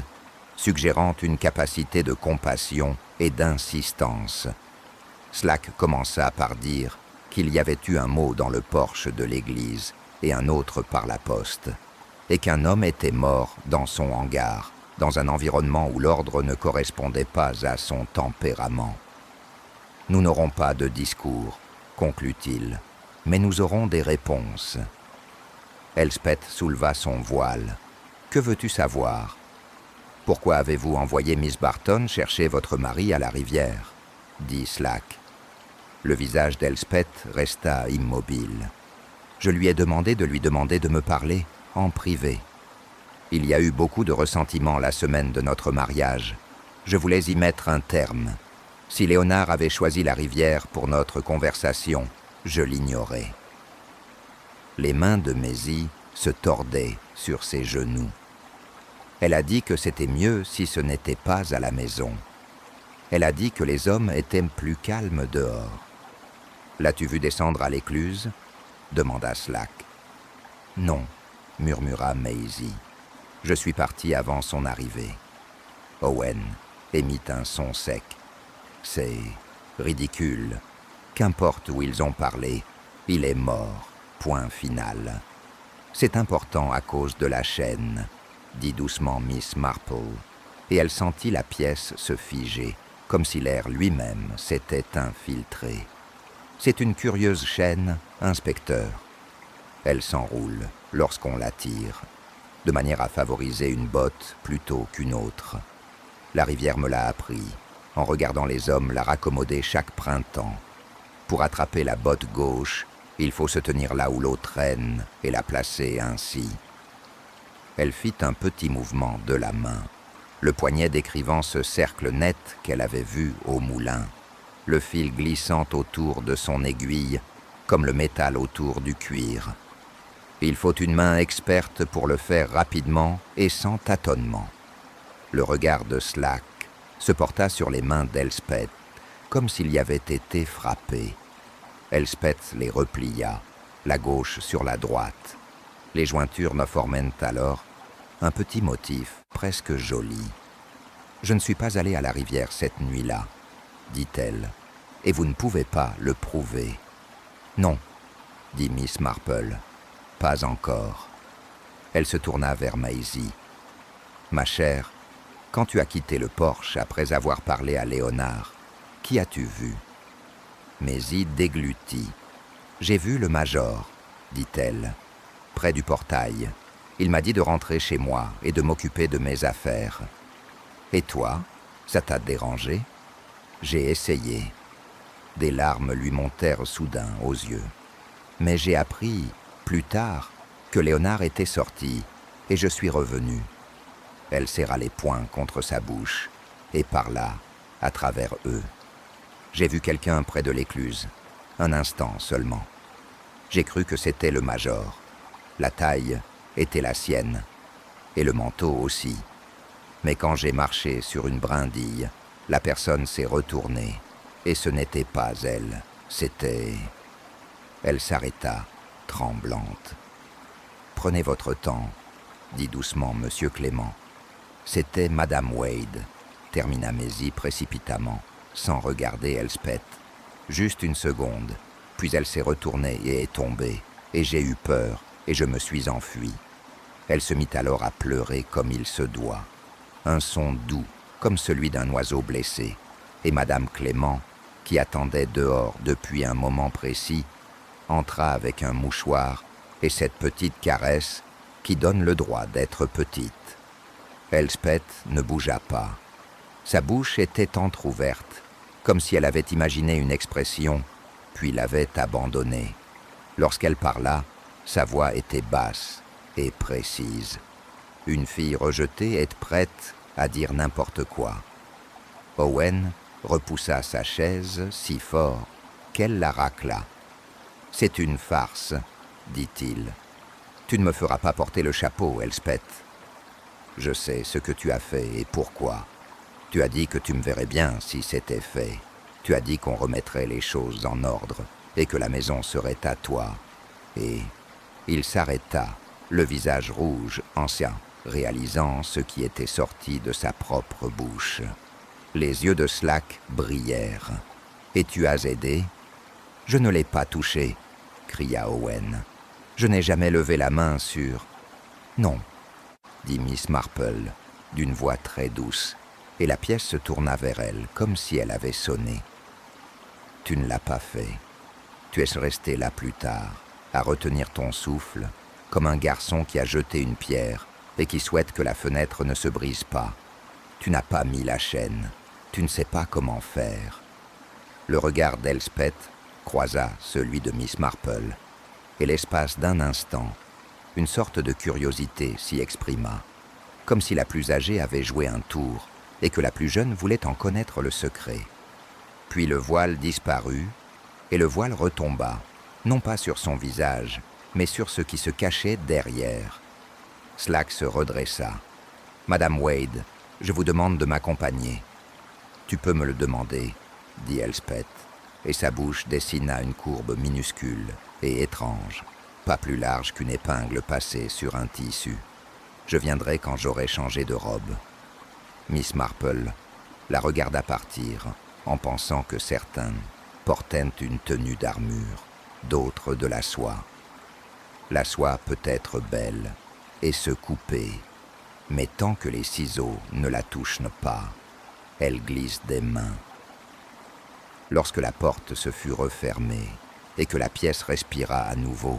suggérant une capacité de compassion et d'insistance. Slack commença par dire qu'il y avait eu un mot dans le porche de l'église et un autre par la poste, et qu'un homme était mort dans son hangar, dans un environnement où l'ordre ne correspondait pas à son tempérament. « Nous n'aurons pas de discours, conclut-il, mais nous aurons des réponses. » Elspeth souleva son voile. « Que veux-tu savoir ? Pourquoi avez-vous envoyé Miss Barton chercher votre mari à la rivière ?» dit Slack. Le visage d'Elspeth resta immobile. « Je lui ai demandé de lui demander de me parler, en privé. Il y a eu beaucoup de ressentiment la semaine de notre mariage. Je voulais y mettre un terme. Si Léonard avait choisi la rivière pour notre conversation, je l'ignorais. » Les mains de Maisie se tordaient sur ses genoux. Elle a dit que c'était mieux si ce n'était pas à la maison. Elle a dit que les hommes étaient plus calmes dehors. « L'as-tu vu descendre à l'écluse ?» demanda Slack. « Non, » murmura Maisie. « Je suis parti avant son arrivée. » Owen émit un son sec. « C'est ridicule. Qu'importe où ils ont parlé, il est mort. Point final. C'est important à cause de la chaîne, » dit doucement Miss Marple, et elle sentit la pièce se figer, comme si l'air lui-même s'était infiltré. « C'est une curieuse chaîne, inspecteur. Elle s'enroule lorsqu'on la tire, de manière à favoriser une botte plutôt qu'une autre. La rivière me l'a appris, en regardant les hommes la raccommoder chaque printemps. Pour attraper la botte gauche, il faut se tenir là où l'eau traîne et la placer ainsi. » Elle fit un petit mouvement de la main, le poignet décrivant ce cercle net qu'elle avait vu au moulin, le fil glissant autour de son aiguille, comme le métal autour du cuir. Il faut une main experte pour le faire rapidement et sans tâtonnement. Le regard de Slack se porta sur les mains d'Elspeth, comme s'il y avait été frappé. Elspeth les replia, la gauche sur la droite. Les jointures ne formaient alors un petit motif presque joli. « Je ne suis pas allée à la rivière cette nuit-là, » dit-elle, « et vous ne pouvez pas le prouver. »« Non, » dit Miss Marple, « pas encore. » Elle se tourna vers Maisie. « Ma chère, quand tu as quitté le porche après avoir parlé à Léonard, qui as-tu vu ?» Maisie déglutit. « J'ai vu le major, » dit-elle, « près du portail. Il m'a dit de rentrer chez moi et de m'occuper de mes affaires. Et toi, ça t'a dérangé ? J'ai essayé. » Des larmes lui montèrent soudain aux yeux. Mais j'ai appris, plus tard, que Léonard était sorti, et je suis revenu. Elle serra les poings contre sa bouche, et parla, à travers eux. J'ai vu quelqu'un près de l'écluse, un instant seulement. J'ai cru que c'était le major. La taille était la sienne, et le manteau aussi. Mais quand j'ai marché sur une brindille, la personne s'est retournée, et ce n'était pas elle, c'était... Elle s'arrêta, tremblante. « Prenez votre temps, » dit doucement M. Clément. « C'était Madame Wade, » termina Maisie précipitamment, sans regarder Elspeth. Juste une seconde, puis elle s'est retournée et est tombée, et j'ai eu peur, et je me suis enfui. Elle se mit alors à pleurer comme il se doit. Un son doux, comme celui d'un oiseau blessé, et Madame Clément, qui attendait dehors depuis un moment précis, entra avec un mouchoir et cette petite caresse qui donne le droit d'être petite. Elspeth ne bougea pas. Sa bouche était entr'ouverte, comme si elle avait imaginé une expression, puis l'avait abandonnée. Lorsqu'elle parla, sa voix était basse et précise. Une fille rejetée est prête à dire n'importe quoi. Owen repoussa sa chaise si fort qu'elle la racla. « C'est une farce, » dit-il. « Tu ne me feras pas porter le chapeau, Elspeth. Je sais ce que tu as fait et pourquoi. Tu as dit que tu me verrais bien si c'était fait. Tu as dit qu'on remettrait les choses en ordre et que la maison serait à toi. » Et il s'arrêta, le visage rouge, ancien, réalisant ce qui était sorti de sa propre bouche. Les yeux de Slack brillèrent. « Et tu as aidé ?»« Je ne l'ai pas touché, » cria Owen. « Je n'ai jamais levé la main sur... »« Non, » dit Miss Marple, d'une voix très douce, et la pièce se tourna vers elle, comme si elle avait sonné. « Tu ne l'as pas fait. Tu es resté là plus tard, à retenir ton souffle, comme un garçon qui a jeté une pierre et qui souhaite que la fenêtre ne se brise pas. Tu n'as pas mis la chaîne. Tu ne sais pas comment faire. » Le regard d'Elspeth croisa celui de Miss Marple, et l'espace d'un instant, une sorte de curiosité s'y exprima, comme si la plus âgée avait joué un tour et que la plus jeune voulait en connaître le secret. Puis le voile disparut, et le voile retomba, non pas sur son visage, mais sur ce qui se cachait derrière. Slack se redressa. « Madame Wade, je vous demande de m'accompagner. »« Tu peux me le demander, » dit Elspeth, et sa bouche dessina une courbe minuscule et étrange, pas plus large qu'une épingle passée sur un tissu. « Je viendrai quand j'aurai changé de robe. » Miss Marple la regarda partir, en pensant que certains portaient une tenue d'armure, d'autres de la soie. La soie peut être belle et se couper, mais tant que les ciseaux ne la touchent pas, elle glisse des mains. Lorsque la porte se fut refermée et que la pièce respira à nouveau,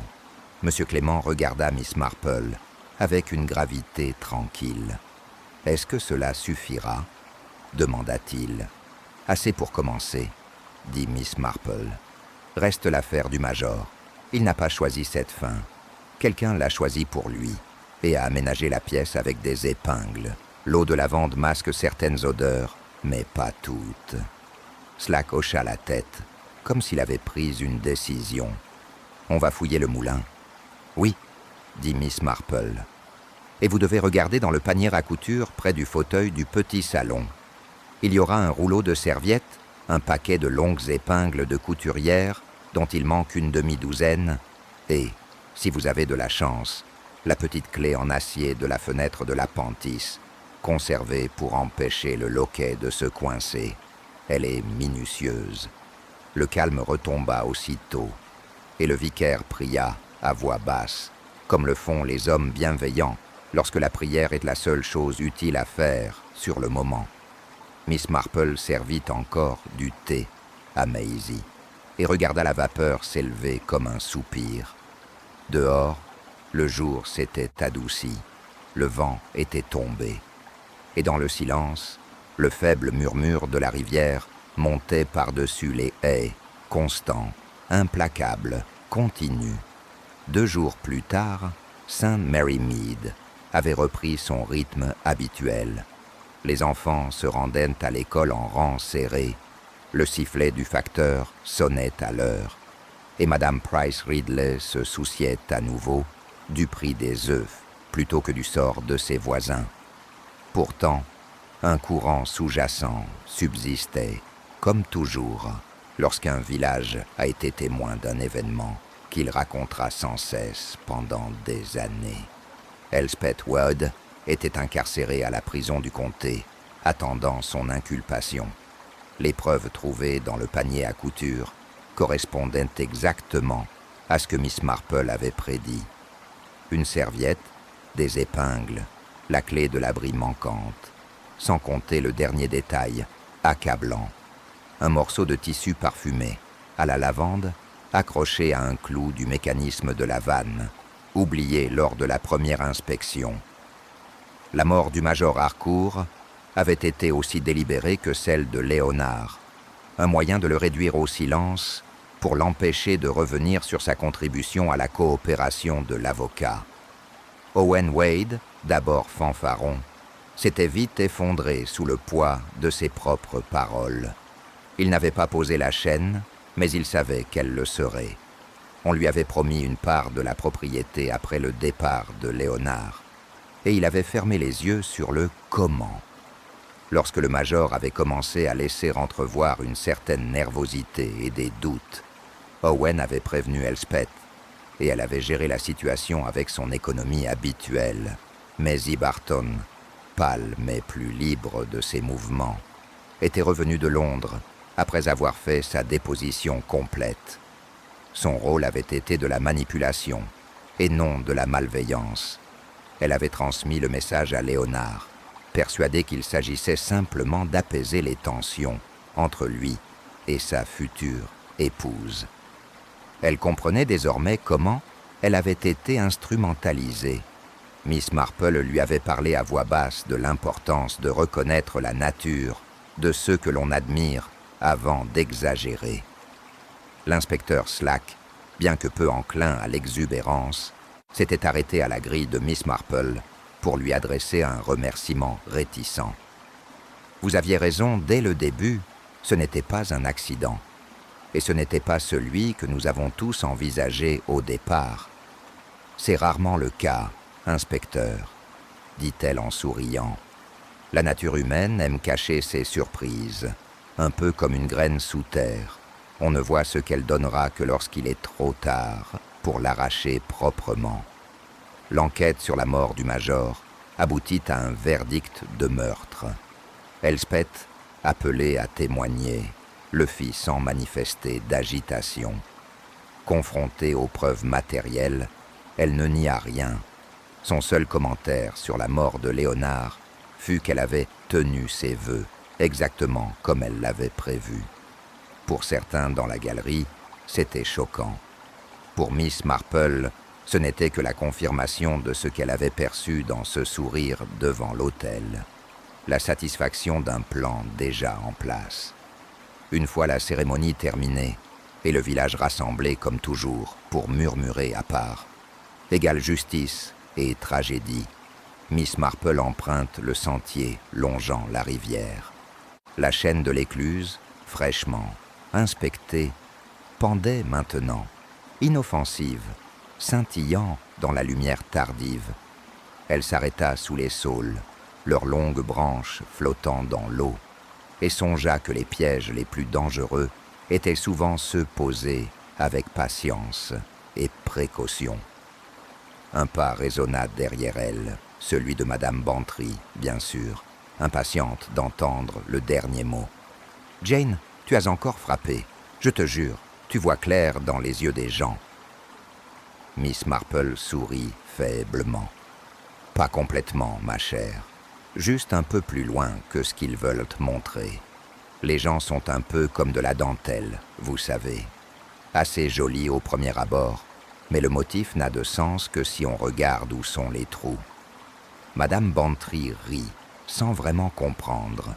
M. Clément regarda Miss Marple avec une gravité tranquille. « Est-ce que cela suffira ?» demanda-t-il. « Assez pour commencer, » dit Miss Marple. « Reste l'affaire du major. Il n'a pas choisi cette fin. Quelqu'un l'a choisi pour lui et a aménagé la pièce avec des épingles. L'eau de lavande masque certaines odeurs, mais pas toutes. » Slack hocha la tête, comme s'il avait pris une décision. « On va fouiller le moulin. »« Oui, » dit Miss Marple. « Et vous devez regarder dans le panier à couture près du fauteuil du petit salon. Il y aura un rouleau de serviettes, un paquet de longues épingles de couturière, dont il manque une demi-douzaine, et, si vous avez de la chance, la petite clé en acier de la fenêtre de l'appentis, conservée pour empêcher le loquet de se coincer. Elle est minutieuse. » Le calme retomba aussitôt, et le vicaire pria à voix basse, comme le font les hommes bienveillants lorsque la prière est la seule chose utile à faire sur le moment. Miss Marple servit encore du thé à Maisie et regarda la vapeur s'élever comme un soupir. Dehors, le jour s'était adouci, le vent était tombé, et dans le silence, le faible murmure de la rivière montait par-dessus les haies constant, implacable, continu. 2 jours plus tard, St. Mary Mead avait repris son rythme habituel. Les enfants se rendaient à l'école en rang serré. Le sifflet du facteur sonnait à l'heure. Et Madame Price Ridley se souciait à nouveau du prix des œufs plutôt que du sort de ses voisins. Pourtant, un courant sous-jacent subsistait, comme toujours, lorsqu'un village a été témoin d'un événement qu'il racontera sans cesse pendant des années. Elspeth Wade était incarcérée à la prison du comté, attendant son inculpation. Les preuves trouvées dans le panier à couture correspondaient exactement à ce que Miss Marple avait prédit. Une serviette, des épingles, la clé de l'abri manquante, sans compter le dernier détail, accablant. Un morceau de tissu parfumé, à la lavande, accroché à un clou du mécanisme de la vanne, oublié lors de la première inspection. La mort du major Harcourt avait été aussi délibérée que celle de Léonard, un moyen de le réduire au silence pour l'empêcher de revenir sur sa contribution à la coopération de l'avocat. Owen Wade, d'abord fanfaron, s'était vite effondré sous le poids de ses propres paroles. Il n'avait pas posé la chaîne, mais il savait qu'elle le serait. On lui avait promis une part de la propriété après le départ de Léonard, et il avait fermé les yeux sur le comment. Lorsque le major avait commencé à laisser entrevoir une certaine nervosité et des doutes, Owen avait prévenu Elspeth, et elle avait géré la situation avec son économie habituelle. Mais Barton, pâle mais plus libre de ses mouvements, était revenu de Londres après avoir fait sa déposition complète. Son rôle avait été de la manipulation et non de la malveillance. Elle avait transmis le message à Léonard, persuadée qu'il s'agissait simplement d'apaiser les tensions entre lui et sa future épouse. Elle comprenait désormais comment elle avait été instrumentalisée. Miss Marple lui avait parlé à voix basse de l'importance de reconnaître la nature de ceux que l'on admire avant d'exagérer. L'inspecteur Slack, bien que peu enclin à l'exubérance, s'était arrêté à la grille de Miss Marple pour lui adresser un remerciement réticent. « Vous aviez raison dès le début, ce n'était pas un accident. Et ce n'était pas celui que nous avons tous envisagé au départ. C'est rarement le cas, inspecteur, dit-elle en souriant. La nature humaine aime cacher ses surprises, un peu comme une graine sous terre. On ne voit ce qu'elle donnera que lorsqu'il est trop tard pour l'arracher proprement. L'enquête sur la mort du major aboutit à un verdict de meurtre. Elspeth, appelée à témoigner, le fit sans manifester d'agitation. Confrontée aux preuves matérielles, elle ne nia rien. Son seul commentaire sur la mort de Léonard fut qu'elle avait tenu ses vœux, exactement comme elle l'avait prévu. Pour certains dans la galerie, c'était choquant. Pour Miss Marple, ce n'était que la confirmation de ce qu'elle avait perçu dans ce sourire devant l'autel, la satisfaction d'un plan déjà en place. Une fois la cérémonie terminée, et le village rassemblé comme toujours pour murmurer à part, égale justice et tragédie, Miss Marple emprunte le sentier longeant la rivière. La chaîne de l'écluse, fraîchement inspectée, pendait maintenant, inoffensive, scintillant dans la lumière tardive. Elle s'arrêta sous les saules, leurs longues branches flottant dans l'eau, et songea que les pièges les plus dangereux étaient souvent ceux posés avec patience et précaution. Un pas résonna derrière elle, celui de Madame Bantry, bien sûr, impatiente d'entendre le dernier mot. « Jane, tu as encore frappé. Je te jure, tu vois clair dans les yeux des gens. » Miss Marple sourit faiblement. « Pas complètement, ma chère. Juste un peu plus loin que ce qu'ils veulent te montrer. Les gens sont un peu comme de la dentelle, vous savez. Assez jolie au premier abord, mais le motif n'a de sens que si on regarde où sont les trous. » Madame Bantry rit, sans vraiment comprendre,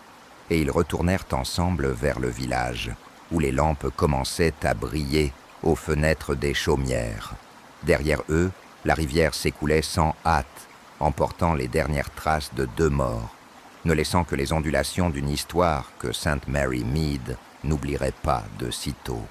et ils retournèrent ensemble vers le village, où les lampes commençaient à briller aux fenêtres des chaumières. Derrière eux, la rivière s'écoulait sans hâte, emportant les dernières traces de 2 morts, ne laissant que les ondulations d'une histoire que Sainte Mary Mead n'oublierait pas de sitôt.